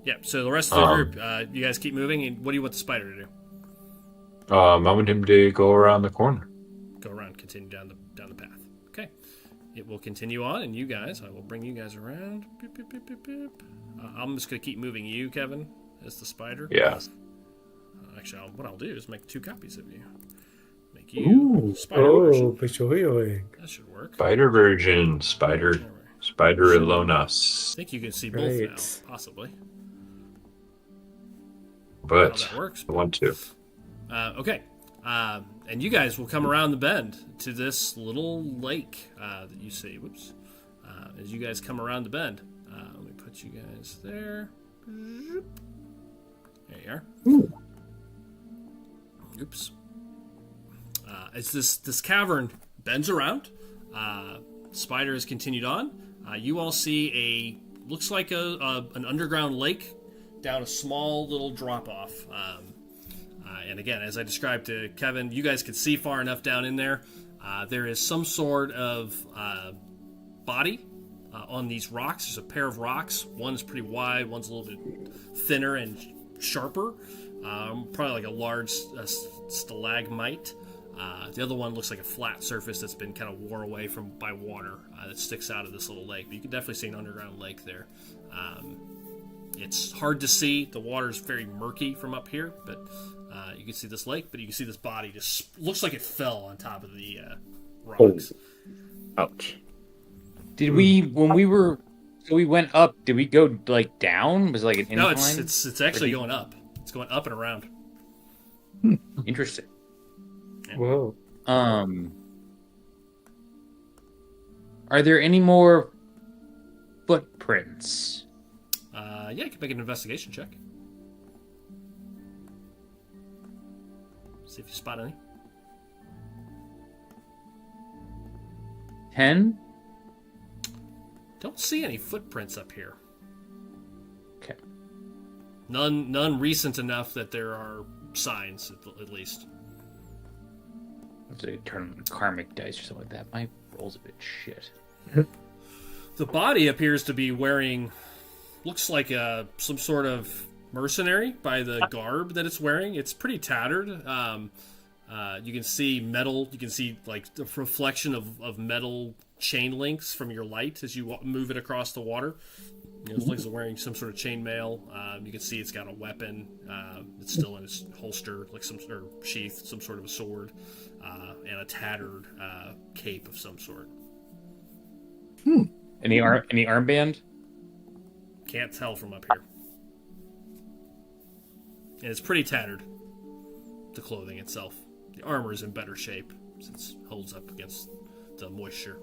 Yeah. So the rest of the group, you guys keep moving. And what do you want the spider to do? I want him to go around the corner. Go around, continue down the path. Okay. It will continue on, and you guys, I will bring you guys around. Beep, beep, beep, beep, beep. I'm just going to keep moving you, Kevin, as the spider. Yeah. Actually, what I'll do is make 2 copies of you. Make you spider version. That should work. Spider version, spider Elonas. I think you can see both now, possibly. But how that works. I want to. Okay. And you guys will come around the bend to this little lake that you see. Whoops. As you guys come around the bend. Let me put you guys there. There you are. Ooh. Oops. As this cavern bends around, spider has continued on. You all see looks like an underground lake down a small little drop-off. And again, as I described to Kevin, you guys could see far enough down in there. There is some sort of body on these rocks. There's a pair of rocks. One's pretty wide, one's a little bit thinner and sharper. Probably like a large stalagmite. The other one looks like a flat surface that's been kind of wore away by water that sticks out of this little lake. But you can definitely see an underground lake there. It's hard to see. The water's very murky from up here, but you can see this lake. But you can see this body just looks like it fell on top of the rocks. Oh. Ouch. Did we we went up? Did we go like down? Was it like an incline? No, it's actually going up. It's going up and around. Interesting. Yeah. Whoa. Are there any more footprints? Yeah, you can make an investigation check. See if you spot any. 10? Don't see any footprints up here. Okay. None recent enough that there are signs, at least. Let's say turn on karmic dice or something like that. My roll's a bit shit. The body appears to be wearing, looks like some sort of mercenary by the garb that it's wearing. It's pretty tattered. You can see metal. You can see like the reflection of metal chain links from your light as you move it across the water. It looks like it's wearing some sort of chainmail. You can see it's got a weapon. It's still in its holster, like some sort of sheath, some sort of a sword, and a tattered cape of some sort. Any armband? Can't tell from up here. And it's pretty tattered, the clothing itself. The armor is in better shape since it holds up against the moisture.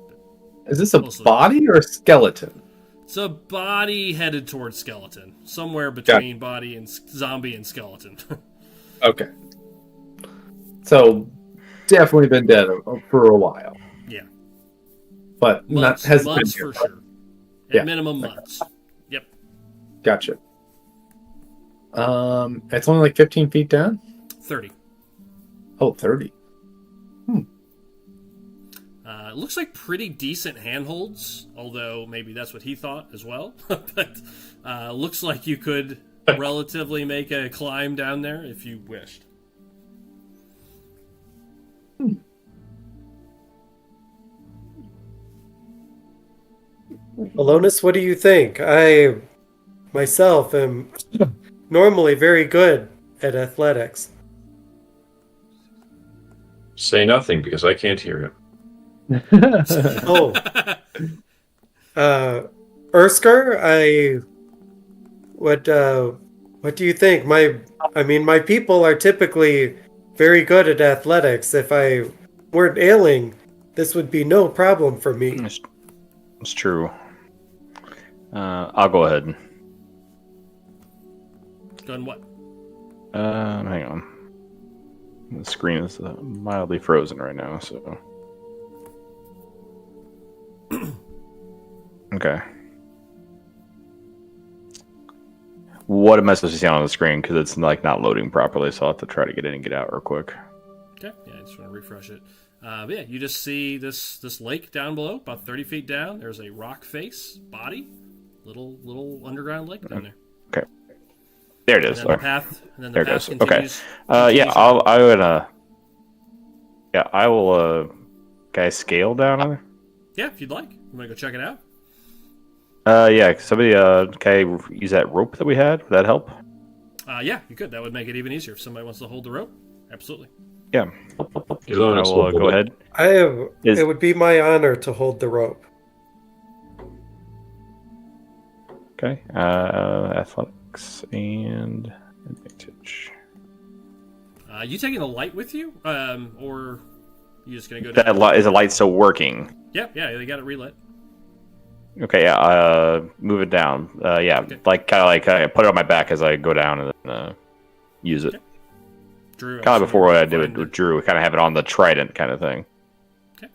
Is this a body or a skeleton? It's a body headed towards skeleton. Somewhere between body and zombie and skeleton. Okay. So, definitely been dead for a while. Yeah. But Months hasn't been for here. sure. Yeah. minimum months. Yep. Gotcha. It's only like 15 feet down? 30. Oh, 30. It looks like pretty decent handholds, although maybe that's what he thought as well. But looks like you could relatively make a climb down there if you wished. Alonis, what do you think? I myself am normally very good at athletics. Say nothing because I can't hear him. Oh, Ursker, what do you think? My people are typically very good at athletics. If I weren't ailing, this would be no problem for me. It's true. I'll go ahead. Done what? Hang on. The screen is mildly frozen right now, so. Okay. What am I supposed to see on the screen? Because it's like not loading properly, so I'll have to try to get in and get out real quick. Okay, yeah, I just want to refresh it. But yeah, you just see this lake down below, about 30 feet down. There's a rock face body, little underground lake down there. Okay, there it is. And then the path, and then the there it path goes. continues. Okay. Yeah, I will. Can I scale down on there? Yeah, if you'd like. You want to go check it out? Yeah. Somebody. Can I use that rope that we had? Would that help? Yeah, you could. That would make it even easier if somebody wants to hold the rope. Absolutely. Yeah. You don't I will go ahead. It would be my honor to hold the rope. Okay. Athletics and advantage. You taking the light with you, or you just gonna go down? Is the light still working? Yeah, they got it relit. Okay, yeah. Move it down. Yeah, Okay. like kind of like I put it on my back as I go down and then use it. Okay. Drew, Kind of before what I did find with Drew, kind of have it on the trident kind of thing. Okay.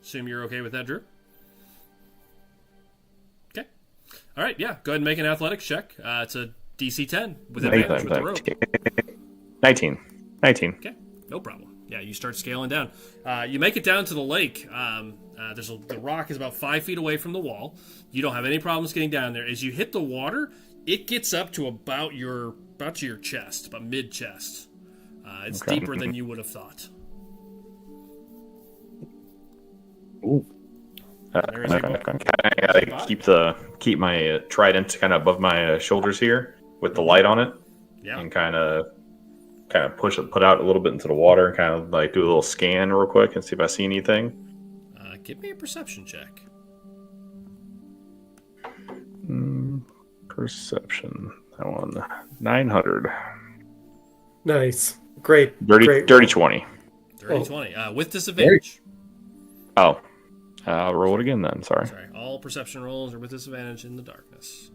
Assume you're okay with that, Drew. Okay. All right. Yeah. Go ahead and make an athletics check. It's a DC 10 with advantage with the rope. 19. Okay, no problem. Yeah, you start scaling down. You make it down to the lake. The rock is about 5 feet away from the wall. You don't have any problems getting down there. As you hit the water, it gets up to about your chest, about mid chest. It's Okay. deeper than you would have thought. Ooh. There is a book. I keep my trident kind of above my shoulders here with the light on it, Yeah. and kind of put out a little bit into the water, and kind of like do a little scan real quick and see if I see anything. Give me a perception check. Perception. That one. 900. Nice. Great. Dirty, great. dirty 20. Dirty 20. With disadvantage. Oh. I'll roll it again then. Sorry. Sorry. All perception rolls are with disadvantage in the darkness.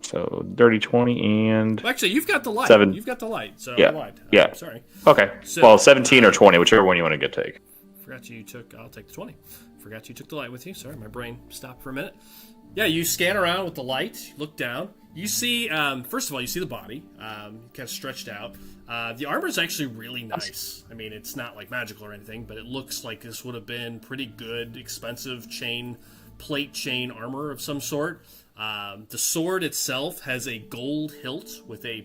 So dirty 20 and Well, actually, you've got the light. 7. You've got the light. So Yeah. I lied. Yeah. Sorry. Okay. So, well, 17 or 20, whichever one you want to take. Forgot you took. I'll take the 20. Forgot you took the light with you. Sorry, my brain stopped for a minute. Yeah, you scan around with the light. You look down. You see, first of all, you see the body, kind of stretched out. The armor is actually really nice. I mean, it's not like magical or anything, but it looks like this would have been pretty good, expensive plate chain armor of some sort. The sword itself has a gold hilt with a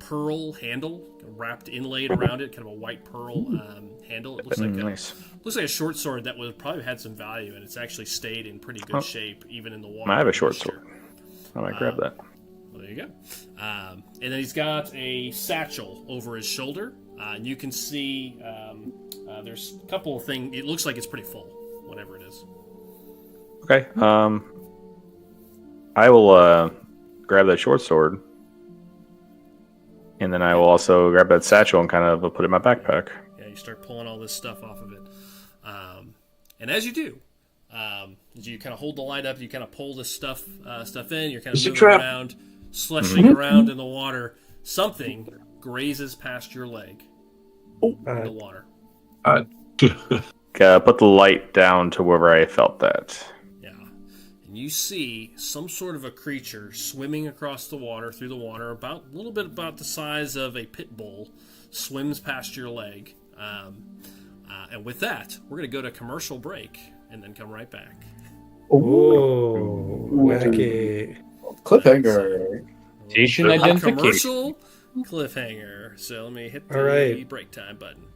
pearl handle wrapped inlaid around it, kind of a white pearl handle. It looks like Nice. looks like a short sword that would probably had some value, and it's actually stayed in pretty good shape even in the water. I have a short sword. I might grab that. Well, there you go. And then he's got a satchel over his shoulder, and you can see there's a couple of things. It looks like it's pretty full, whatever it is. Okay. I will grab that short sword, and then I will also grab that satchel and kind of put it in my backpack. Yeah, you start pulling all this stuff off of it, and as you do, as you kind of hold the light up, you kind of pull this stuff in. You're kind of moving around, slushing around in the water. Something grazes past your leg in the water. put the light down to wherever I felt that. Yeah. And you see some sort of a creature swimming across the water, through the water, a little bit about the size of a pit bull, swims past your leg. And with that, we're going to go to commercial break and then come right back. Oh, wacky. Cliffhanger. Station A identification. commercial cliffhanger. So let me hit the All right. break time button.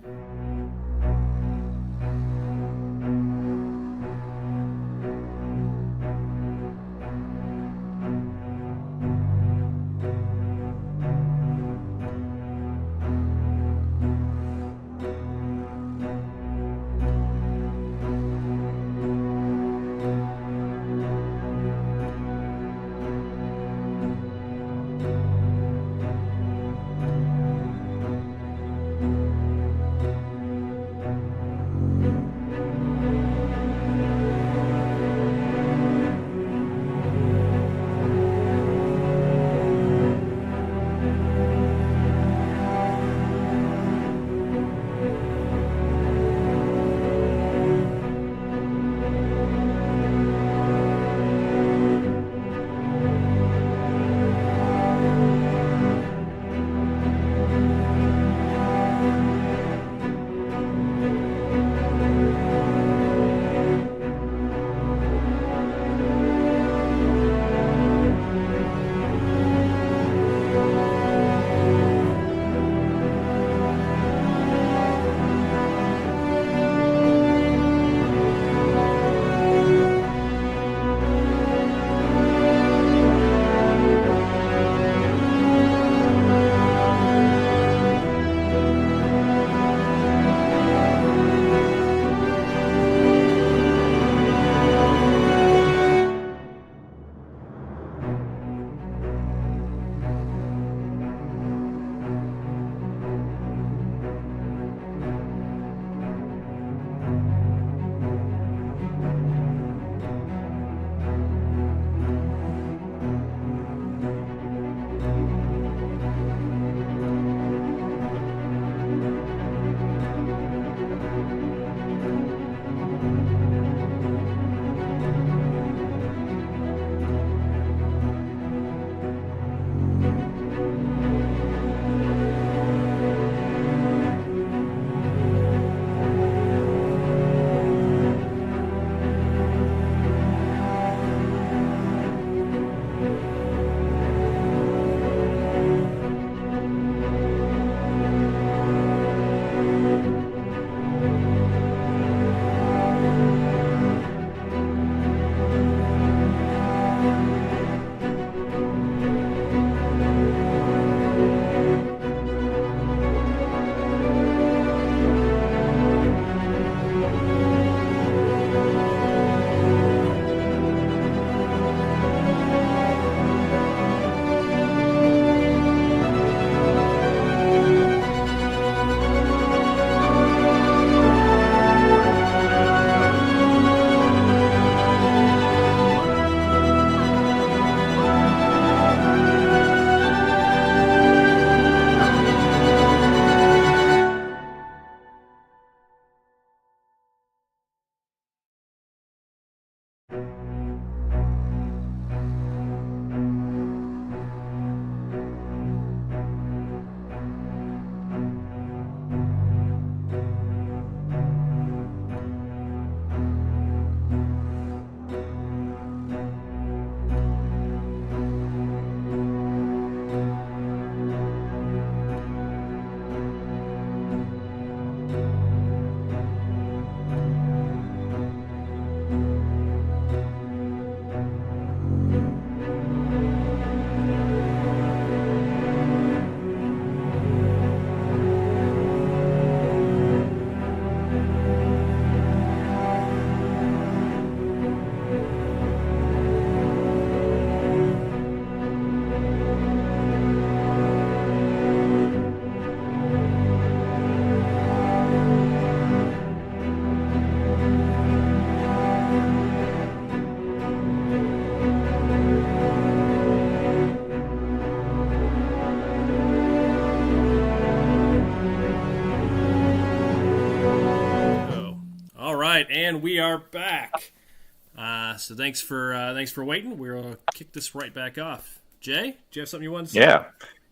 right, and we are back. So thanks for waiting. We'll kick this right back off. Jay, do you have something you want to say? Yeah.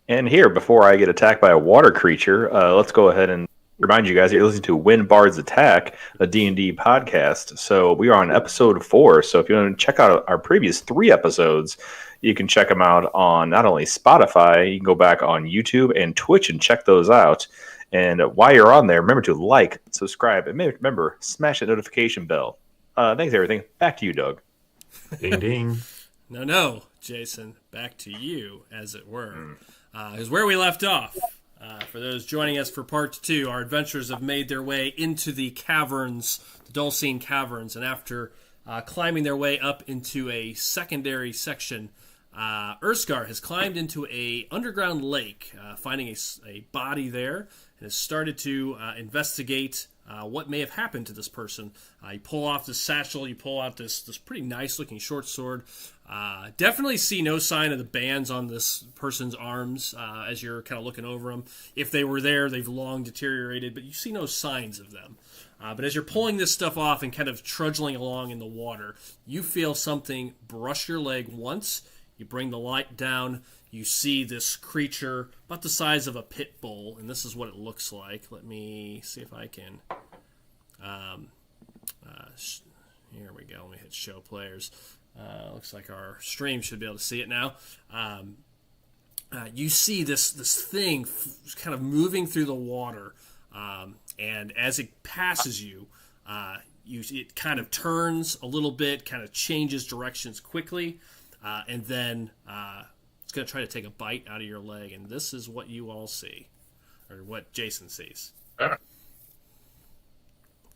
And here, before I get attacked by a water creature, let's go ahead and remind you guys you're listening to Wind Bard's Attack, a D&D podcast. So we are on episode 4. So if you want to check out our previous 3 episodes, you can check them out on not only Spotify, you can go back on YouTube and Twitch and check those out. And while you're on there, remember to like, subscribe, and remember, smash that notification bell. Thanks, everything. Back to you, Doug. Ding ding. No, Jason. Back to you, as it were. Is where we left off. For those joining us for part 2, our adventurers have made their way into the caverns, the Dulcine Caverns, and after climbing their way up into a secondary section, Urskar has climbed into a underground lake, finding a body there, and has started to investigate what may have happened to this person. You pull off this satchel, you pull out this pretty nice-looking short sword. Definitely see no sign of the bands on this person's arms as you're kind of looking over them. If they were there, they've long deteriorated, but you see no signs of them. But as you're pulling this stuff off and kind of trudging along in the water, you feel something brush your leg once. You bring the light down. You see this creature about the size of a pit bull, and this is what it looks like. Let me see if I can. Here we go. Let me hit show players. Looks like our stream should be able to see it now. You see this thing kind of moving through the water, and as it passes you, it kind of turns a little bit, kind of changes directions quickly, and then it's going to try to take a bite out of your leg. And this is what you all see, or what Jason sees. You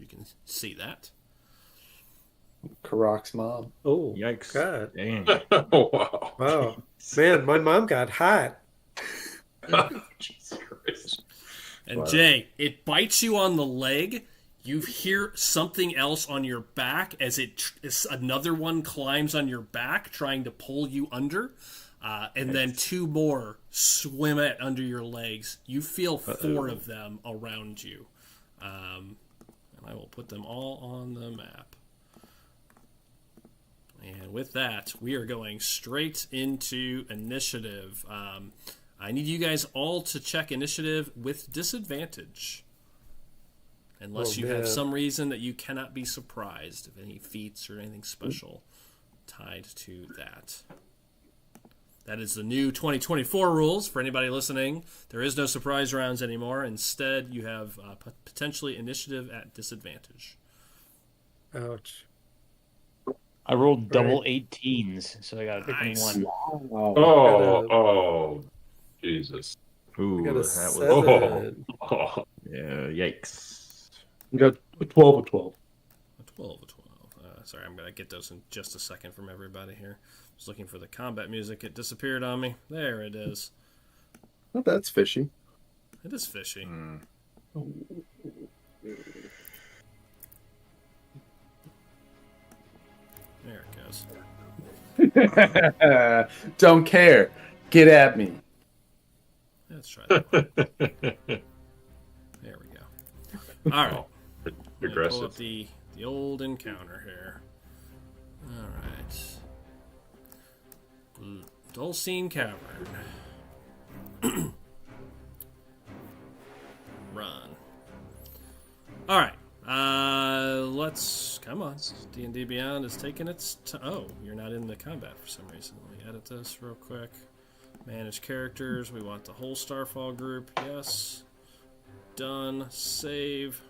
can see that. Karak's mom. Oh, Yikes. God. Dang. Wow. Wow. Man, my mom got hot. Jesus Christ. And Jay, it bites you on the leg. You hear something else on your back as another one climbs on your back, trying to pull you under. And then 2 more swim under your legs. You feel 4 of them around you. And I will put them all on the map. And with that, we are going straight into initiative. I need you guys all to check initiative with disadvantage. Unless you have some reason that you cannot be surprised of any feats or anything special tied to that. That is the new 2024 rules for anybody listening. There is no surprise rounds anymore. Instead, you have potentially initiative at disadvantage. Ouch. I rolled double 18s, so I got a 21. Oh, Jesus. Ooh, I got a that was... 7. Oh. Yeah, yikes. We got a 12 of 12. A 12, a 12. Sorry, I'm going to get those in just a second from everybody here. I was looking for the combat music. It disappeared on me. There it is. Oh, that's fishy. It is fishy. There it goes. Don't care. Get at me. Let's try that one. There we go. All right. Aggressive. Pull up the old encounter here. All right. Dulcine Cavern. Run. All right. Let's come on. D&D Beyond is taking its oh, you're not in the combat for some reason. Let me edit this real quick. Manage characters. We want the whole StarFall group. Yes. Done. Save.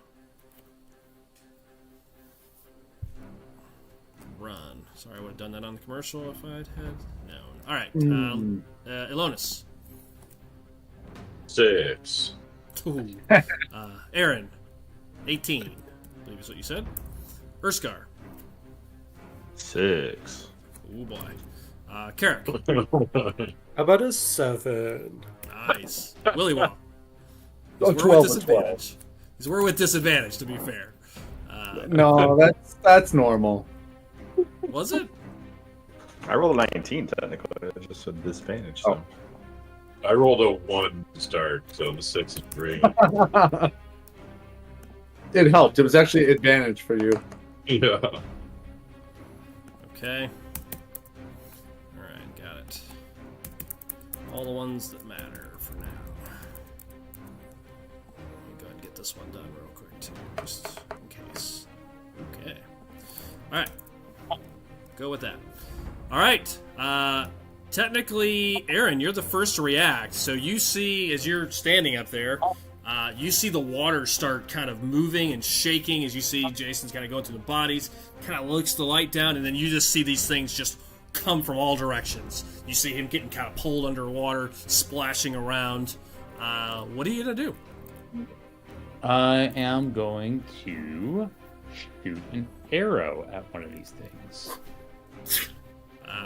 Run. Sorry, I would have done that on the commercial if I'd had known. All right. Ilonus. 6. Ooh. Aaron. 18. I believe is what you said. Urskar. 6. Oh boy. Carrick. How about a 7? Nice. Willy Wong. Oh, 12 of 12. We're with disadvantage, to be fair. No, that's normal. Was it? I rolled a 19 technically, just a disadvantage. So. I rolled a 1 to start, so the 6 is 3. It helped. It was actually an advantage for you. Yeah. Okay. Alright, got it. All the ones that matter for now. Let me go ahead and get this one done real quick, too, just in case. Okay. Alright. Go with that. Alright. Technically, Aaron, you're the first to react. So you see, as you're standing up there, you see the water start kind of moving and shaking as you see Jason's kind of going through the bodies, kind of looks the light down, and then you just see these things just come from all directions. You see him getting kind of pulled underwater, splashing around. What are you going to do? I am going to shoot an arrow at one of these things.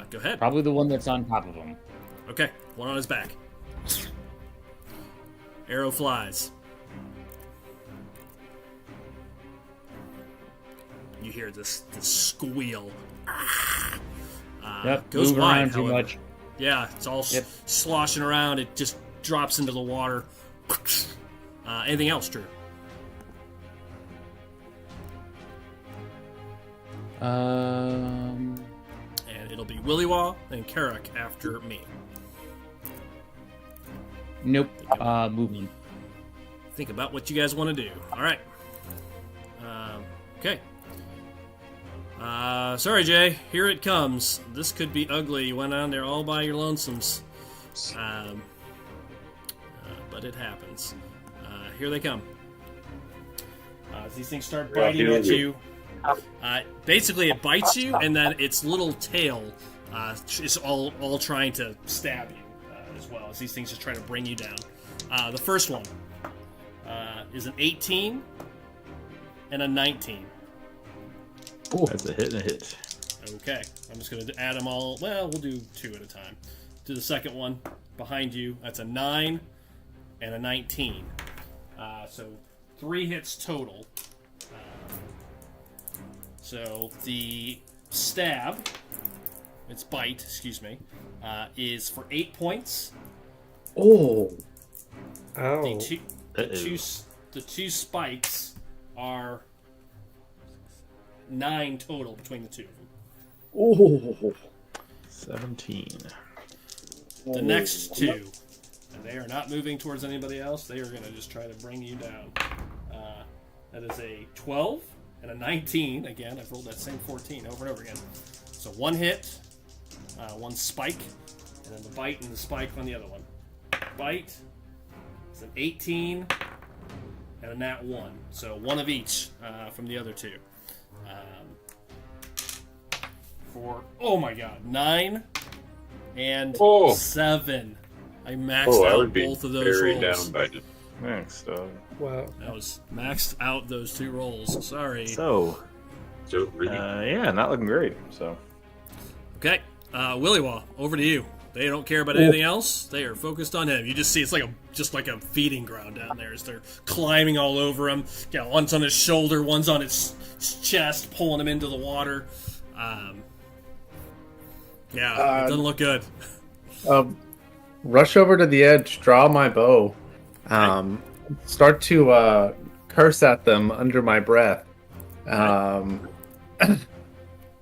Go ahead. Probably the one that's on top of him. Okay, one on his back. Arrow flies. You hear this squeal. Goes moving wide, around too however. much. Yeah, it's all sloshing around. It just drops into the water. Anything else, Drew? And it'll be Willywaw and Karak after me. Nope. Moving. Think about what you guys want to do. All right. Okay. Sorry, Jay. Here it comes. This could be ugly. You went on there all by your lonesomes. But it happens. Here they come. These things start biting at you. Basically, it bites you, and then its little tail is all trying to stab you as well, as these things just try to bring you down. The first one is an 18 and a 19. Ooh, that's a hit and a hit. Okay, I'm just going to add them all. Well, we'll do two at a time. Do the second one behind you. That's a 9 and a 19. So 3 hits total. So the stab, its bite, excuse me, is for 8 points. Oh. Ow. The two spikes are 9 total between the two of them. Oh. 17. The next two, and they are not moving towards anybody else. They are going to just try to bring you down. That is a 12 and a 19. Again, I've rolled that same 14 over and over again. So 1 hit, 1 spike, and then the bite and the spike on the other one. Bite is an 18 and a nat 1. So 1 of each from the other two. Oh my god, 9 and 7. I maxed out both of those rolls. Down by just... Next. Wow. That was maxed out those 2 rolls. Sorry. So really? yeah, not looking great. So. Okay, Willywaw, over to you. They don't care about anything else. They are focused on him. You just see it's just like a feeding ground down there as they're climbing all over him. Yeah, one's on his shoulder, one's on his chest, pulling him into the water. It doesn't look good. Rush over to the edge, draw my bow, start to curse at them under my breath.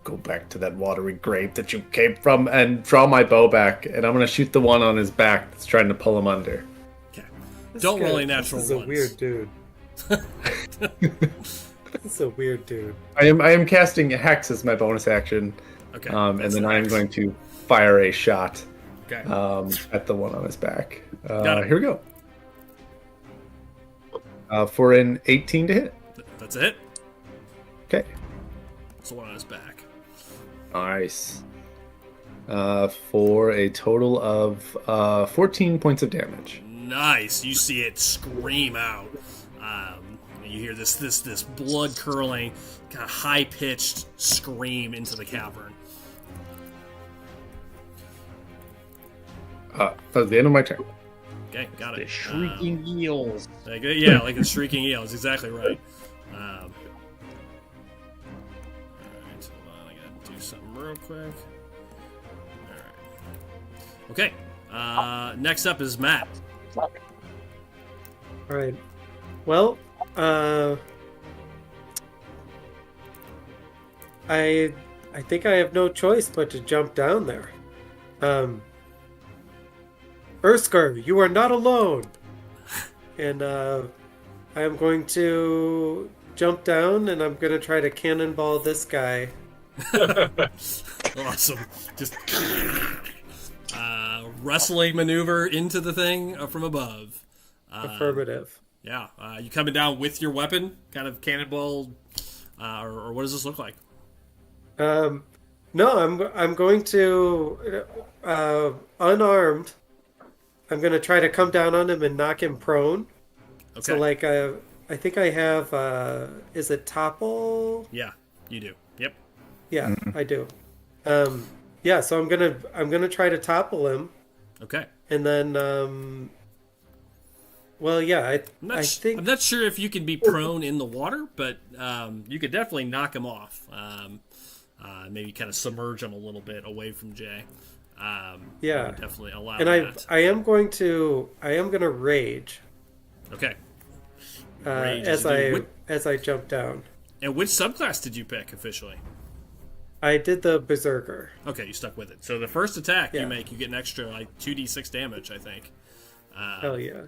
Go back to that watery grave that you came from and draw my bow back, and I'm going to shoot the one on his back that's trying to pull him under. Okay. Don't roll a natural This is ones. a weird dude. This is a weird dude. I am casting a Hex as my bonus action, Okay. and then I am going to fire a shot Okay. at the one on his back. Got it. Here we go. For an 18 to hit. That's it. Okay. It's the one on his back. Nice. For a total of 14 points of damage. Nice. You see it scream out. You hear this blood curdling, kind of high pitched scream into the cavern. That was the end of my turn. Okay, got it. The shrieking eels. Like a shrieking eel. That's exactly right. Alright, hold on. I gotta do something real quick. Alright. Okay. Next up is Matt. All right. Well, I think I have no choice but to jump down there. Urskar, you are not alone. And I am going to jump down, and I'm going to try to cannonball this guy. Awesome. Just wrestling maneuver into the thing from above. Affirmative. Yeah. You coming down with your weapon, kind of cannonball, or what does this look like? No, I'm going to unarmed. I'm going to try to come down on him and knock him prone. Okay. So like I think I have is it topple? Yeah, you do. Yep. Yeah, I do. Yeah, so I'm gonna try to topple him, Okay. and then well, yeah, I think I'm not sure if you can be prone in the water, but you could definitely knock him off. Maybe kind of submerge him a little bit away from Jay. Yeah. would definitely allow and that. I am gonna rage Okay. Rage as is as I jump down. And which subclass did you pick officially? I did the berserker. Okay, you stuck with it. So the first attack Yeah. you make, you get an extra like 2d6 damage, I think. Hell yeah!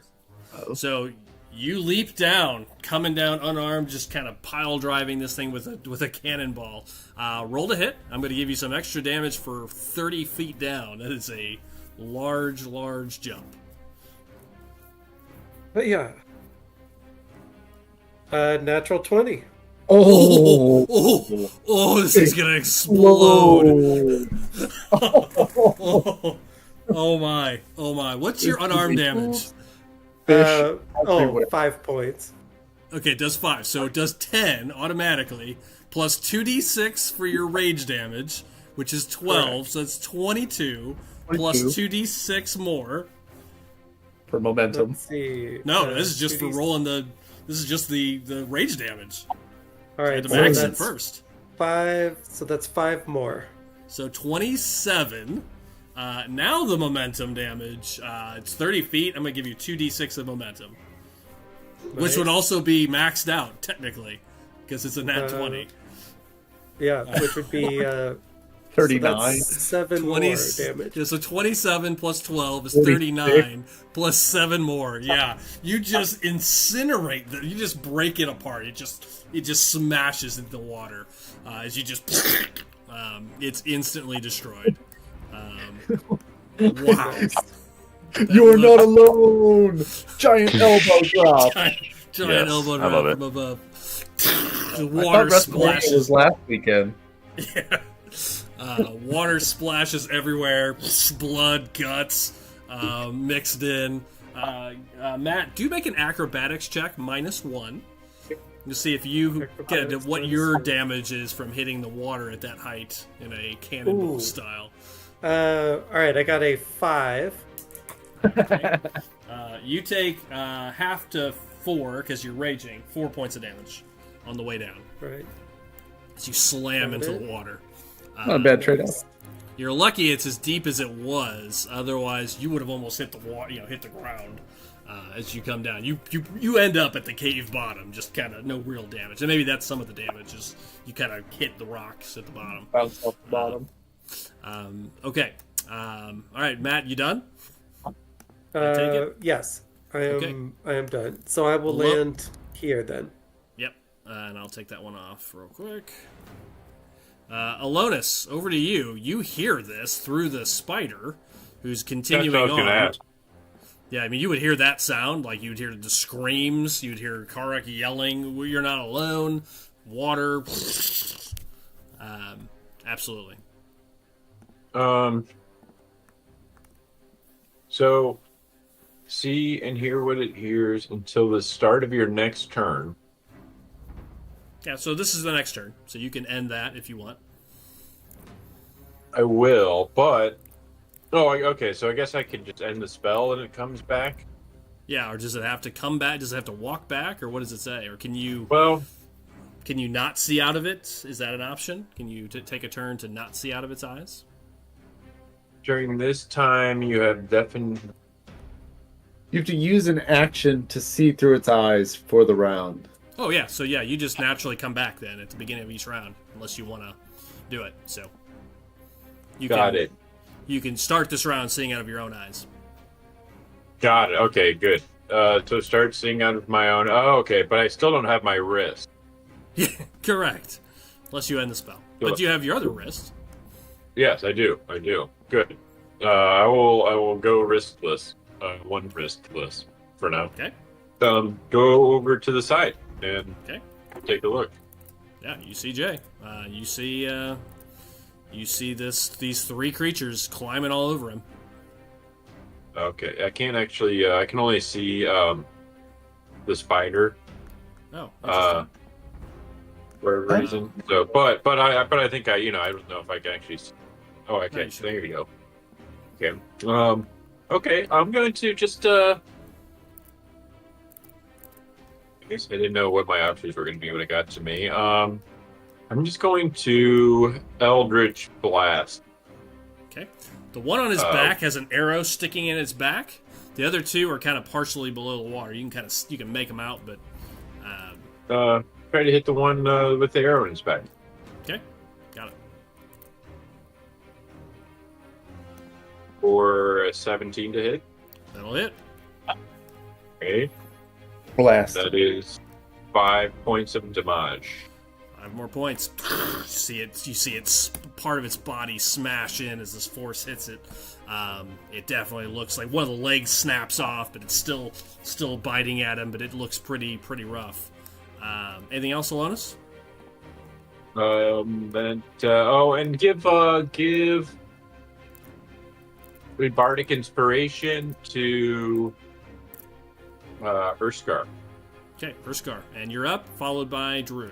So you leap down, coming down unarmed, just kind of pile driving this thing with a cannonball. Roll to hit. I'm going to give you some extra damage for 30 feet down. That is a large jump. But yeah, natural 20. Oh, this is going to explode. Oh my. What's your unarmed damage? 5 points. Okay, it does 5. So it does 10 automatically, plus 2d6 for your rage damage, which is 12. Correct. So that's 22, plus 2d6 more. For momentum. Let's see. No, this is just for 2d6. rolling the. This is just the rage damage. All I right, had to so max it that's first. 5. So that's 5 more. So 27. Now the momentum damage. It's 30 feet. I'm gonna give you 2d6 of momentum, which would Nice. also be maxed out technically, because it's a nat 20. Yeah, which would be 39. So that's 7 20, more damage. Yeah, so 27 plus 12 is 39 plus 7 more. Yeah, you just incinerate the. You just break it apart. It just smashes into the water as you just. It's instantly destroyed. Wow. You're not alone! Giant elbow drop! Giant Yes, elbow I love drop it. from above. The I water thought WrestleMania splashes. was last weekend. Yeah. Water splashes everywhere. Blood, guts mixed in. Matt, do make an acrobatics check, -1. To see if you get Acrobatics what your -1. damage is from hitting the water at that height in a cannonball Ooh. style. All right, I got a 5. You take half to 4 because you're raging. 4 points of damage on the way down Right. as you slam Got into it. the water. Not a bad trade-off. You're lucky it's as deep as it was. Otherwise, you would have almost hit the water, hit the ground as you come down. You end up at the cave bottom, just kind of no real damage. And maybe that's some of the damage is you kind of hit the rocks at the bottom. Bounce off the bottom. Okay. All right, Matt, you done? take it? Yes, I am. Okay. I am done. So I will Lo- land here then. Yep. And I'll take that one off real quick. Alonis, over to you. You hear this through the spider, who's That's continuing what I was on. going to ask. Yeah, I mean, you would hear that sound. Like, you'd hear the screams. You'd hear Karak yelling, "You're not alone." Water. Absolutely. So, see and hear what it hears until the start of your next turn. Yeah, so this is the next turn. So you can end that if you want. I will, but okay. So I guess I can just end the spell and it comes back. Yeah, or does it have to come back? Does it have to walk back? Or what does it say? Or can you Well, not see out of it? Is that an option? Can you take a turn to not see out of its eyes? during this time, you have deafened. You have to use an action to see through its eyes for the round. Oh, yeah. So, yeah, you just naturally come back then at the beginning of each round. Unless you want to do it. So you Got it. You can start this round seeing out of your own eyes. Got it. Okay, good. So start seeing out of my own. Oh, okay, but I still don't have my wrist. Yeah, correct. Unless you end the spell, but you have your other wrist. Yes, I do. I do. Good. I will go wristless. One wristless for now. Okay. Go over to the side and take a look. Yeah, you see Jay. You see these three creatures climbing all over him. Okay, I can't actually. I can only see the spider. Oh, interesting. For a reason. So, but I think I don't know if I can actually. Oh, I can. There you go. Okay. Okay. I'm going to just. I guess I didn't know what my options were going to be when it got to me. I'm just going to Eldritch Blast. Okay. The one on his back has an arrow sticking in its back. The other two are kind of partially below the water. You can make them out, but. Try to hit the one with the arrow in his back. Okay. Got it. For a 17 to hit. That'll hit. Okay. Blast. That is 5 points of damage. 5 more points. You see it's part of its body smash in as this force hits it. It definitely looks like one of the legs snaps off, but it's still biting at him. But it looks pretty rough. Anything else, Alonis? And give bardic inspiration to Urskar. Okay, Urskar, and you're up, followed by Drew.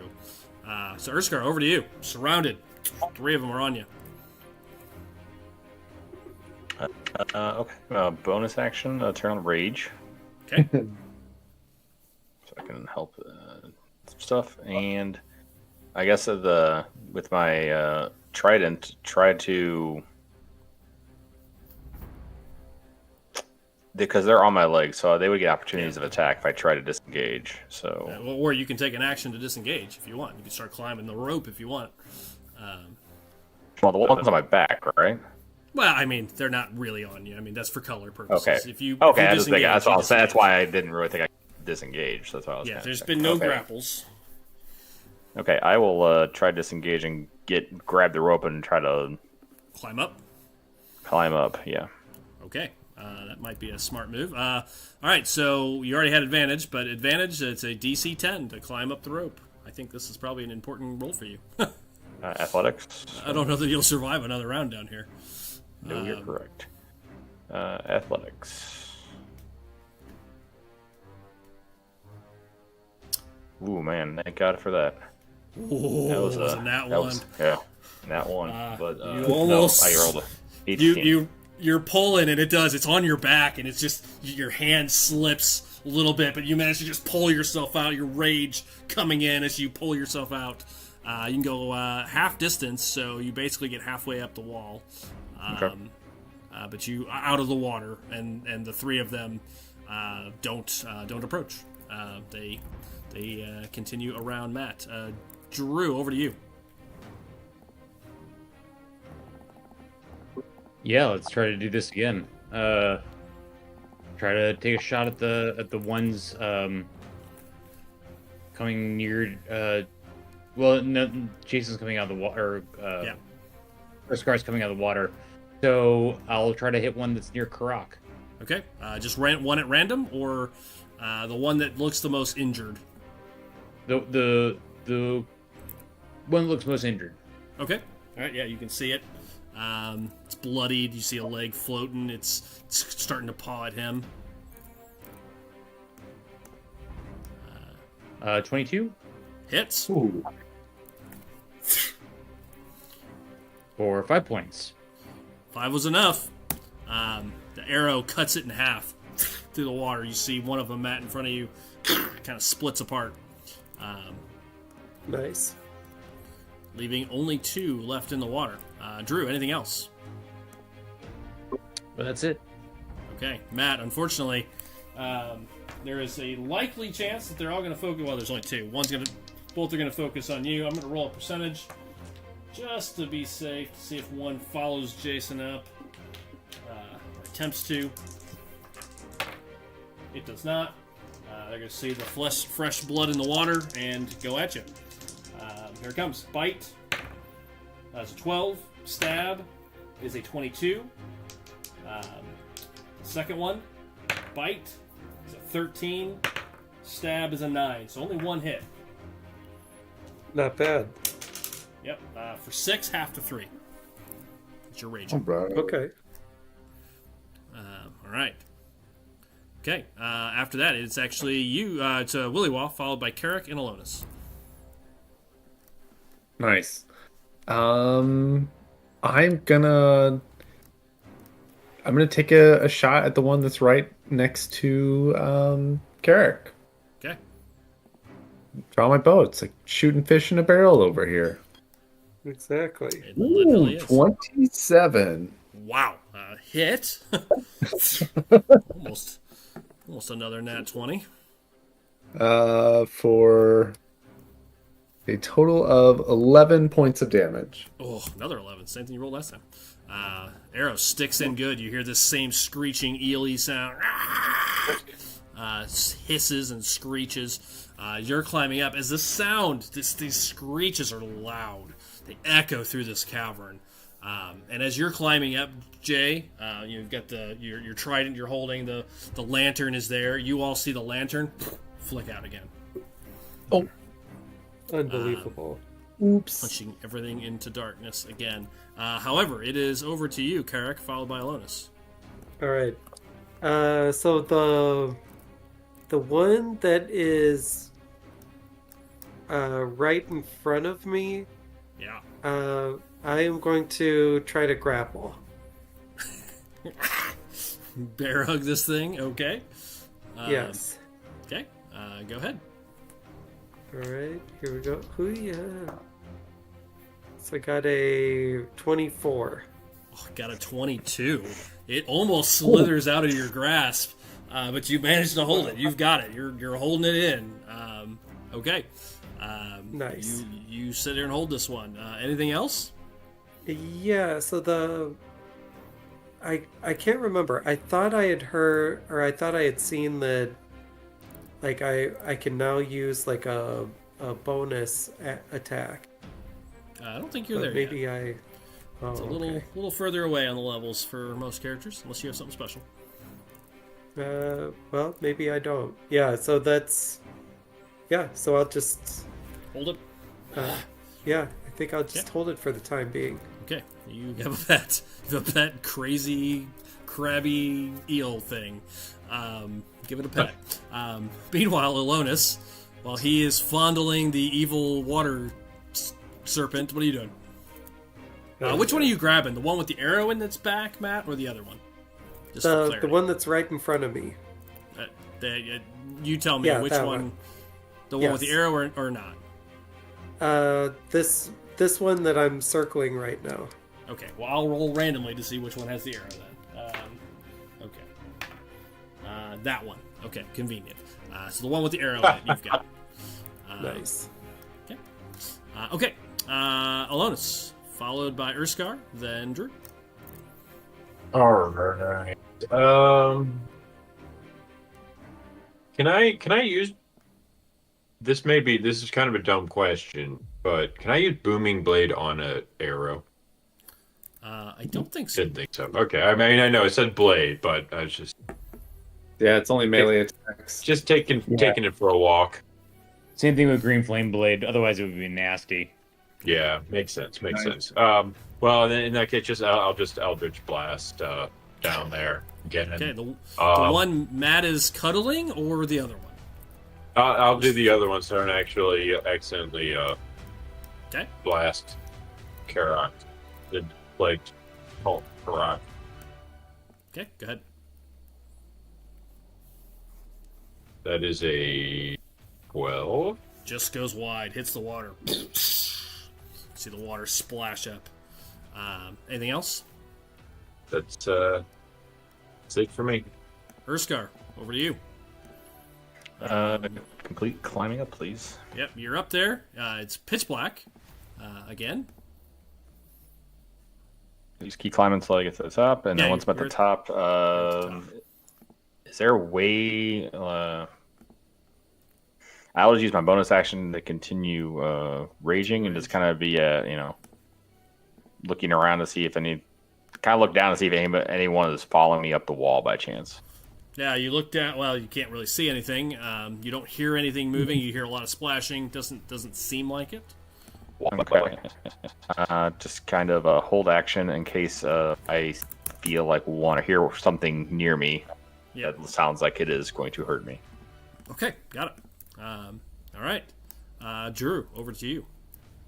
So Urskar, over to you. Surrounded, 3 of them are on you. Okay. Bonus action, turn on rage. Okay. So I can help some stuff, and I guess with my trident, try to, because they're on my legs, so they would get opportunities of attack if I try to disengage. So, or you can take an action to disengage if you want. You can start climbing the rope if you want. Well, the one's on my back, right? Well, I mean, they're not really on you. I mean, that's for color purposes. Okay. If you That's disengage, what I'll say. That's why I didn't really think I could disengage. That's why I was. Yeah, kinda there's checking. been no Okay. grapples. Okay, I will try to disengage and grab the rope and try to Climb up. climb up. Yeah. Okay, that might be a smart move. All right, so you already had advantage, but advantage, it's a DC 10 to climb up the rope. I think this is probably an important role for you. Athletics. I don't know that you'll survive another round down here. No, you're correct. Athletics. Ooh, man! Thank God for that. Oh, That was a nat one. Nat one. But you almost. no, I rolled a 18. You're pulling, and it does. It's on your back, and it's just your hand slips a little bit, but you manage to just pull yourself out. Your rage coming in as you pull yourself out. You can go half distance, so you basically get halfway up the wall. Okay. But you out of the water, and the 3 of them don't approach. They continue around Matt. Drew, over to you. Yeah, let's try to do this again. Try to take a shot at the ones coming near. Well, no, Jason's coming out of the water. Yeah. Or Scar's coming out of the water. So I'll try to hit one that's near Karak. Okay. Just one at random, or the one that looks the most injured. The one that looks most injured. Okay. All right. Yeah, you can see it. It's bloodied. You see a leg floating. It's starting to paw at him. 22 Hits. Ooh. For 5 points. 5 was enough. The arrow cuts it in half through the water. You see one of them, Matt, in front of you, kind of splits apart. Nice. Leaving only 2 left in the water. Drew, anything else? But that's it. Okay, Matt, unfortunately, there is a likely chance that they're all going to focus. Well, there's only 2. Both are going to focus on you. I'm going to roll a percentage. just to be safe, to see if one follows Jason up. Attempts to. It does not. They're going to see the fresh blood in the water and go at you. Here it comes. Bite. That's a 12. Stab is a 22. Second one. Bite is a 13. Stab is a 9. So only one hit. Not bad. Yep. For 6, half to 3. It's your rage. Okay. All right. Okay. After that, it's actually you. It's Willywaw, followed by Carrick and Alonis. Nice. I'm gonna take a shot at the one that's right next to Carrick. Okay. Draw my bow. It's like shooting fish in a barrel over here. Exactly. It literally is. 27. Wow. Hit. Almost another nat 20. For a total of 11 points of damage. Oh, another 11. Same thing you rolled last time. Arrow sticks in good. You hear this same screeching, eel-y sound. Hisses and screeches. You're climbing up. As the sound, these screeches are loud. They echo through this cavern. And as you're climbing up, Jay, you've got your trident you're holding. The lantern is there. You all see the lantern flick out again. Oh. Unbelievable. Oops. Punching everything into darkness again. However, it is over to you, Carrick, followed by Alonis. All right. So the one that is right in front of me, Yeah. I am going to try to grapple. Bear hug this thing. Okay. Yes. Okay. Go ahead. All right. Here we go. Hoo-yah. So I got a 24. Oh, got a 22. It almost slithers out of your grasp, but you managed to hold it. You've got it. You're holding it in. Okay. Nice. You sit there and hold this one. Anything else? Yeah. So I can't remember. I thought I had heard, or I thought I had seen that. Like I can now use like a bonus attack. I don't think you're But there maybe yet. It's a little okay. further away on the levels for most characters, unless you have something special. Well, maybe I don't. Yeah, so that's... Yeah, so I'll just... Hold it. Yeah, I think I'll just hold it for the time being. Okay, you have a pet. You have a pet crazy, crabby eel thing. Give it a pet. Meanwhile, Alonis, while he is fondling the evil water serpent, what are you doing? Which one are you grabbing? The one with the arrow in its back, Matt, or the other one? Just for clarity. The one that's right in front of me. You tell me which one. The one with the arrow or not? This one that I'm circling right now. Okay, well, I'll roll randomly to see which one has the arrow then. Okay. That one. Okay, convenient. So the one with the arrow in it, you've got. Nice. Okay. Okay. Alonis, followed by Urskar, then Drew. All right. Can I use this? This is kind of a dumb question, but can I use booming blade on an arrow? I don't think so. Didn't think so. Okay. I mean, I know it said blade, but I was just it's only melee attacks. Just taking it for a walk. Same thing with Green Flame Blade. Otherwise, it would be nasty. Yeah, makes sense. Well, then in that case, I'll just Eldritch Blast down there again. Okay, the one Matt is cuddling, or the other one? I'll do the other one, so I don't actually accidentally blast Karak. The plague cult Karak. Okay, go ahead. That is a 12. Just goes wide, hits the water. See the water splash up. Anything else? That's it for me. Urskar, over to you. Complete climbing up, please. Yep, you're up there. It's pitch black again. just keep climbing until I get to the top, and Yeah, then once I'm at the top, is there a way? I'll just use my bonus action to continue raging and just kind of be, looking around to see if kind of look down to see if anyone is following me up the wall by chance. Yeah, you look down. Well, you can't really see anything. You don't hear anything moving. You hear a lot of splashing. Doesn't seem like it. Okay. Just kind of hold action in case I feel like want to hear something near me. Yeah. That sounds like it is going to hurt me. Okay, got it. All right, Drew, over to you.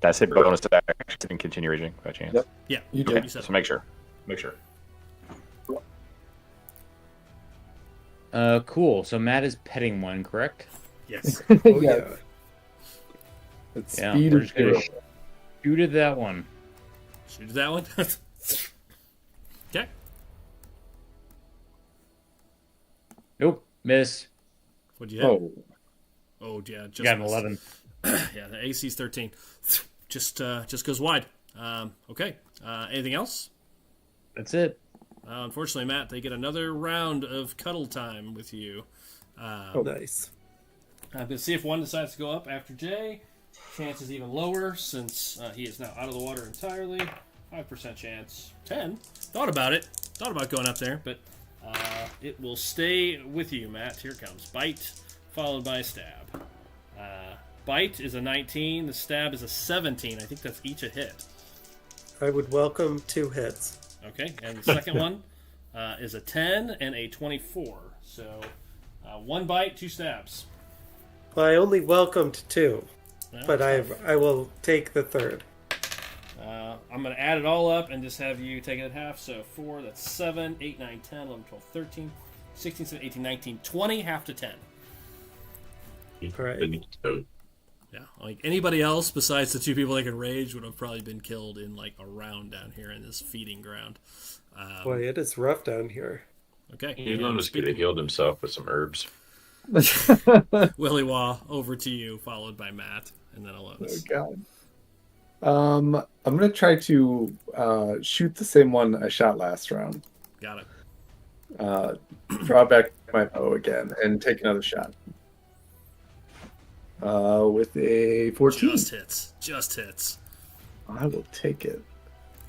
That's it. Bonus action and continue raging by chance. Yep. Yeah, You okay, did. So make sure. Cool. So Matt is petting one, correct? Yes. Oh, yeah. It's Yeah, speed we're of just gonna zero. shoot at that one. Shoot that one. Okay. Nope, miss. What'd you have? Oh, Oh, yeah, just Got an missed. 11. Yeah, the AC's 13. Just goes wide. Okay. Anything else? That's it. Unfortunately, Matt, they get another round of cuddle time with you. Nice. I'm going to see if one decides to go up after Jay. Chance is even lower since he is now out of the water entirely. 5% chance. 10. Thought about it. Thought about going up there, but it will stay with you, Matt. Here it comes. Bite, followed by stab. Bite is a 19. The stab is a 17. I think that's each a hit. I would welcome 2 hits. Okay, and the second one is a 10 and a 24. So 1 bite, 2 stabs. Well, I only welcomed 2, Well, but I will take the third. I'm going to add it all up and just have you take it at half. So 4, that's 7, 8, 9, 10, 11, 12, 13, 16, 17, 18, 19, 20, half to 10. All right. Yeah, like anybody else besides the 2 people that can rage would have probably been killed in like a round down here in this feeding ground. Boy, it is rough down here. Okay. Elon could have healed himself with some herbs. Willy Wah, over to you, followed by Matt, and then oh Alonis. God. I'm gonna try to shoot the same one I shot last round. Got it. Draw back my bow again and take another shot. With a 14. Just hits. Just hits. I will take it.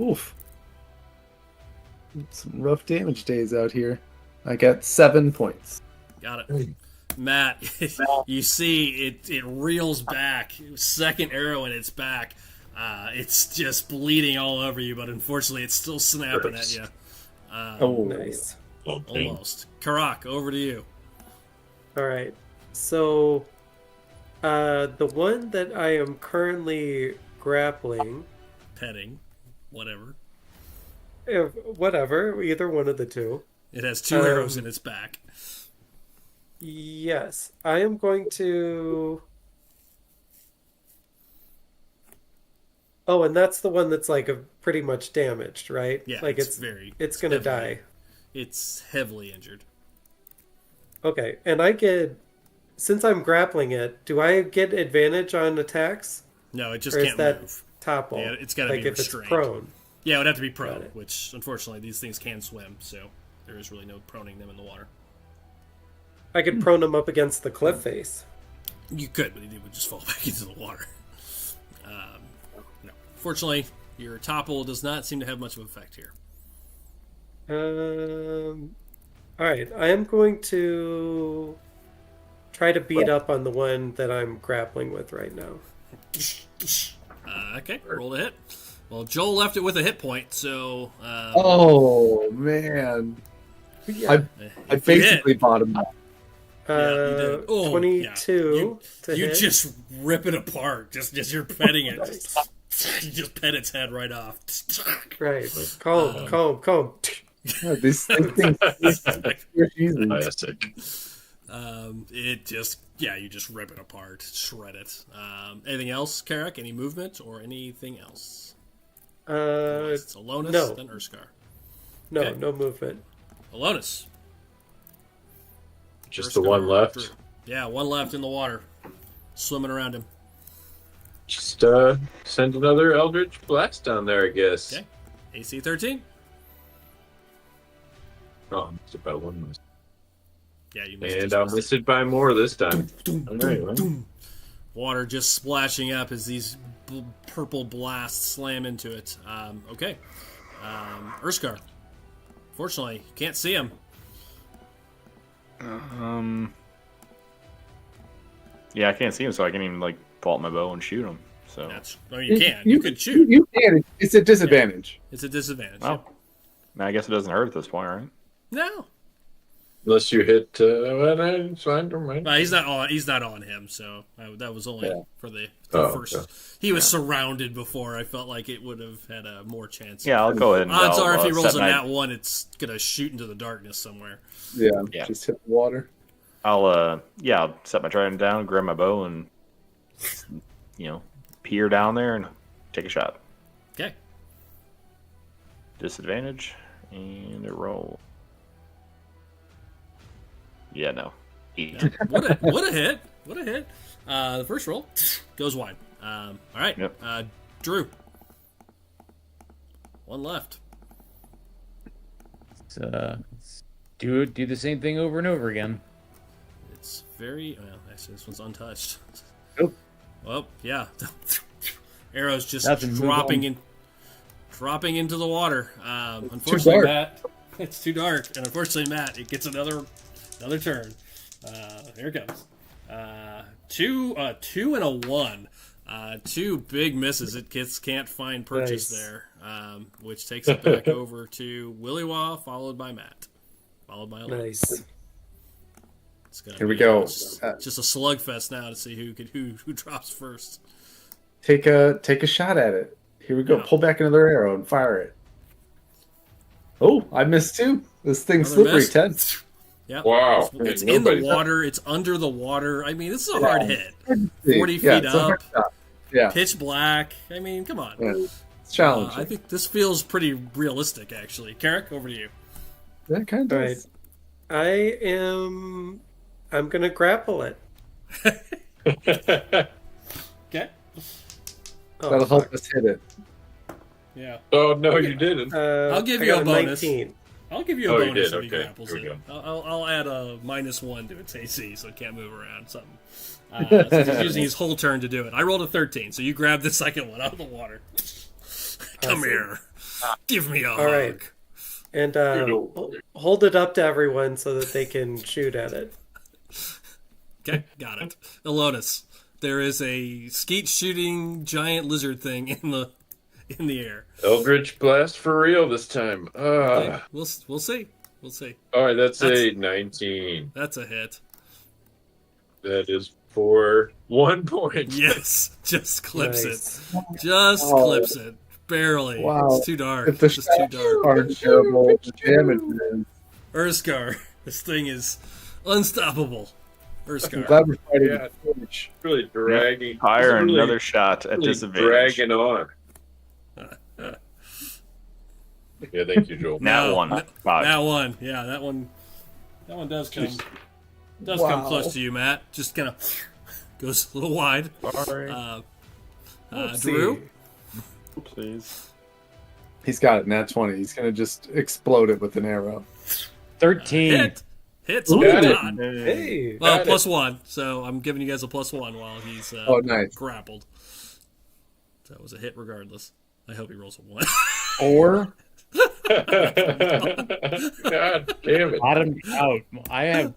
Oof. Some rough damage days out here. I got 7 points. Got it. Matt, you see it reels back. Second arrow in its back. It's just bleeding all over you, but unfortunately it's still snapping at you. Oh, Nice. Almost. Karak, over to you. All right. So, the one that I am currently grappling, Petting. Whatever. whatever, either one of the 2. It has 2 arrows in its back. Yes, I am going to. Oh, and that's the one that's like pretty much damaged, right? Yeah, like it's gonna heavily- die. It's heavily injured. Okay, and since I'm grappling it, do I get advantage on attacks? No, it just Or is can't that move. topple? Yeah, it's gotta like be if restrained. it's prone. Yeah, it would have to be prone, Got it. which unfortunately these things can swim, so there is really no proning them in the water. I could prone him up against the cliff face. You could, but it would just fall back into the water. No. Fortunately, your topple does not seem to have much of an effect here. All right, I am going to try to beat up on the one that I'm grappling with right now. Okay, roll to hit. Well, Joel left it with a hit point, so Oh man. I if you basically bottomed out. Yeah, you did. Oh, 22 to you hit. just rip it apart. Just you're petting it. You just pet its head right off. Right. Calm. Yeah, these things are easy. Classic. It just you just rip it apart, shred it. Anything else, Karak? Any movement or anything else? It's Alonis, no. then Urskar. No, Okay. no movement. Alonis. Just the one left. Yeah, one left in the water, swimming around him. Just send another Eldritch Blast down there, I guess. Okay. AC 13. Oh, it's about one miss. Yeah, you missed. And I'll miss it by more this time. All right, well. Water just splashing up as these purple blasts slam into it. Okay. Urskar. Fortunately, you can't see him. Yeah, I can't see him, so I can't even pull out my bow and shoot him. So You can. You could shoot. You can. It's a disadvantage. It's a disadvantage. Oh. I guess it doesn't hurt at this point, right? No. Unless you hit, it's fine, don't mind. He's not on. He's not on him. So that was only for the first. Okay. He was surrounded before. I felt like it would have had a more chance. Yeah, I'll go ahead. And Odds I'll, are, if he rolls set a my- nat 1, it's gonna shoot into the darkness somewhere. Yeah, Yeah. just hit the water. I'll set my trident down, grab my bow, and peer down there and take a shot. Okay. Disadvantage and a roll. Yeah, no. Yeah. What a hit! What a hit! The first roll goes wide. All right. Yep. Drew. One left. Let's do the same thing over and over again. It's very well. Actually, this one's untouched. Nope. Well, yeah. Arrows just Nothing, move on. dropping into the water. Unfortunately, dark. Matt, it's too dark, and unfortunately, Matt, it gets another turn. Here it comes. Two and a 1. Two big misses. It can't find purchase Nice. there, which takes it back over to Willywaw, followed by Matt, followed by Alon. Nice. It's gonna Here we be, go. Just a slugfest now to see who drops first. Take a shot at it. Here we go. Yeah. Pull back another arrow and fire it. Oh, I missed too. This thing's Another slippery, miss. 10. Yeah. Wow. It's Hey, in the nobody- water. It's under the water. I mean, this is a hard hit. 40 Yeah, feet it's a hard up. shot. Yeah, Pitch black. I mean, come on. yeah. It's challenging. I think this feels pretty realistic, actually. Carrick, over to you. That kind of Right. does. I'm gonna grapple it. Okay. Oh, That'll help fuck. us hit it. Yeah. Oh, no, you didn't. I'll give I you got a bonus. 19. I'll give you a Oh, you bonus did? if he Okay. grapples Here we it. go. I'll add a -1 to its AC, so it can't move around. Something. So he's using his whole turn to do it. I rolled a 13, so you grab the second one out of the water. Come Awesome. here. Give me a hug. right. And hold it up to everyone so that they can shoot at it. Okay, got it. Elonis, there is a skeet shooting giant lizard thing in the air. Eldritch Blast for real this time. We'll see. We'll see. All right, that's That's- a 19. That's a hit. That is for 1 point. Yes, just clips Nice. it. Just Oh. clips it. Barely. Wow. It's too dark. If the It's just too dark. are terrible, the damage is. Urskar, this thing is unstoppable. I'm Urskar. glad we're fighting. Yeah. the finish. Really dragging. Fire really, another shot at really disadvantage. dragging on. Yeah, thank you, Joel. Nat No, 1. no, 5. That one. Yeah, that one does come come Wow. close to you, Matt. Just kind of goes a little wide. Sorry. Drew? Please. He's got it. Nat 20. He's gonna just explode it with an arrow. 13. Hit. Hits. Ooh. Well Got it. done. Hey. Well, Got +1. So I'm giving you guys a +1 while he's Oh, nice. grappled. So that was a hit regardless. I hope he rolls a 1. Or God damn it. Bottomed out. I have.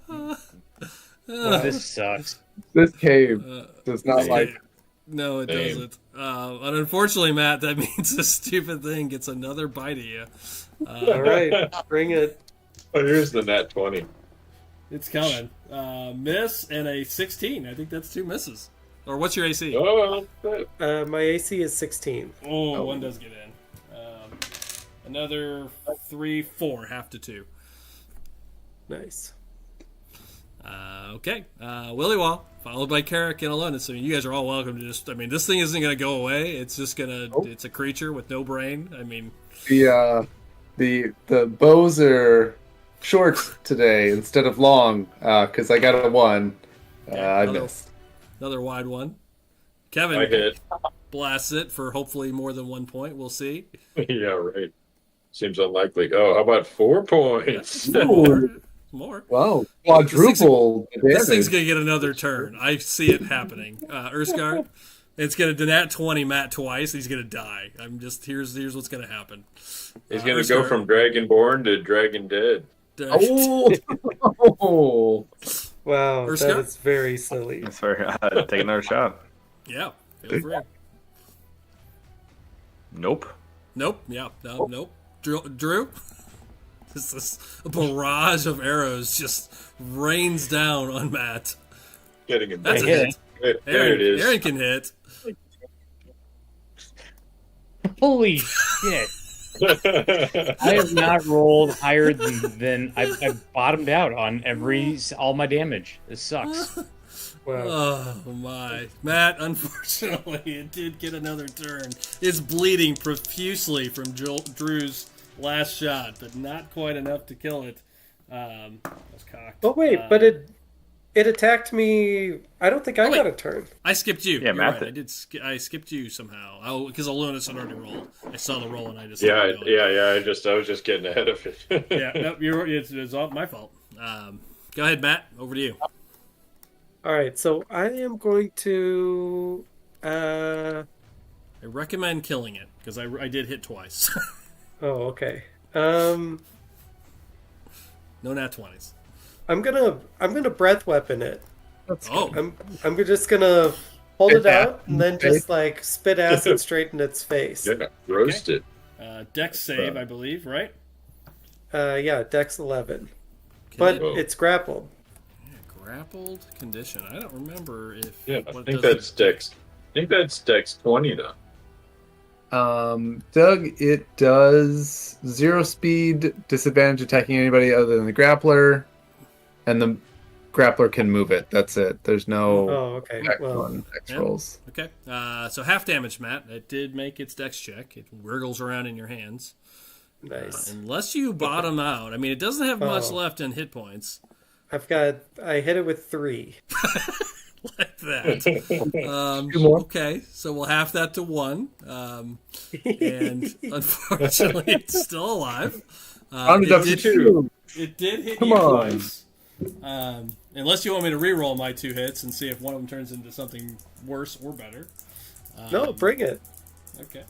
This sucks. this cave does not like. No, it Damn. doesn't. And unfortunately, Matt, that means this stupid thing gets another bite of you. All right, bring it. Oh, here's the nat 20. It's coming. Miss and a 16. I think that's 2 misses. Or what's your AC? Oh, My AC is 16. Oh, one does get in. Another 3, 4, half to 2. Nice. Okay. Willywaw, followed by Carrick and Alonis. So you guys are all welcome to just. I mean, this thing isn't going to go away. It's just going to. Nope. It's a creature with no brain. I mean, The bows are short today instead of long because I got a 1. I another- missed. another wide one. Kevin I hit. blasts it for hopefully more than 1 point. We'll see. Yeah, right. Seems unlikely. Oh, how about 4 points? More. Wow, quadruple This thing's damage. gonna get another turn. I see it happening. Urskar, it's gonna nat 20 Matt twice. He's gonna die. I'm just here's what's gonna happen. He's going to go from Dragonborn to Dragon Dead. Oh, Wow, Urska? that is very silly. Sorry, take another shot. Yeah. Feel free. Nope. Nope. Yeah. No, nope. Drew? This barrage of arrows just rains down on Matt. Getting it. That's a back. hit. There it is. Aaron can hit. Holy shit! I have not rolled higher than I've bottomed out on all my damage. This sucks. Wow. Oh my. Matt, unfortunately, it did get another turn. It's bleeding profusely from Drew's last shot, but not quite enough to kill it. That was cocked. Oh wait, but it attacked me. I don't think I got a turn. I skipped you. Yeah, You're Matt right. I skipped you somehow. Oh, because Alonis had already rolled. I saw the roll and I just Yeah. I was just getting ahead of it. Yeah. Nope. It's all my fault. Go ahead, Matt. Over to you. All right, so I am going to. I recommend killing it because I did hit twice. Oh, okay. No nat 20s. I'm gonna breath weapon it. Oh, I'm just gonna hold it out and then just like spit acid straight in its face. Yeah, roast it. Dex save, I believe, right? Yeah, Dex 11, but it's grappled. Grappled condition. I don't remember if. Yeah, I what think does that's Dex. I think that's Dex 20 though. Doug, it does 0 speed, disadvantage attacking anybody other than the grappler, and the grappler can move it. That's it. There's no Oh, okay. Well, X rolls. Okay. So half damage, Matt. It did make its dex check. It wriggles around in your hands. nice. Unless you bottom out. I mean, it doesn't have much Oh. left in hit points. I hit it with 3. Like that. 2 more. Okay, so we'll half that to 1. And unfortunately, it's still alive. Rounded up to 2. It did hit Come you on. twice. Unless you want me to re-roll my 2 hits and see if one of them turns into something worse or better. No, bring it. Okay.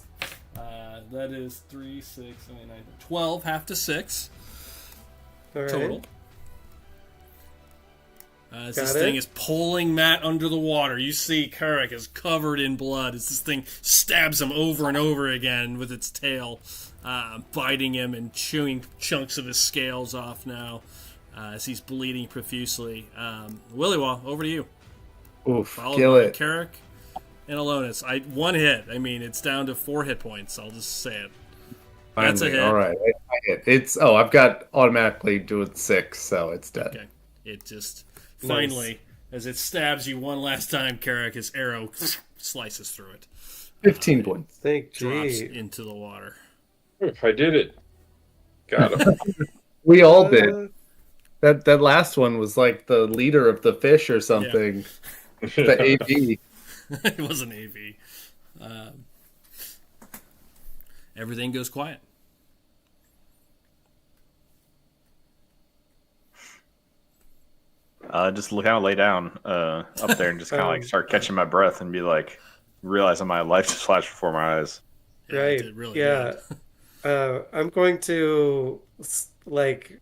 That is 3, 6, 7, 8, 9, 12, half to 6 All right. total. As Got this it. thing is pulling Matt under the water, you see Carrick is covered in blood as this thing stabs him over and over again with its tail, biting him and chewing chunks of his scales off now as he's bleeding profusely. Willywaw, over to you. Oof, Followed kill by it. Carrick and Alonis. One hit. I mean, it's down to 4 hit points. I'll just say it. That's a Finally. hit. All right, I hit. I've got automatically doing 6, so it's dead. Okay. It just finally, as it stabs you one last time, Carrick, his arrow slices through it. 15 points. Thank Drops gee. into the water. I did it. Got him. We all did. That last one was like the leader of the fish or something. The AV. It was an AV. Everything goes quiet. Just kind of lay down up there and just kind of like start catching my breath and be like, realizing my life just flashed before my eyes. Yeah, Right. it did really Yeah. good. I'm going to like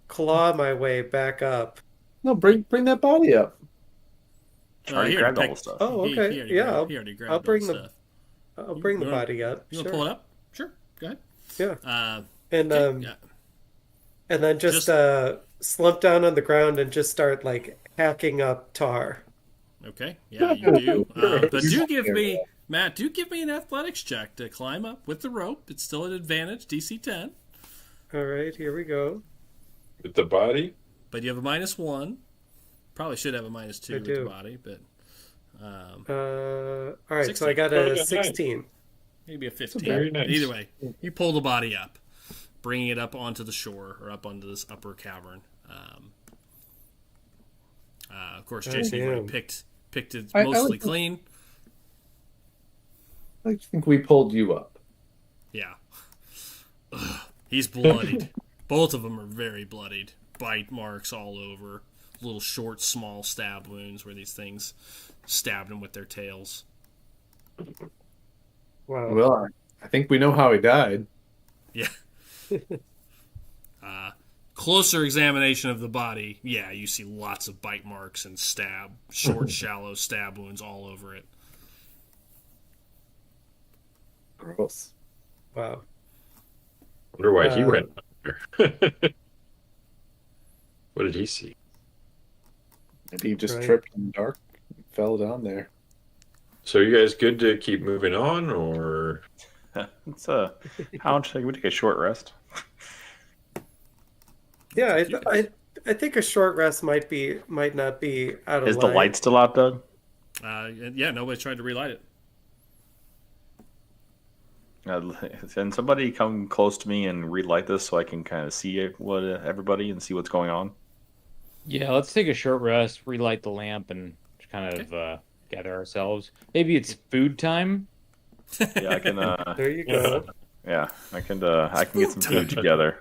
claw my way back up. No, bring that body up. Already He grabbed all picked- the stuff. Oh, he- okay. he already Yeah, grabbed- he already grabbed I'll all bring the the stuff. I'll bring the You wanna- body up. You want to Sure. pull it up? Sure. Go ahead. Yeah. And Okay, yeah. and then just slump down on the ground and just start like hacking up tar. Okay. Yeah, you do. But do give me, Matt, do give me an athletics check to climb up with the rope. It's still an advantage, DC 10. All right, here we go. With the body? But you have a -1. Probably should have a -2 with the do. body, but All right, 16. so I got Oh, a yeah, 16. maybe a 15. Very nice. But either way, you pull the body up, bringing it up onto the shore or up onto this upper cavern. Of course, Jason, you've already damn. picked it I mostly would- clean. I think we pulled you up. Yeah. He's bloodied. Both of them are very bloodied. Bite marks all over. Little short, small stab wounds where these things stabbed him with their tails. Wow. Well, I think we know how he died. Yeah. Closer examination of the body, yeah, you see lots of bite marks and short, shallow stab wounds all over it. Gross. Wow. Wonder why he went there. What did he see? Maybe he just Right. tripped in the dark and fell down there. So you guys good to keep moving on, or It's how much we take a short rest? Yeah, I think a short rest might not be out of Is the line. light still out, Doug? Yeah, nobody's tried to relight it. Can somebody come close to me and relight this so I can kind of see what everybody and see what's going on? Yeah, let's take a short rest, relight the lamp, and just kind of gather ourselves. Maybe it's food time. Yeah, I can. There you go. Yeah, I can get some food together.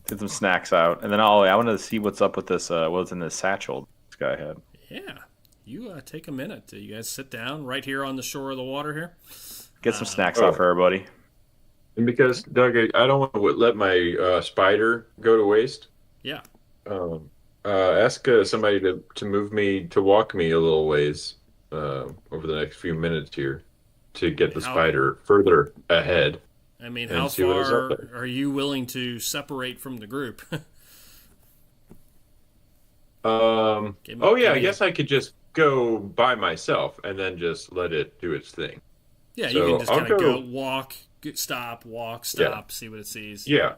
Get some snacks out, and then I wanted to see what's up with this. What's in this satchel this guy had? Yeah, you take a minute. You guys sit down right here on the shore of the water here. Get some snacks out for everybody. and because Doug, I don't want to let my spider go to waste. Yeah. Ask somebody to move me to walk me a little ways over the next few minutes here to get the spider further ahead. I mean, And how see what is up far there. are you willing to separate from the group? Oh yeah, give I me guess I could just go by myself and then just let it do its thing. Yeah, you So can just I'll kind of go- go walk, stop, walk, stop, see what it sees. Yeah,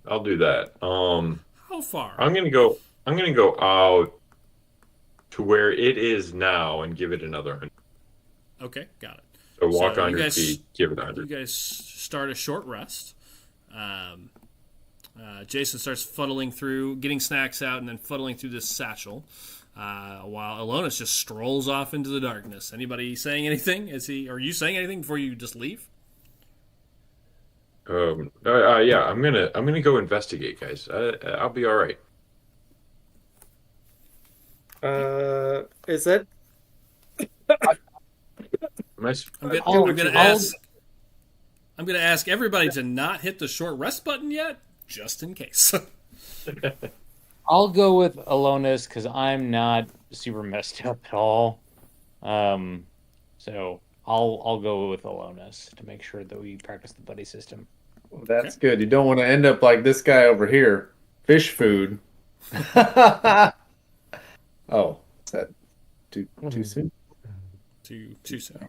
I'll do that. How far? I'm gonna go out to where it is now and give it another 100. Okay, got it. So walk So on you your guys- feet, give it You 100. guys start a short rest. Jason starts fuddling through, getting snacks out, and then fuddling through this satchel, while Alonis just strolls off into the darkness. Anybody saying anything? Are you saying anything before you just leave? Yeah, I'm gonna go investigate, guys. I'll be all right. Is that Am I s- I'm gonna, I'll- I'm gonna I'll- ask. I'm gonna ask everybody to not hit the short rest button yet, just in case. I'll go with Alonis because I'm not super messed up at all. So I'll go with Alonis to make sure that we practice the buddy system. Well, that's good. You don't want to end up like this guy over here. Fish food. Oh, is that too soon? too soon.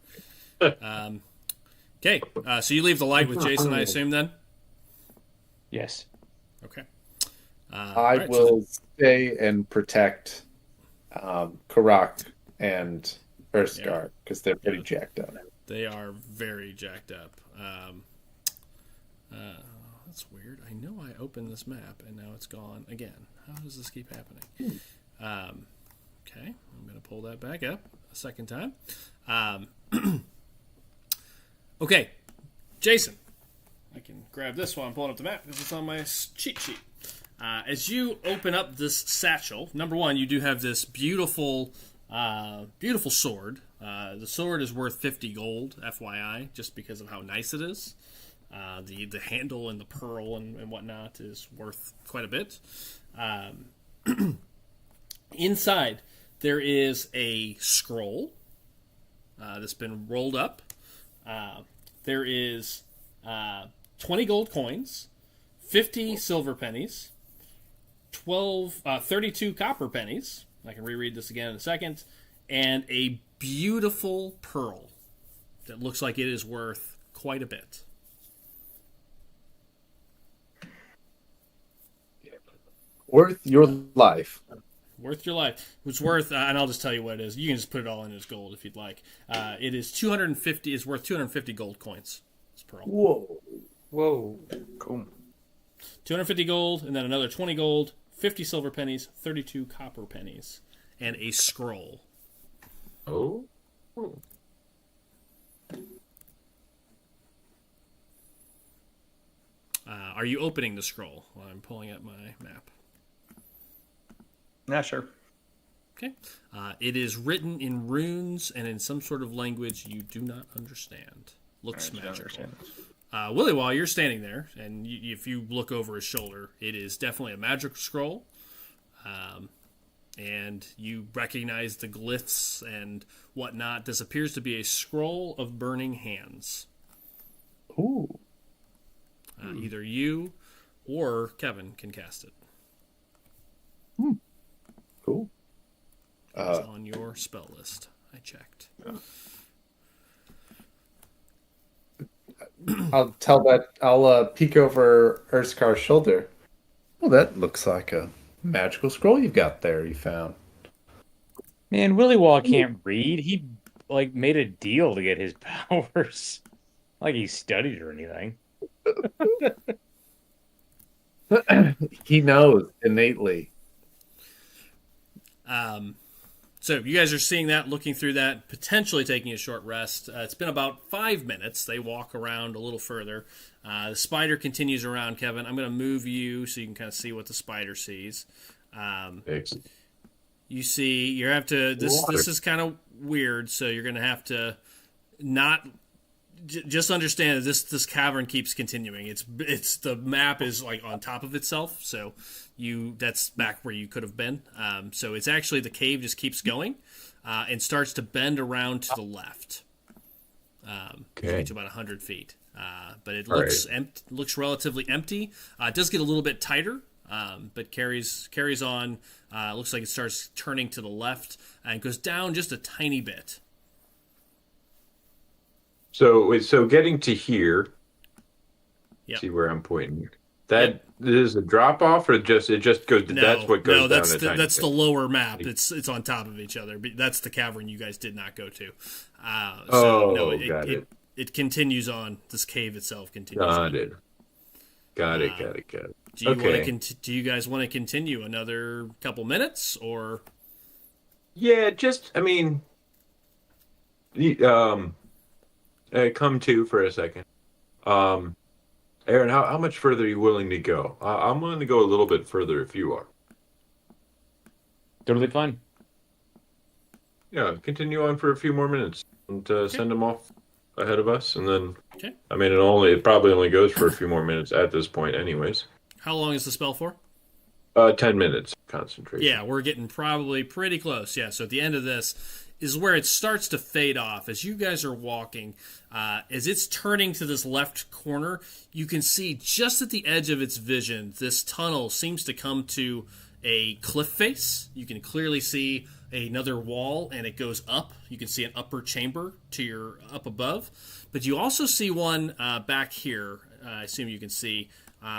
Okay, so you leave the light with Jason, I assume then. Yes. Okay. I alright, will stay and protect Karak and Erskar because they're pretty jacked up. They are very jacked up. That's weird. I know I opened this map and now it's gone again. How does this keep happening? Okay, I'm going to pull that back up a second time. Okay, Jason. I can grab this while I'm pulling up the map because it's on my cheat sheet. As you open up this satchel, number one, you do have this beautiful sword. The sword is worth 50 gold, FYI, just because of how nice it is. The handle and the pearl and whatnot is worth quite a bit. Inside, there is a scroll that's been rolled up. There is 20 gold coins, 50 silver pennies, 32 copper pennies. I can reread this again in a second. And a beautiful pearl that looks like it is worth quite a bit. Worth your life. Worth your life. It's worth, and I'll just tell you what it is. You can just put it all in as gold if you'd like. It is 250. It's worth 250 gold coins. This pearl. Whoa. Cool. 250 gold, and then another 20 gold, 50 silver pennies, 32 copper pennies, and a scroll. Oh. Are you opening the scroll while I'm pulling up my map? Yeah, sure. Okay. It is written in runes and in some sort of language you do not understand. Looks magical. Willie, while you're standing there, and if you look over his shoulder, it is definitely a magic scroll. And you recognize the glyphs and whatnot. This appears to be a scroll of burning hands. Ooh. Either you or Kevin can cast it. Cool. It's on your spell list. I checked. I'll peek over Urskar's shoulder. Well, that looks like a magical scroll you've got there you found. Man, Willy Wall can't read. He made a deal to get his powers. Like he studied or anything. He knows innately. So you guys are seeing that, looking through that, potentially taking a short rest. It's been about 5 minutes. They walk around a little further. The spider continues around, Kevin. I'm going to move you so you can kind of see what the spider sees. Excellent. You see, you have to. This is kind of weird, so you're going to have to not. Just understand that this cavern keeps continuing. It's the map is like on top of itself, so that's back where you could have been. So it's actually the cave just keeps going and starts to bend around to the left. To about 100 feet, but it looks looks relatively empty. It does get a little bit tighter, but carries on. Looks like it starts turning to the left and goes down just a tiny bit. So getting to here, Yep. see where I'm pointing. That is a drop off, or it just goes. That's what goes down. That's the lower map. It's on top of each other. But that's the cavern you guys did not go to. Got it. It continues on. This cave itself continues. Got it. Do you guys want to continue another couple minutes, or? Yeah, come to for a second. Aaron, how much further are you willing to go? I'm willing to go a little bit further if you are. Totally fine. Yeah, continue on for a few more minutes and send them off ahead of us, and then. Okay. I mean, it probably only goes for a few more minutes at this point, anyways. How long is the spell for? 10 minutes concentration. Yeah, we're getting probably pretty close. Yeah, so at the end of this is where it starts to fade off. As you guys are walking, as it's turning to this left corner, you can see just at the edge of its vision, this tunnel seems to come to a cliff face. You can clearly see another wall, and it goes up. You can see an upper chamber to your up above. But you also see one back here. I assume you can see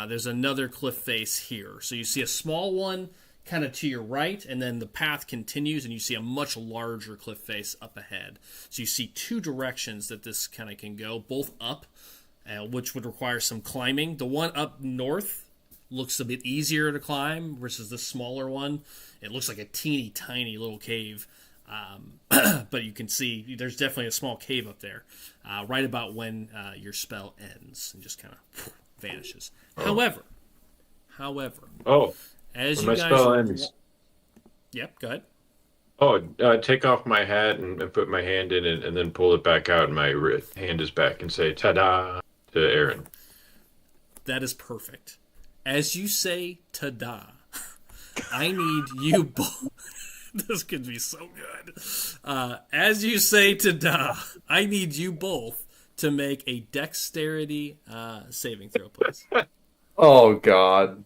there's another cliff face here. So you see a small one kind of to your right, and then the path continues, and you see a much larger cliff face up ahead. So you see two directions that this kind of can go, both up, which would require some climbing. The one up north looks a bit easier to climb versus the smaller one. It looks like a teeny tiny little cave, but you can see there's definitely a small cave up there, right about when your spell ends and just kind of vanishes. However, as when you my guys spell ends. Yep, go ahead. Take off my hat and put my hand in it, and then pull it back out, and my hand is back, and say "ta-da" to Aaron. That is perfect. As you say "ta-da," I need you both. This could be so good. As you say "ta-da," I need you both to make a dexterity saving throw, please. Oh, God.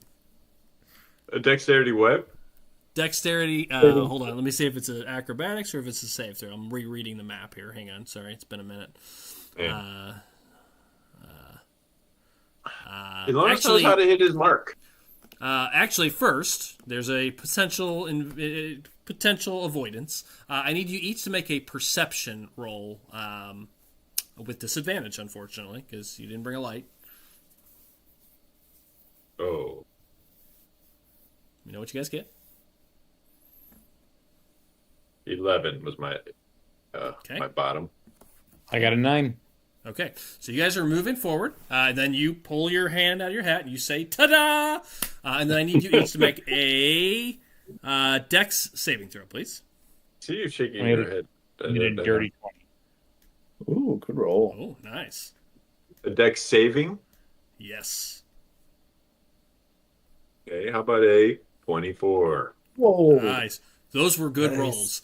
A dexterity what? Dexterity. Hold on. Let me see if it's an acrobatics or if it's a save throw. I'm rereading the map here. Hang on. Sorry, it's been a minute. He knows how to hit his mark. Actually, first, there's a potential avoidance. I need you each to make a perception roll with disadvantage, unfortunately, because you didn't bring a light. Oh. You know what you guys get? 11 was my my bottom. I got a 9. Okay, so you guys are moving forward, and then you pull your hand out of your hat and you say "ta-da!" And then I need you each to make a Dex saving throw, please. See you shaking I your head. did a dirty 20. Ooh, good roll. Oh, nice. A dex saving. Yes. Okay, how about a 24? Whoa. Nice. Those were good Nice. rolls.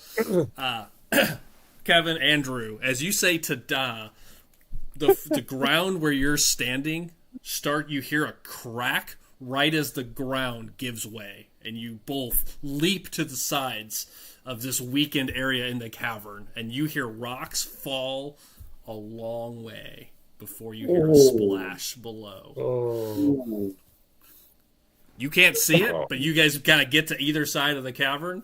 Kevin, Andrew, as you say "ta-da," the ground where you're standing you hear a crack right as the ground gives way, and you both leap to the sides of this weakened area in the cavern, and you hear rocks fall a long way before you hear a splash below. Oh. You can't see it, but you guys kind of get to either side of the cavern.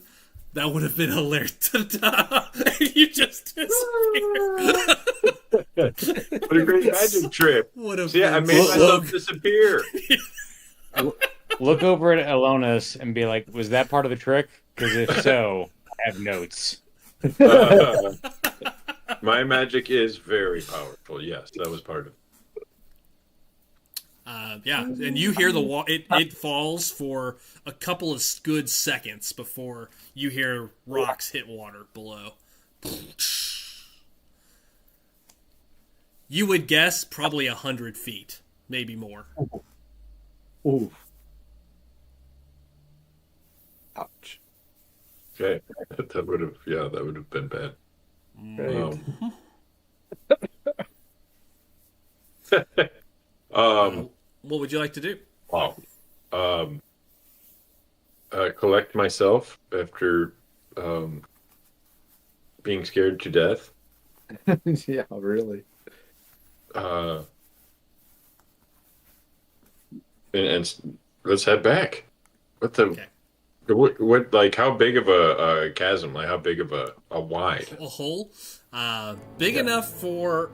That would have been hilarious. Ta-da! You just disappear. What a great magic trip. See, I made myself disappear. Look over at Alonis and be like, was that part of the trick? Because if so, I have notes. My magic is very powerful. Yes, that was part of it. Yeah, and you hear it falls for a couple of good seconds before you hear rocks hit water below. You would guess probably 100 feet, maybe more. Ooh. Ouch. Okay, that would have been bad. What would you like to do? Wow. Collect myself after being scared to death. Yeah, really. And let's head back. What the? Okay. What? Like, how big of a chasm? Like, how big of a wide? A hole, big enough for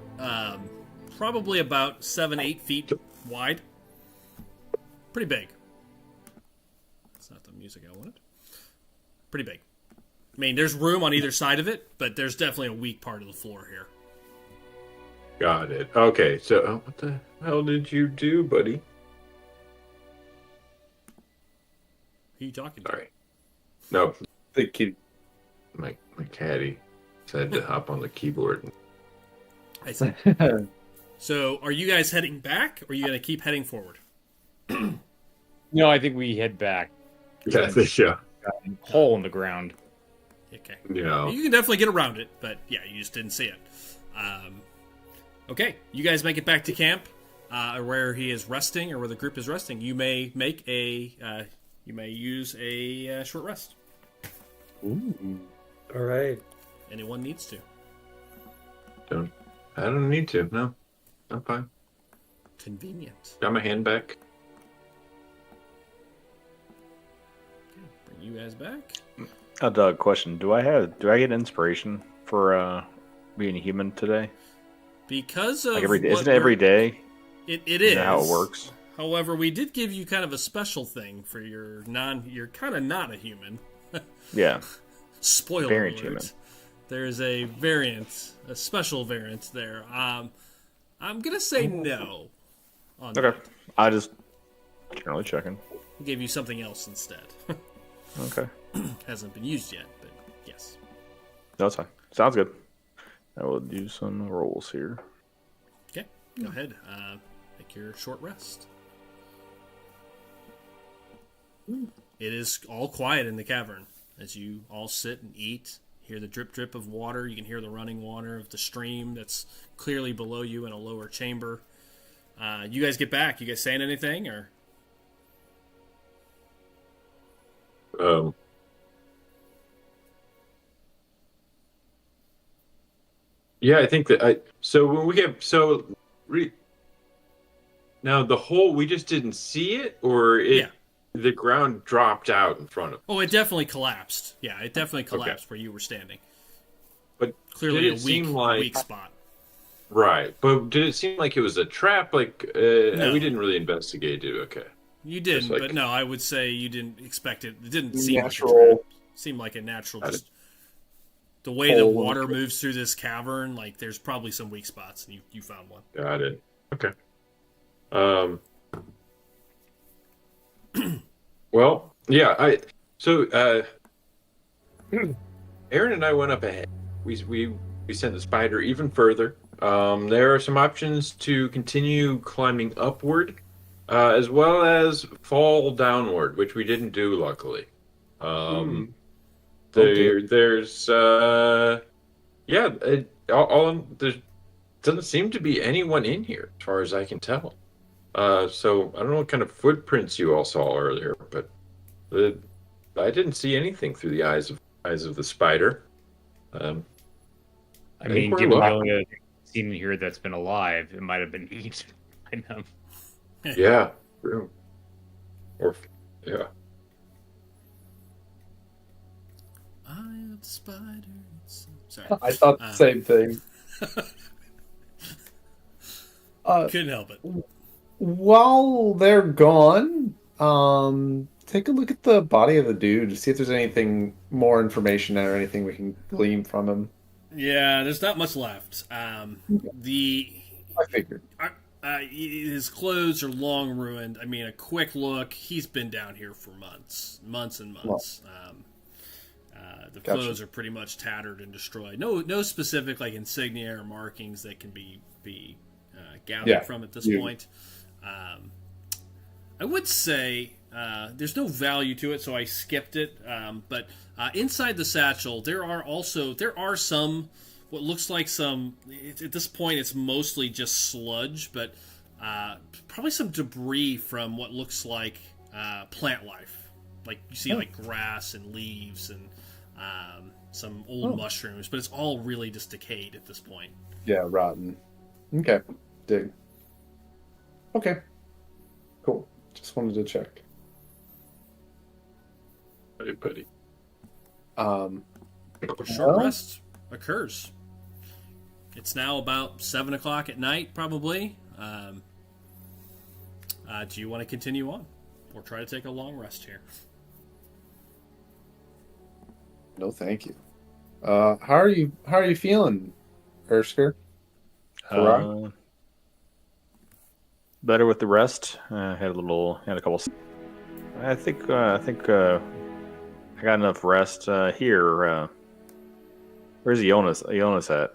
probably about 7-8 feet wide. Pretty big. That's not the music I wanted. Pretty big. I mean, there's room on either side of it, but there's definitely a weak part of the floor here. Got it. Okay, so what the hell did you do, buddy? Who are you talking to? Sorry. No, The kid. my caddy said to hop on the keyboard. I see. So, are you guys heading back, or are you going to keep heading forward? No, I think we head back. Yeah. Hole in the ground. Okay. Yeah. You can definitely get around it, but yeah, you just didn't see it. Okay, you guys make it back to camp, where he is resting, or where the group is resting. You may use a short rest. Ooh. All right. Anyone needs to. I don't need to. No, I'm fine. Convenient. Got my hand back. Okay, bring you guys back. Doug, question: Do I get inspiration for being a human today? Because of Like every day? Isn't it every day? It You is know how it works. However, we did give you kind of a special thing for you're kind of not a human. Yeah. Spoiler Variant alert. human. There's a variant, a special variant there. I'm gonna say no. On Okay. that. I just generally checking. We gave you something else instead. Okay. Hasn't been used yet, but yes. No, it's fine. Sounds good. I will do some rolls here. Okay, go ahead. Make your short rest. It is all quiet in the cavern as you all sit and eat. Hear the drip drip of water. You can hear the running water of the stream that's clearly below you in a lower chamber. You guys get back. You guys saying anything or? Yeah, I think that so when we get now the hole, we just didn't see it, or the ground dropped out in front of us. Oh, it definitely collapsed. Yeah, it definitely collapsed where you were standing. But Clearly did a it seem weak spot. Right, but did it seem like it was a trap? Like No. we didn't really investigate it. Okay. You didn't, like- but no, I would say you didn't expect it. It didn't seem Natural. like a trap. Seemed like a natural, just the way the hole. water moves through this cavern, like there's probably some weak spots, and you found one. Got it. Okay. Well, yeah. Aaron and I went up ahead. We sent the spider even further. There are some options to continue climbing upward, as well as fall downward, which we didn't do, luckily. There's there doesn't seem to be anyone in here, as far as I can tell. So I don't know what kind of footprints you all saw earlier, but I didn't see anything through the eyes of the spider. I think mean, we're given the lucky. only other thing I've seen here that's been alive, it might have been eaten by them. Yeah, true. Or yeah. I am the spider. Sorry, I thought the same thing. couldn't help it. While they're gone, take a look at the body of the dude to see if there's anything more information or anything we can glean from him. Yeah, there's not much left. I figured. His clothes are long ruined. I mean, a quick look. He's been down here for months and months. The Gotcha. clothes are pretty much tattered and destroyed. No specific like insignia or markings that can be gathered from at this point. I would say there's no value to it, so I skipped it. But inside the satchel, there are some what looks like some. At this point, it's mostly just sludge, but probably some debris from what looks like plant life. Like you see, like grass and leaves and some old mushrooms, but it's all really just decayed at this point. Yeah, rotten. Okay, dig. Okay, cool. Just wanted to check. Hey, buddy. A short rest occurs. It's now about 7 o'clock at night, probably. Do you want to continue on, or try to take a long rest here? No, thank you. How are you feeling, Ersker? Better with the rest. Had a couple. I think I got enough rest here. Where's Jonas at?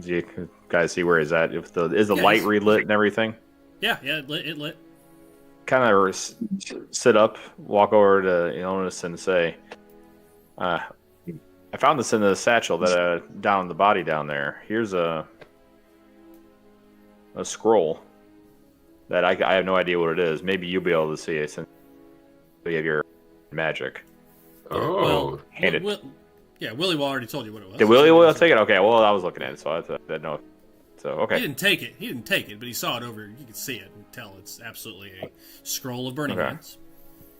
Do you guys see where he's at? Is the light relit and everything? Yeah, it lit. Kind of sit up, walk over to Jonas and say, I found this in the satchel that down the body down there. Here's a scroll that I have no idea what it is. Maybe you'll be able to see it since you have your magic. Oh, hand it. Willie already told you what it was. Did Willie take it? Okay, well, I was looking at it, so I didn't know. So, okay. He didn't take it, but he saw it over. You can see it and tell it's absolutely a scroll of burning hands.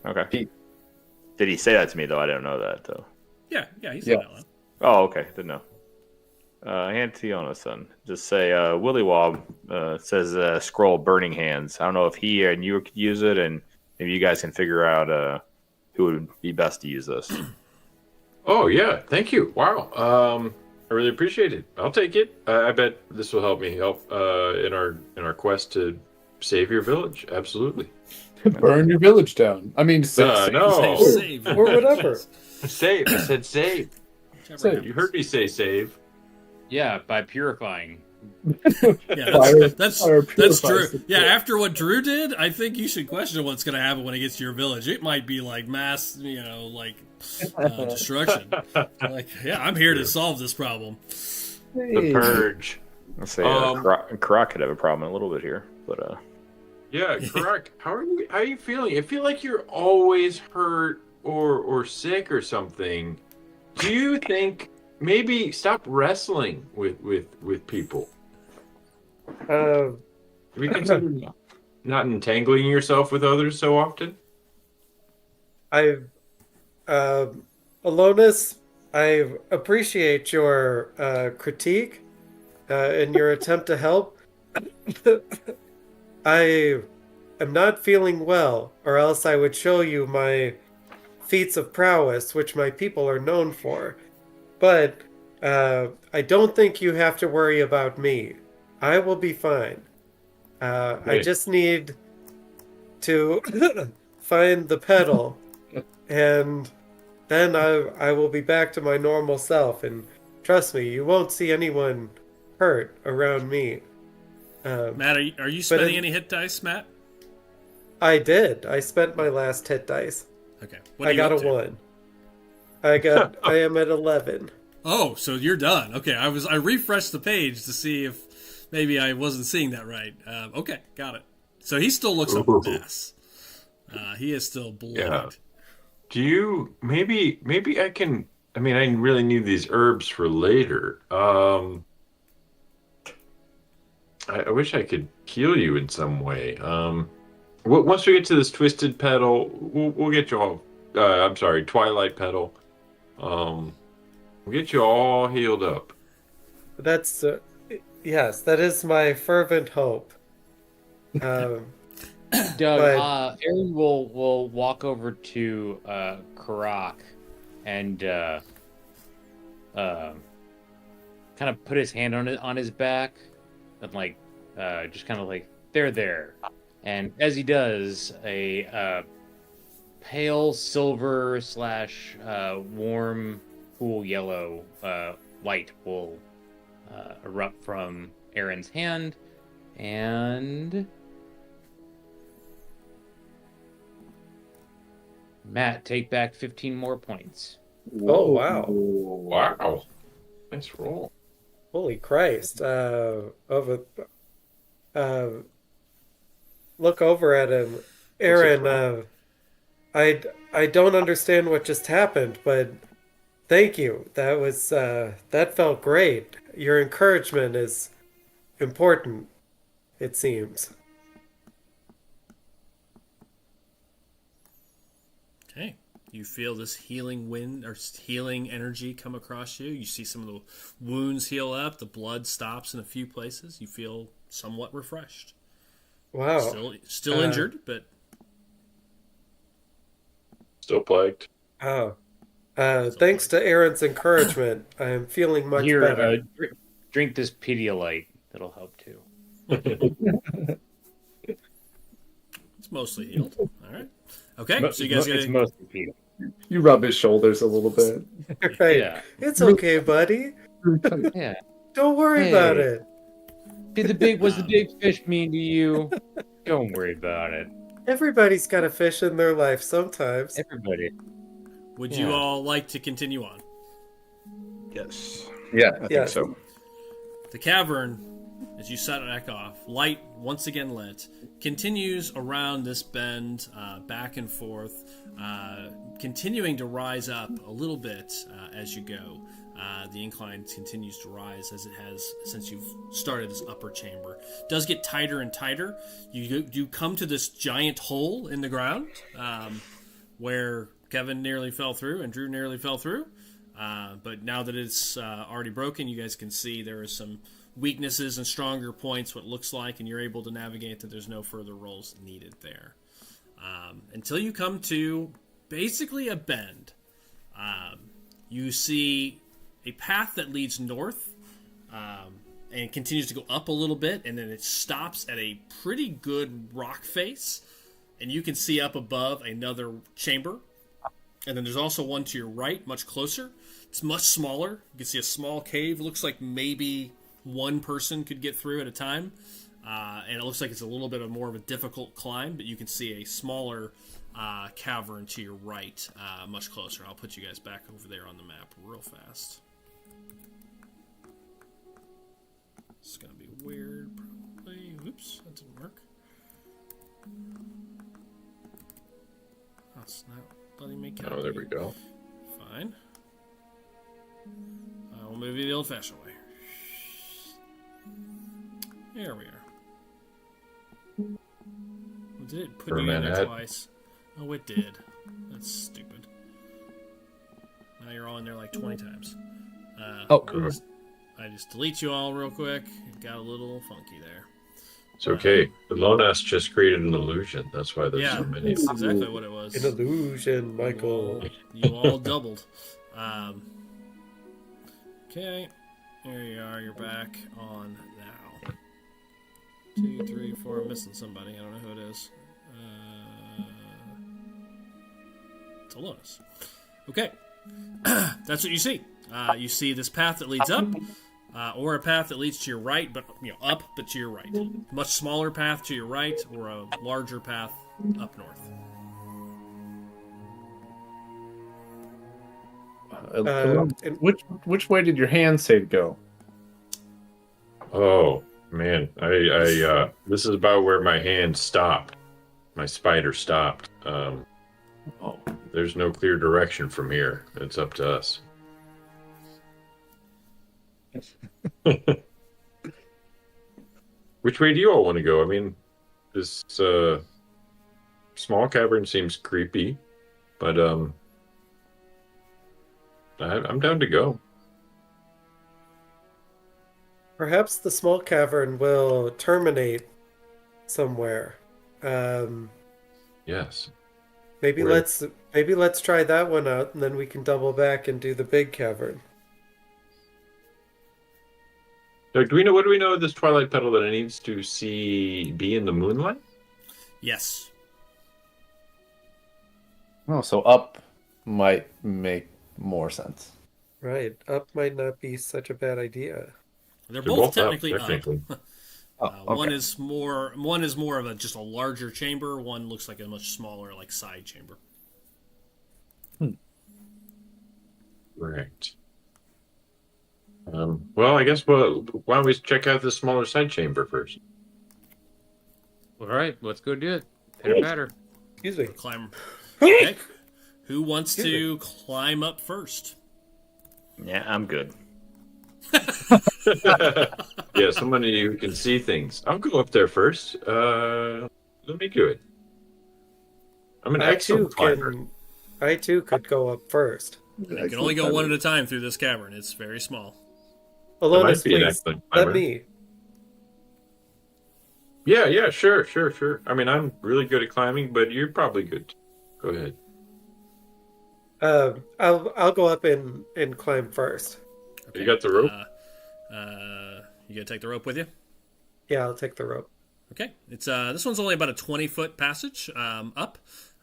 Okay. Did he say that to me, though? I didn't know that, though. Yeah, he said that. Oh, okay. Didn't know. Hand to Jonas, then. Just say, Willie Wob says scroll burning hands. I don't know if he and you could use it, and maybe you guys can figure out who would be best to use this. Oh yeah, thank you. Wow. I really appreciate it. I'll take it. I bet this will help me in our quest to save your village. Absolutely. Burn your village down. I mean, no. Save. Or whatever. Save. I said save. Save. You heard me say save. Yeah, by purifying. Yeah, that's Fire true. purifies the Yeah, after what Drew did, I think you should question what's going to happen when it gets to your village. It might be like mass, destruction. I'm here to solve this problem. The purge. Let's say Karak could have a problem a little bit here, but Yeah, correct. How are you feeling? I feel like you're always hurt or sick or something. Do you think maybe stop wrestling with people? Have you considered not entangling yourself with others so often? Alonis, I appreciate your critique and your attempt to help. I am not feeling well, or else I would show you my feats of prowess, which my people are known for. But I don't think you have to worry about me. I will be fine. I Great. just need to find the pedal, and then I will be back to my normal self. And trust me, you won't see anyone hurt around me. Matt, are you But spending any hit dice, Matt? I did. I spent my last hit dice. Okay. What are I you got up a to? 1. I am at 11. Oh, so you're done. Okay, I refreshed the page to see if maybe I wasn't seeing that right. Okay, got it. So he still looks a Ooh. mess. He is still bloodied. Yeah. Do you maybe I can? I mean, I really need these herbs for later. I wish I could heal you in some way. Once we get to this twisted pedal, we'll get you all. I'm sorry, twilight pedal. We'll get you all healed up. That's yes, that is my fervent hope. Um, Doug, But- Aaron will walk over to Karak and kind of put his hand on his back and like just kind of like there. And as he does, a pale silver / warm cool yellow light will erupt from Aaron's hand, and Matt, take back 15 more points. Oh, wow. Wow, nice roll. Holy Christ! Look over at him, Aaron. I don't understand what just happened, but thank you. That felt great. Your encouragement is important, it seems. Okay. You feel this healing wind or healing energy come across you. You see some of the wounds heal up. The blood stops in a few places. You feel somewhat refreshed. Wow. Still injured, but Still plagued. Oh. Thanks to Aaron's encouragement, I am feeling much Here, better. drink this Pedialyte. That'll help too. it's mostly healed. All right. Okay. So you guys It's get mostly Pedialyte. You rub his shoulders a little bit. Right. Yeah. It's okay, buddy. Yeah. Don't worry Hey. about it. Was the big fish mean to you? Don't worry about it. Everybody's got a fish in their life sometimes. Everybody. Would you Yeah. all like to continue on? Yes. Yeah. I think Yes. so. The cavern, as you set back off, light once again lit, continues around this bend, back and forth, continuing to rise up a little bit as you go. The incline continues to rise as it has since you've started this upper chamber. It does get tighter and tighter. You come to this giant hole in the ground where Kevin nearly fell through and Drew nearly fell through. But now that it's already broken, you guys can see there are some weaknesses and stronger points, what it looks like, and you're able to navigate that there's no further rolls needed there. Until you come to basically a bend. You see a path that leads north and continues to go up a little bit, and then it stops at a pretty good rock face, and you can see up above another chamber. And then there's also one to your right, much closer. It's much smaller. You can see a small cave. It looks like maybe one person could get through at a time. And it looks like it's a little bit more of a difficult climb, but you can see a smaller cavern to your right, much closer. I'll put you guys back over there on the map real fast. It's going to be weird, probably. Oops, that didn't work. That's not letting me copy. Oh, there we go. Fine. We'll move you the old-fashioned way. There we are. Well, did it put you in there Manhattan. twice? Oh, it did. That's stupid. Now you're all in there like 20 times. Oh, I just delete you all real quick. It got a little funky there. It's okay. The Lonas just created an illusion. That's why there's Yeah, so many. that's exactly what it was. An illusion, Michael. You all doubled. Okay, there you are. You're back on now. 2, 3, 4. I'm missing somebody. I don't know who it is. It's Alonis. Okay, that's what you see. You see this path that leads up, or a path that leads to your right, but up, but to your right. Much smaller path to your right, or a larger path up north. Which way did your hand say to go? Oh man, I this is about where my hand stopped. My spider stopped. There's no clear direction from here. It's up to us. Which way do you all want to go? I mean, this small cavern seems creepy, but I'm down to go. Perhaps the small cavern will terminate somewhere. Yes. Maybe let's try that one out, and then we can double back and do the big cavern. Doug, what do we know of this twilight petal that it needs to be in the moonlight? Yes. Oh, so up might make more sense. Right, up might not be such a bad idea. They're both technically up. Okay. One is more of just a larger chamber. One looks like a much smaller, like side chamber. Right. Well, I guess why don't we check out the smaller side chamber first? All right, let's go do it. Pitter patter. Excuse me. Climb. Okay. Who wants to climb up first? Yeah, I'm good. Yeah, somebody who can see things. I'll go up there first. Let me do it. I'm an excellent climber. I too could go up first. You can only go one at a time through this cavern. It's very small. Alonis, be an please, excellent climber. let me. Yeah, sure. I mean, I'm really good at climbing, but you're probably good. Go ahead. I'll go up and climb first. Okay. You got the rope? You gonna take the rope with you? Yeah, I'll take the rope. Okay. It's this one's only about a 20-foot passage up.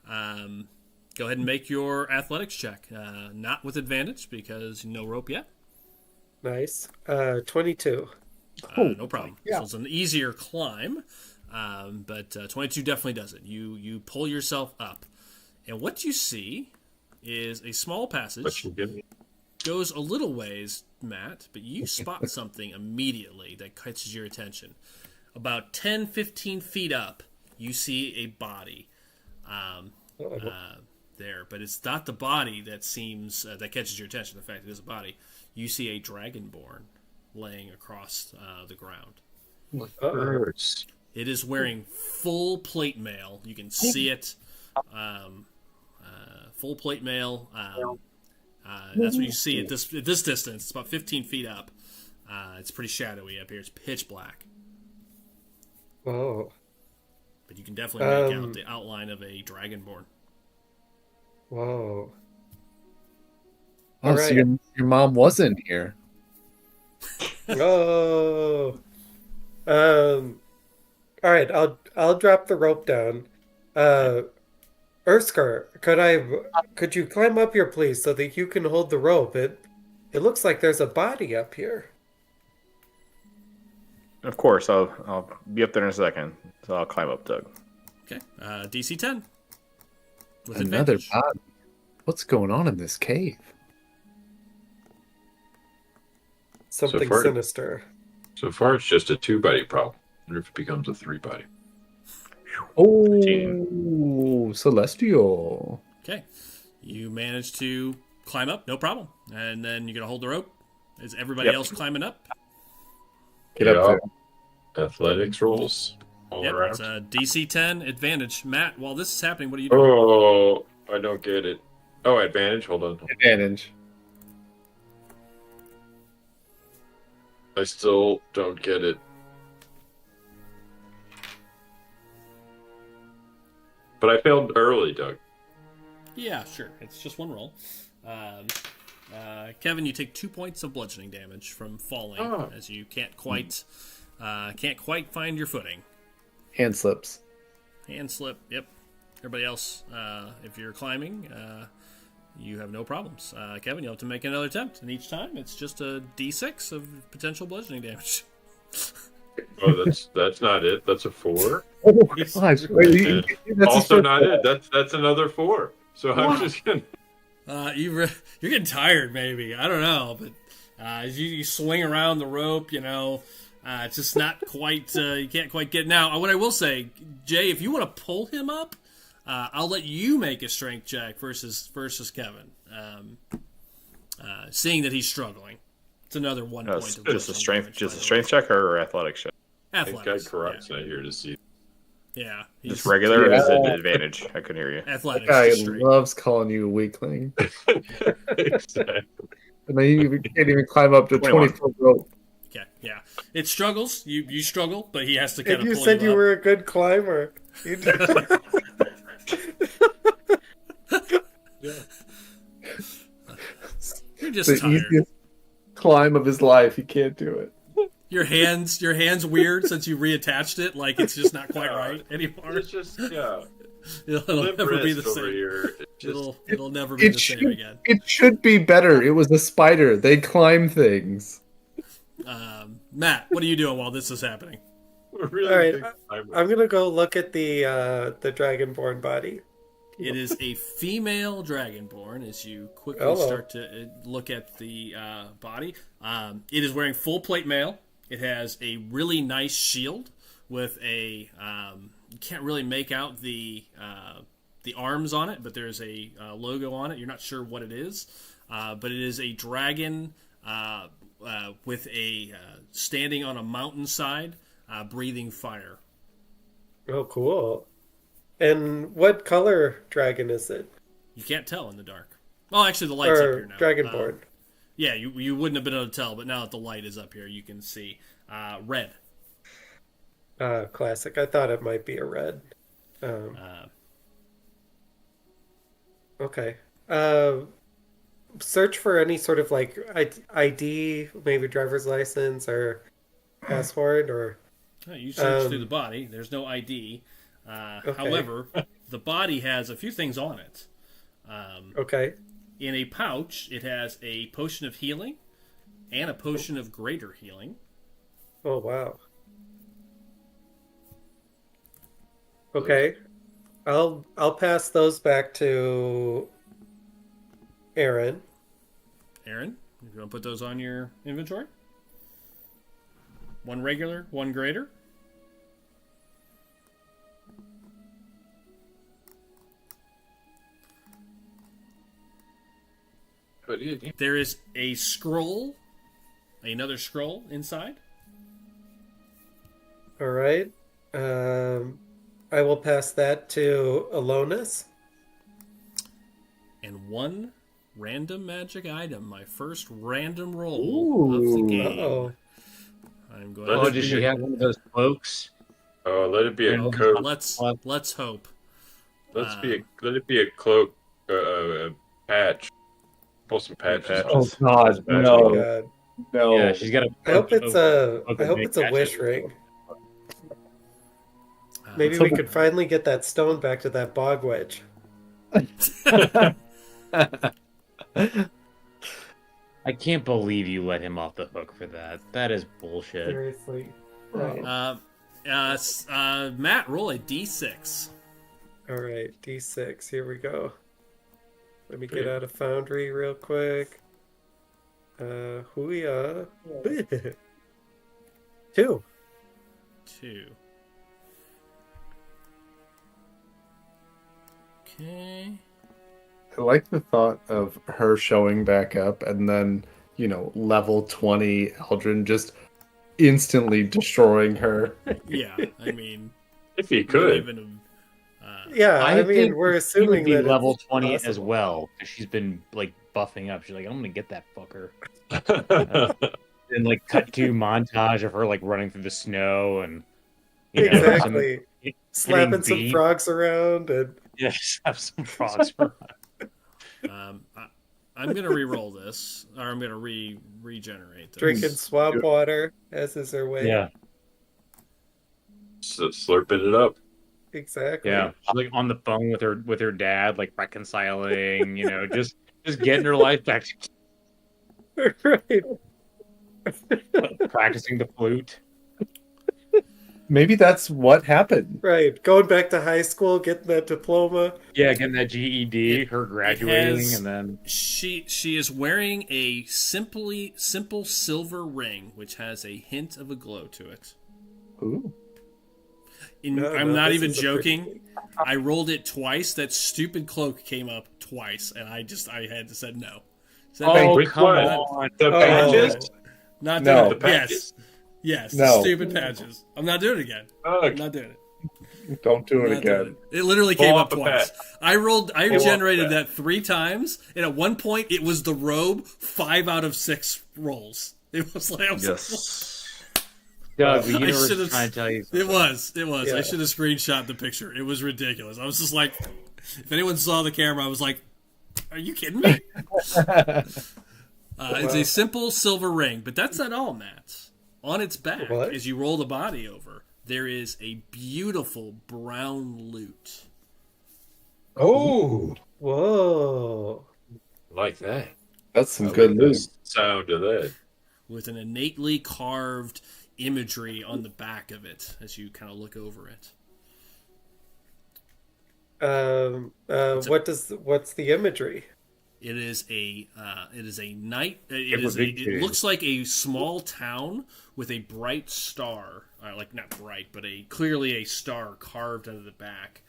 Go ahead and make your athletics check. Not with advantage because no rope yet. Nice. 22. No problem. Yeah. So it's an easier climb, but 22 definitely does it. You pull yourself up, and what you see is a small passage. Goes a little ways, Matt, but you spot something immediately that catches your attention. About 10, 15 feet up, you see a body there, but it's not the body that seems that catches your attention. The fact it is a body. You see a dragonborn laying across the ground. It is wearing full plate mail. You can see it. Full plate mail. That's what you see at this distance. It's about 15 feet up. It's pretty shadowy up here. It's pitch black. Whoa. But you can definitely make out the outline of a dragonborn. Whoa. Oh, so your mom wasn't here. Oh. All right, I'll drop the rope down. Urskar, could you climb up here, please, so that you can hold the rope? It looks like there's a body up here. Of course, I'll be up there in a second. So I'll climb up, Doug. Okay. DC 10. With Another advantage. body. What's going on in this cave? Something far- sinister. So far, it's just a 2-body problem. I wonder if it becomes a 3-body. Oh, Celestial. Okay. You manage to climb up, no problem. And then you're going to hold the rope. Is everybody else climbing up? Get up there. Athletics rolls all Yep, around. it's a DC 10 advantage. Matt, while this is happening, what are you doing? Oh, I don't get it. Oh, advantage. Hold on. Advantage. I still don't get it. But I failed early, Doug. Yeah, sure. It's just one roll. Kevin, you take 2 points of bludgeoning damage from falling as you can't quite find your footing. Hand slips. Hand slip. Yep. Everybody else, if you're climbing, you have no problems. Kevin, you'll have to make another attempt, and each time it's just a d6 of potential bludgeoning damage. Oh, that's not it. That's a 4. Oh my gosh! Wait, that's Also not it. That's another 4. So I'm just gonna. You're getting tired, maybe. I don't know, but as you swing around the rope, it's just not quite. You can't quite get. Now, what I will say, Jay, if you want to pull him up, I'll let you make a strength check versus Kevin. Seeing that he's struggling, it's another 1 point. Just a strength check or athletics check? Athletics. Thank God Karat's not here to see. Yeah, Just regular or is it an advantage? I couldn't hear you. athletics. Guy Straight. loves calling you a weakling. Exactly. And then you can't even climb up to 21. 20-foot rope. Okay, yeah, it struggles. You struggle, but he has to kind And of. you pull said you up. were a good climber. You're just The tired. easiest climb of his life. He can't do it. Your hands weird since you reattached it. Like it's just not quite right anymore. It's just it'll It'll never be the same. over here. It'll never be the same again. It should be better. It was a spider. They climb things. Matt, what are you doing while this is happening? We're really All right, big climbers. I'm gonna go look at the dragonborn body. It is a female dragonborn. As you quickly Hello. start to look at the body, it is wearing full plate mail. It has a really nice shield with a. You can't really make out the arms on it, but there's a logo on it. You're not sure what it is, but it is a dragon with a standing on a mountainside, breathing fire. Oh, cool. And what color dragon is it? You can't tell in the dark. Well, actually, the light's up Or here now. dragonborn? Yeah, you wouldn't have been able to tell, but now that the light is up here, you can see red. Classic. I thought it might be a red. Okay. Search for any sort of like ID, maybe driver's license or passport or. You search through the body. There's no ID. Okay. However, the body has a few things on it. Okay. In a pouch, it has a potion of healing and a potion of greater healing. Oh wow. Okay. I'll pass those back to Aaron. Aaron, you want to put those on your inventory? One regular, one greater. But There is a scroll, another scroll inside. All right. I will pass that to Alonis. And one random magic item. My first random roll of the game. Oh. I'm going. Let Oh, it does be she a- have one of those cloaks? Oh, let it be a Oh, coat. Let's hope. Let it be a cloak, a patch. Pull some patches. Oh off. God, Oh no, my god. no. Yeah, she's got a. I hope it's a Okay, wish patches. ring. Maybe let's we hope- could finally get that stone back to that bog wedge. I can't believe you let him off the hook for that. That is bullshit. Seriously. Right. Matt, roll a d6. All right, D6. Here we go. Let me get out of Foundry real quick. Hooyah. 2. 2. Okay. I like the thought of her showing back up and then, level 20 Eldrin just instantly destroying her. Yeah, I mean, If he not could. even Yeah, I mean, think we're she assuming would be that level it's 20 as possible. well. 'Cause she's been like buffing up. She's like, I'm gonna get that fucker. And like cut to montage of her like running through the snow and Exactly. some, Slapping some frogs. frogs around and Yes, have some frogs. I I'm gonna re-roll this, or I'm gonna regenerate this. Drinking swamp water, as is her way. Yeah, Slurping it up. Exactly. yeah. Like on the phone with her dad, like reconciling. Just getting her life back, Right. practicing the flute. Maybe that's what happened. Right. Going back to high school, getting that diploma. Yeah, getting that GED, her graduating, has- and then She is wearing a simple silver ring, which has a hint of a glow to it. Ooh. I'm not this even is a pretty joking. thing. I rolled it twice. That stupid cloak came up twice, and I had to say no. Said, oh Which come one? on, The Oh. patches? not No. doing The it. patches? Yes, No. the stupid patches. I'm not doing it again. Oh, I'm not doing it. Don't do it Not doing again. it. It literally Pull came off up the twice. patch. I off generated the that 3 times, and at one point it was the robe. 5 out of 6 rolls. It was like Yes. Doug, the I universe should've- is trying to tell you. It was. Yeah. I should have screenshot the picture. It was ridiculous. I was just like, if anyone saw the camera, I was like, are you kidding me? It's a simple silver ring, but that's not all, Matt. On its back, What? as you roll the body over, there is a beautiful brown lute. Oh, Whoa. like that. That's some I good like the news. sound of that. With an innately carved imagery on the back of it as you kind of look over it. What's the imagery? It is a night. It It looks like a small town with a bright star, like not bright, but clearly a star carved out of the back.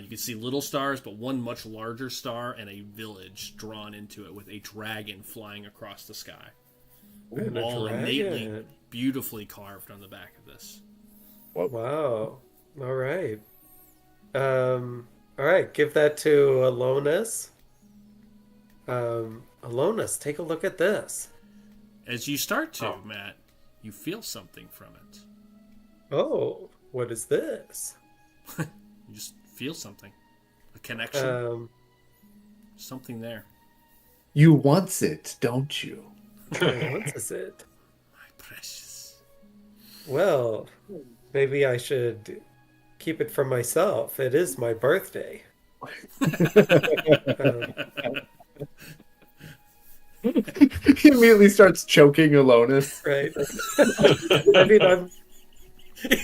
You can see little stars, but one much larger star and a village drawn into it with a dragon flying across the sky. And a All innately dragon. beautifully carved on the back of this. Wow. All right. All right. Give that to Alonis. Alonis, take a look at this. As you start to, Oh. Matt, you feel something from it. Oh, what is this? You just feel something. A connection. Something there. You wants it, don't you? What is it? My precious. Well, maybe I should keep it for myself. It is my birthday. Um, He immediately starts choking Alonis. right. I mean,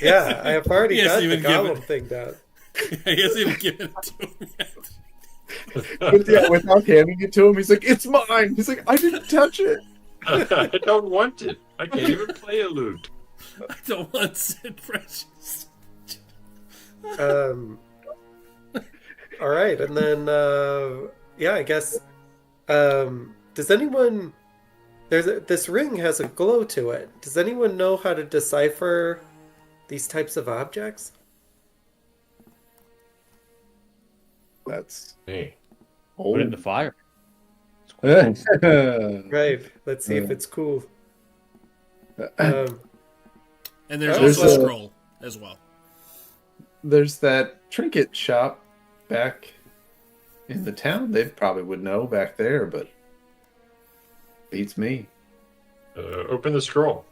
yeah, I have already He got hasn't the even given- golem thing down. He hasn't even given it to him yet. But yeah, without handing it to him, he's like, "It's mine." He's like, "I didn't touch it." I don't want it. I can't even play a lute. I don't want Sid Precious. All right, and then yeah, I guess does anyone this ring has a glow to it. Does anyone know how to decipher these types of objects? That's Hey, Put it in the fire. Right. Let's see if it's cool. And there's There's also a a- scroll as well. There's that trinket shop back in the town. They probably would know back there, but beats me. open the scroll.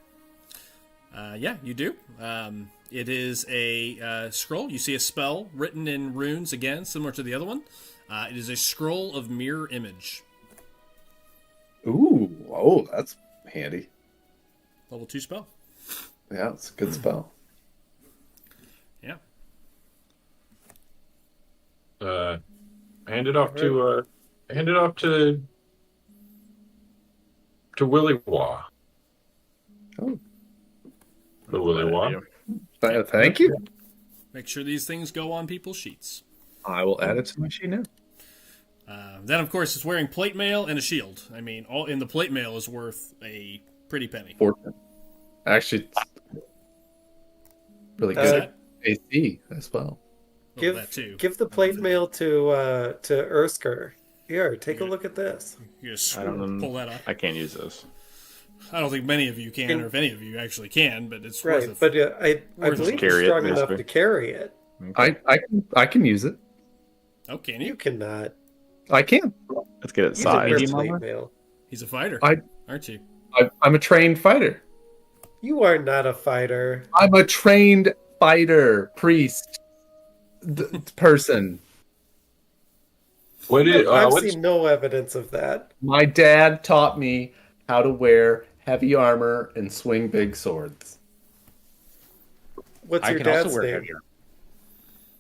Yeah, you do. It is a scroll. You see a spell written in runes again, similar to the other one. It is a scroll of mirror image. Ooh, oh, that's handy. Level 2 spell. Yeah, it's a good spell. Yeah. Hand it off to Willy Wah. Oh, The Willy Wah. thank you. Make sure these things go on people's sheets. I will add it to my sheet now. Then, of course, it's wearing plate mail and a shield. I mean, all in the plate mail is worth a pretty penny. Fortune. Actually, it's really Uh, good AC as well. Oh, that too. Give the plate mail to Ersker. Here, take a look at this. You just I don't pull that up. I can't use this. I don't think many of you can, or if any of you actually can, but it's Right, worth it. but I worth believe carry you're it, strong enough basically. to carry it. I can use it. Oh, can You you? cannot. I can. Let's get it He's a sized. medium earthly armor? male. He's a fighter, I- aren't you? I'm a trained fighter. You are not a fighter. I'm a trained fighter, priest, person. I've What's seen no evidence of that. My dad taught me how to wear heavy armor and swing big swords. What's I your can also dad's wear name? heavier.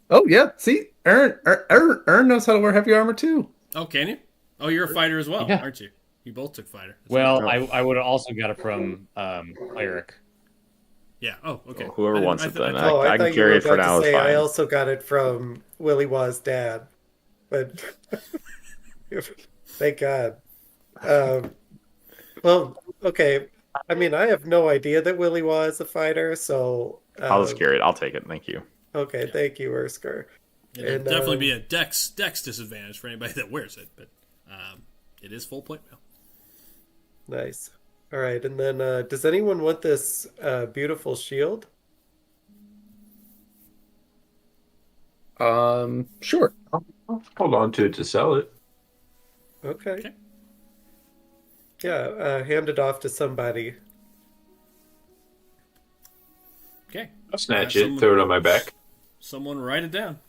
Oh yeah, see, Ern knows how to wear heavy armor too. Oh, can you? Oh, you're a fighter as well, Yeah. aren't you? You both took fighter. That's Well, right. I would have also got it from Cleric. Yeah. Oh, okay. Whoever I didn't- wants I it th- then. I Oh, I I can thought you carry were it for about now. to It's say I fine. also got it from Willie Wah's dad, but thank God. Well, okay. I mean, I have no idea that Willie Wah is a fighter, so I'll just carry it. I'll take it. Thank you. okay. Thank you, Ursker. It'll And, definitely be a dex disadvantage for anybody that wears it, but it is full plate mail. Nice. All right, and then does anyone want this beautiful shield? Sure. I'll hold on to it to sell it. Okay. Okay. Yeah, hand it off to somebody. Okay. I'll snatch Someone- it, throw it on my back. Someone write it down.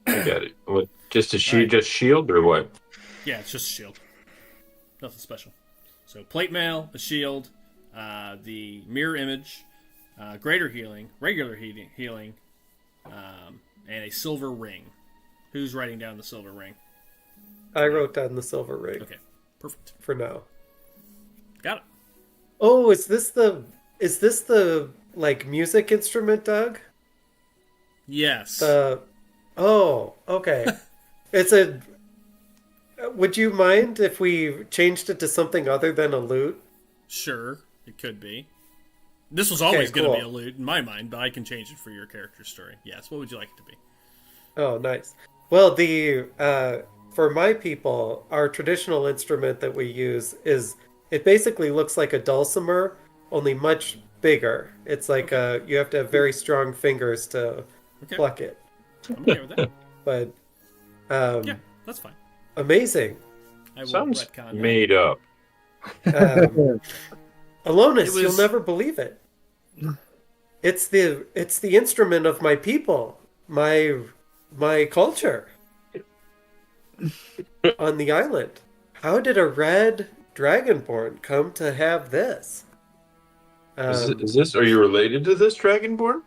I got it. What? Just a Alright. just shield or what? Yeah, it's just a shield. Nothing special. So plate mail, a shield, the mirror image, greater healing, regular healing, and a silver ring. Who's writing down the silver ring? I wrote down the silver ring Okay, perfect. for now. Got it. Oh, is this the like music instrument, Doug? Yes. Oh, okay. It's a. Would you mind if we changed it to something other than a lute? Sure, it could be. This was always Okay, going to be cool. a lute in my mind, but I can change it for your character's story. Yes. What would you like it to be? Oh, nice. Well, the for my people, our traditional instrument that we use is it basically looks like a dulcimer, only much bigger. It's like you have to have very strong fingers to Okay. pluck it. I'm okay with that. But Yeah, that's fine. amazing. I will Sounds retcon that. made up. Alonus, It was- you'll never believe it. It's the instrument of my people, my culture on the island. How did a red dragonborn come to have this? Is this? Are you related to this dragonborn?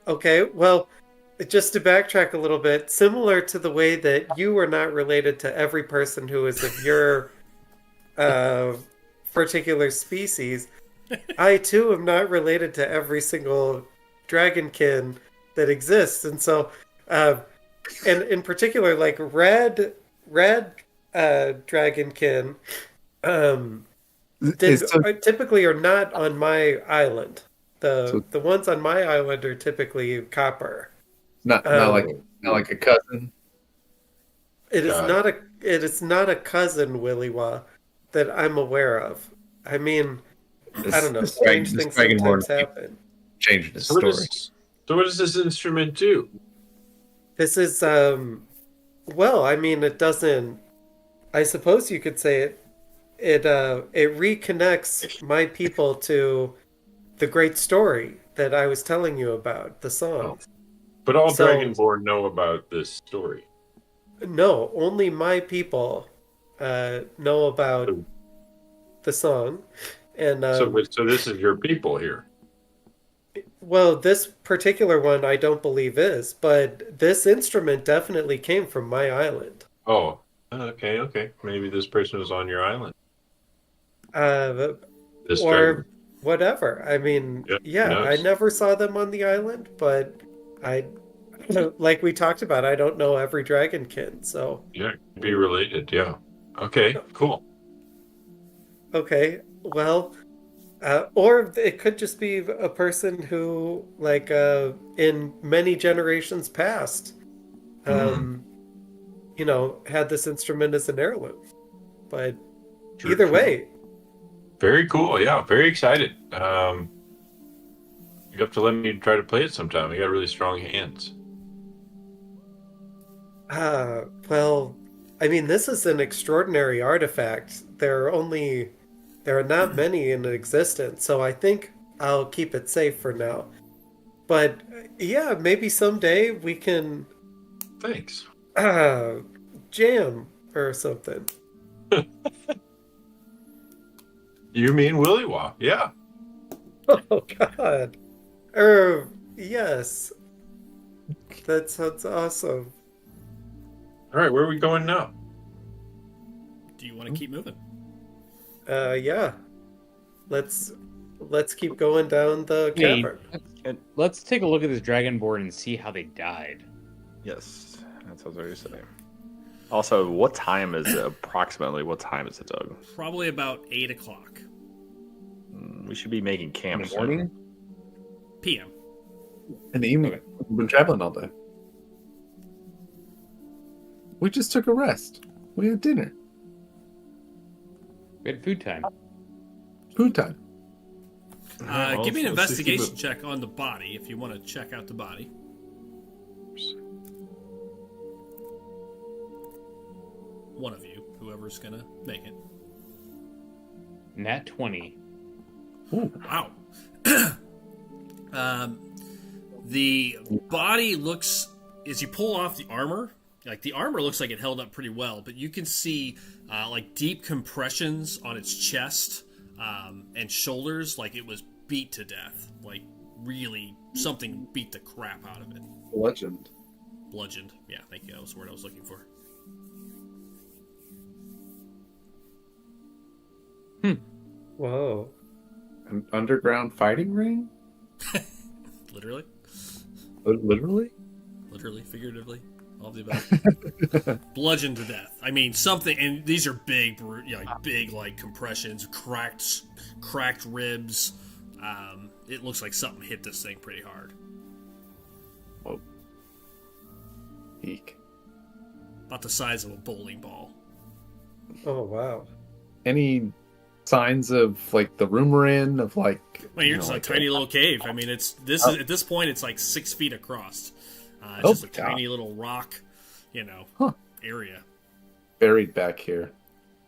Okay, well, just to backtrack a little bit, similar to the way that you were not related to every person who is of your particular species, I too am not related to every single dragonkin that exists, and so, and in particular, like red dragonkin, typically are not on my island. The ones on my island are typically copper. Not like a cousin. It is Got not a cousin Williwa that I'm aware of. I mean, I don't know. Strange things sometimes happen. Changed his So what, story. so what does this instrument do? This is well, I mean, it doesn't. I suppose you could say it reconnects my people to the great story that I was telling you about, the song. But all So- dragonborn know about this story. No, only my people know about the song, and So this is your people here. well, this particular one I don't believe is, but this instrument definitely came from my island. Oh, okay. Maybe this person was on your island. This Or dragon. whatever. I mean, Yeah, yeah, I nice. never saw them on the island, but I, like we talked about, I don't know every dragonkin, so Yeah, be related. Yeah. Okay. Cool. okay, well, or it could just be a person who, like, in many generations past, you know, had this instrument as an heirloom. But True, either true. way, Very cool. Yeah. Very excited. You have to let me try to play it sometime. I got really strong hands. Well, I mean, this is an extraordinary artifact. There are not many in existence, so I think I'll keep it safe for now. But yeah, maybe someday we can Thanks. uh, jam or something. You mean Willy Wah? Yeah. Oh God. Yes. That sounds awesome. All right, where are we going now? Do you want to keep moving? Yeah. Let's keep going down the Hey, cavern. let's take a look at this dragonborn and see how they died. Yes, that's what I was going to say. Also, what time is it? Approximately what time is it, Doug? Probably about 8 o'clock We should be making In camp the soon. morning? p.m. In the evening. We've been traveling all day. We just took a rest. We had dinner. We had food time. Food time. Well, Give me an let's just keep investigation it- check on the body if you want to check out the body. One of you, whoever's gonna make it. Nat 20. Wow. The body looks, as you pull off the armor, like the armor looks like it held up pretty well, but you can see like deep compressions on its chest and shoulders, like it was beat to death. Like really, something beat the crap out of it. Legend. Bludgeoned. Yeah, thank you. That was the word I was looking for. Whoa. An underground fighting ring? Literally, Literally? figuratively, all of the above. Bludgeoned to death. I mean, something, and these are big, big like compressions, cracked ribs. It looks like something hit this thing pretty hard. Whoa. Eek. About the size of a bowling ball. Oh wow. Any signs of like the room we're in? Of like. Well, you're you just know, a like tiny little cave. I mean, is at this point, it's like 6 feet across. It's Oh, just a God. tiny little rock, Huh. area. buried back here.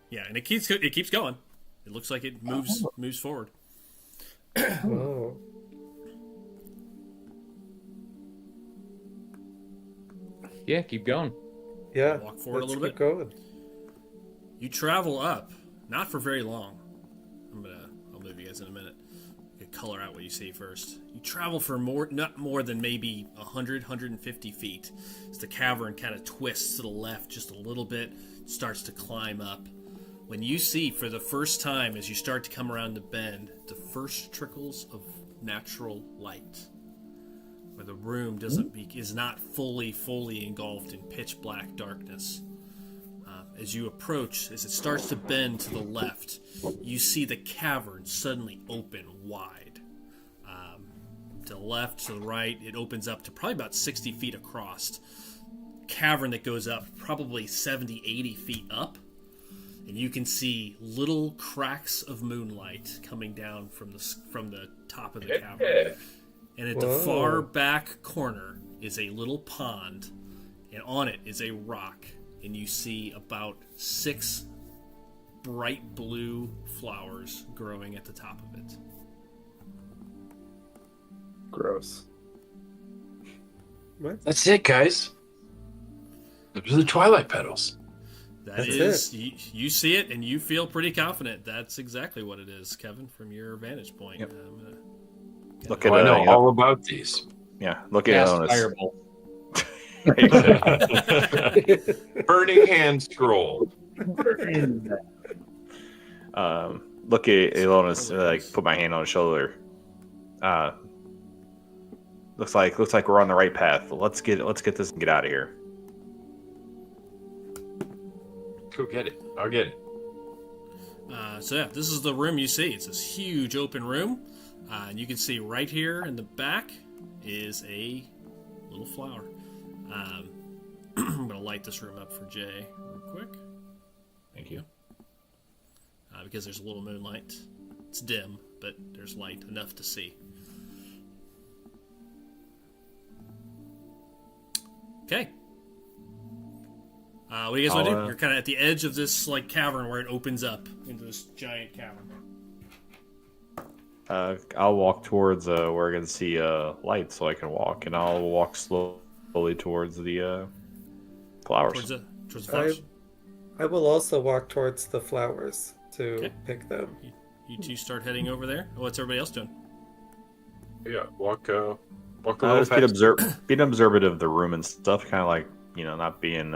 Yeah, and it keeps going. It looks like it moves forward. Oh. Yeah, keep going. Yeah. Walk forward a let's little keep bit. going. You travel up, not for very long. I'll move you guys in a minute. You can color out what you see first. You travel for not more than maybe 100, 150 feet. As the cavern kind of twists to the left just a little bit, starts to climb up. When you see for the first time, as you start to come around the bend, the first trickles of natural light, where the room is not fully engulfed in pitch black darkness. As you approach, as it starts to bend to the left, you see the cavern suddenly open wide. To the left, to the right, it opens up to probably about 60 feet across. Cavern that goes up probably 70, 80 feet up. And you can see little cracks of moonlight coming down from the top of the cavern. And at the far back corner is a little pond, and on it is a rock. And you see about 6 bright blue flowers growing at the top of it. Gross. That's it, guys. Those are the Twilight petals. That's You see it, and you feel pretty confident that's exactly what it is, Kevin, from your vantage point. Yep. I'm gonna Look Oh, at I know it. all about these. Yeah, look at Cast Onis. fireball. Burning hand scroll. Look at Ilonis, like put my hand on his shoulder. Looks like we're on the right path. Let's get this and get out of here. Go get it. I'll get it. So yeah, this is the room you see. It's this huge open room, and you can see right here in the back is a little flower. I'm gonna light this room up for Jay real quick. Thank you. Because there's a little moonlight. It's dim, but there's light enough to see. Okay. What do you guys want to do? I'll, You're kind of at the edge of this like cavern where it opens up into this giant cavern. I'll walk towards where I can see light, so I can walk, and I'll walk slowly towards the flowers. Towards the flowers. I will also walk towards the flowers to pick them. You two start heading over there. What's everybody else doing? Yeah, walk a I'll little just fast. being observative of the room and stuff, kind of like, not being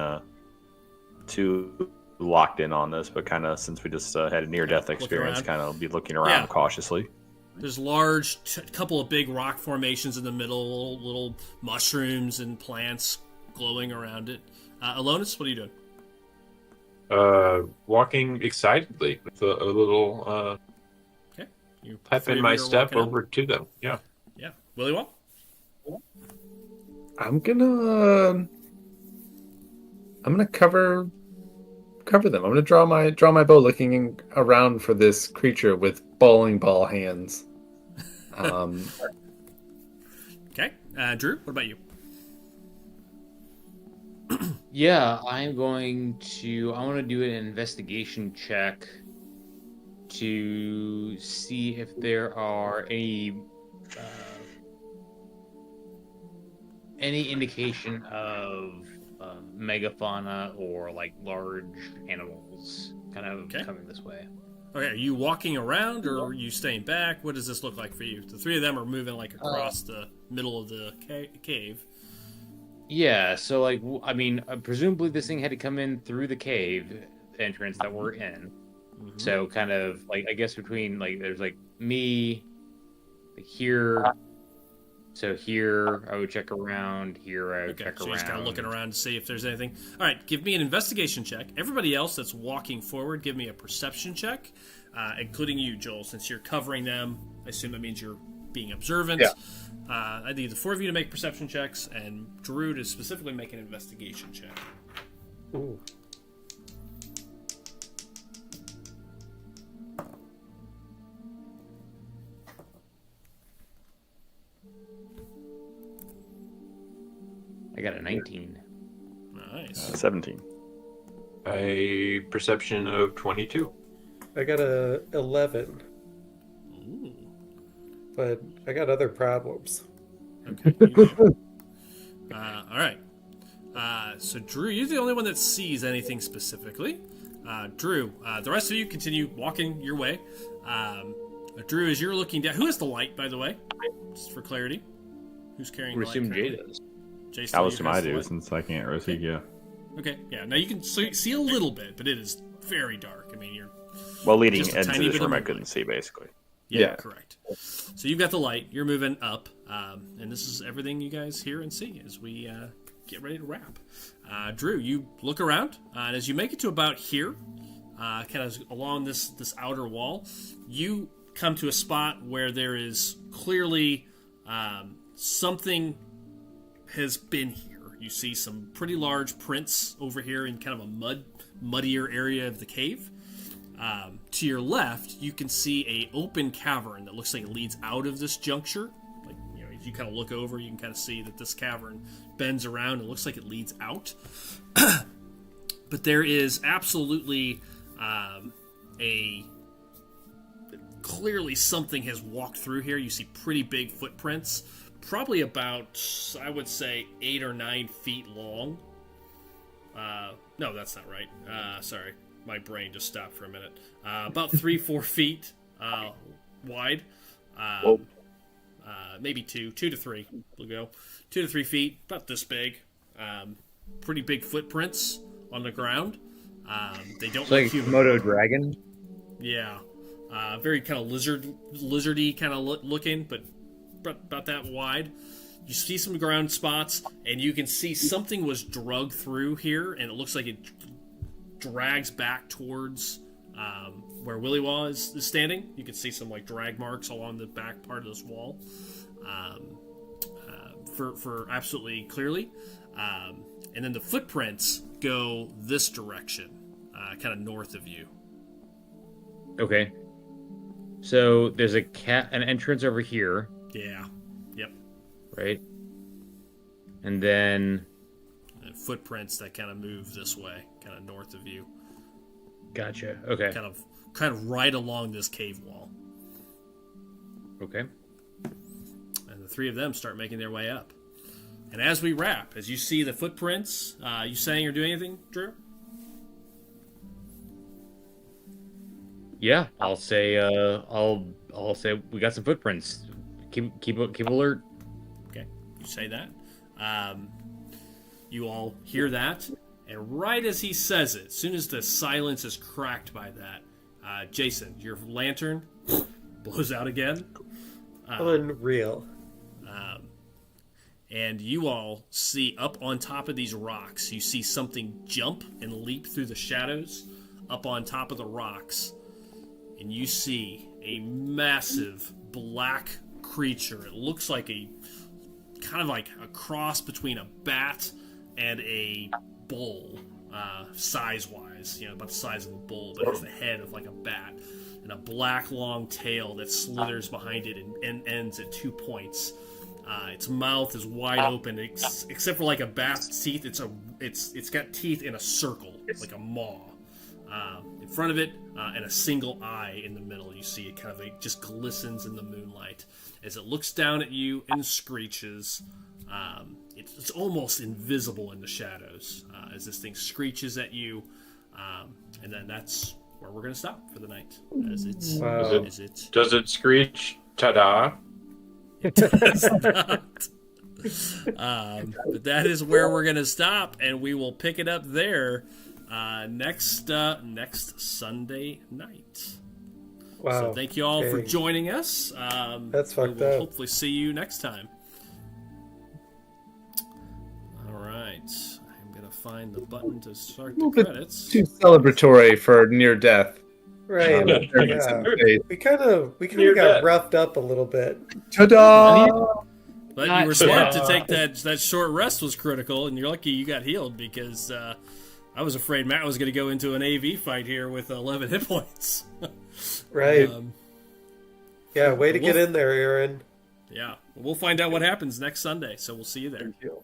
too locked in on this, but kind of, since we just had a near-death experience, around. kind of be looking around Yeah. cautiously. There's couple of big rock formations in the middle, little mushrooms and plants glowing around it. Alonis, what are you doing? Walking excitedly with a little You pep three in of my you are step walking up. over to them. Yeah. Yeah, Willy Wall. I'm gonna cover them. I'm gonna draw my bow, looking around for this creature with bowling ball hands. Okay, Drew, what about you? Yeah, I want to do an investigation check to see if there are any indication of megafauna or like large animals kind of coming this way. Okay, are you walking around or are you staying back? What does this look like for you? The three of them are moving like across the middle of the cave. Yeah, so like, presumably this thing had to come in through the cave entrance that we're in. Mm-hmm. So kind of like, I guess between like, there's like me, here. So here I would check around. Here I would check so around. you're just kind of looking around to see if there's anything. All right, give me an investigation check. Everybody else that's walking forward, give me a perception check, including you, Joel, since you're covering them. I assume that means you're being observant. Yeah. I need the four of you to make perception checks, and Drew to specifically make an investigation check. Ooh. I got a 19. Nice. 17. A perception of 22. I got a 11. Ooh. But I got other problems. Okay. You all right. So Drew, you're the only one that sees anything specifically. Drew, the rest of you continue walking your way. Drew, as you're looking down, who has the light, by the way? Just for clarity, who's carrying We the light? assume Jay currently? does. Jay I was still to my has the do, light? since I can't really see, yeah. Okay, yeah. Now you can see a little bit, but it is very dark. I mean, you're Well, leading Just a into tiny this bit of room, I moonlight. couldn't see, basically. yeah, correct. So you've got the light. You're moving up, and this is everything you guys hear and see as we get ready to wrap. Drew, you look around, and as you make it to about here, kind of along this outer wall, you come to a spot where there is clearly something has been here. You see some pretty large prints over here in kind of a muddier area of the cave. To your left, you can see a open cavern that looks like it leads out of this juncture. Like, if you kind of look over, you can kind of see that this cavern bends around. It looks like it leads out. But there is absolutely clearly something has walked through here. You see pretty big footprints, probably about, I would say, 8 or 9 feet long. No, that's not right. Sorry. My brain just stopped for a minute. About 3-4 feet wide. Maybe 2 to 3. We'll go 2 to 3 feet, about this big. Pretty big footprints on the ground. They don't It's look like human. Komodo dragon. Yeah, very kind of lizardy kind of looking, but about that wide. You see some ground spots, and you can see something was drugged through here, and it looks like it drags back towards where Willy Wall is standing. You can see some like drag marks along the back part of this wall, for absolutely clearly. And then the footprints go this direction, kind of north of you. Okay. So there's an entrance over here, Yeah. Yep. right? And then footprints that kind of move this way, kind of north of you, Gotcha. Okay. kind of right along this cave wall. Okay. And the three of them start making their way up. And as we wrap, as you see the footprints, you saying or doing anything, Drew? Yeah, I'll say. I'll say we got some footprints. Keep alert. Okay, you say that. You all hear that, and right as he says it, as soon as the silence is cracked by that, Jason, your lantern blows out again. Unreal. And you all see up on top of these rocks, you see something jump and leap through the shadows up on top of the rocks. And you see a massive black creature. It looks like a kind of like a cross between a bat and a bull, size-wise. About the size of a bull, but it has the head of like a bat. And a black long tail that slithers behind it and ends at 2 points. Its mouth is wide open, except for like a bat's teeth. It's got teeth in a circle, like a maw. In front of it, and a single eye in the middle. You see it it just glistens in the moonlight as it looks down at you and screeches. It's almost invisible in the shadows as this thing screeches at you, and then that's where we're gonna stop for the night. As it's Wow. Does it screech ta-da? It does not. But that is where we're gonna stop, and we will pick it up there next Sunday night. Wow. So thank you all for Dang. joining us. That's fucked we will up. hopefully see you next time. All right, I'm gonna find the button to start the credits. Too celebratory for near death. Right. Yeah. We kind of Near got death. roughed up a little bit. Ta-da! But Not you were smart to yet. take that short rest was critical, and you're lucky you got healed because I was afraid Matt was going to go into an AV fight here with 11 hit points. Right. Yeah, way to we'll- get in there, Aaron. Yeah, we'll find out what happens next Sunday, so we'll see you there. Thank you.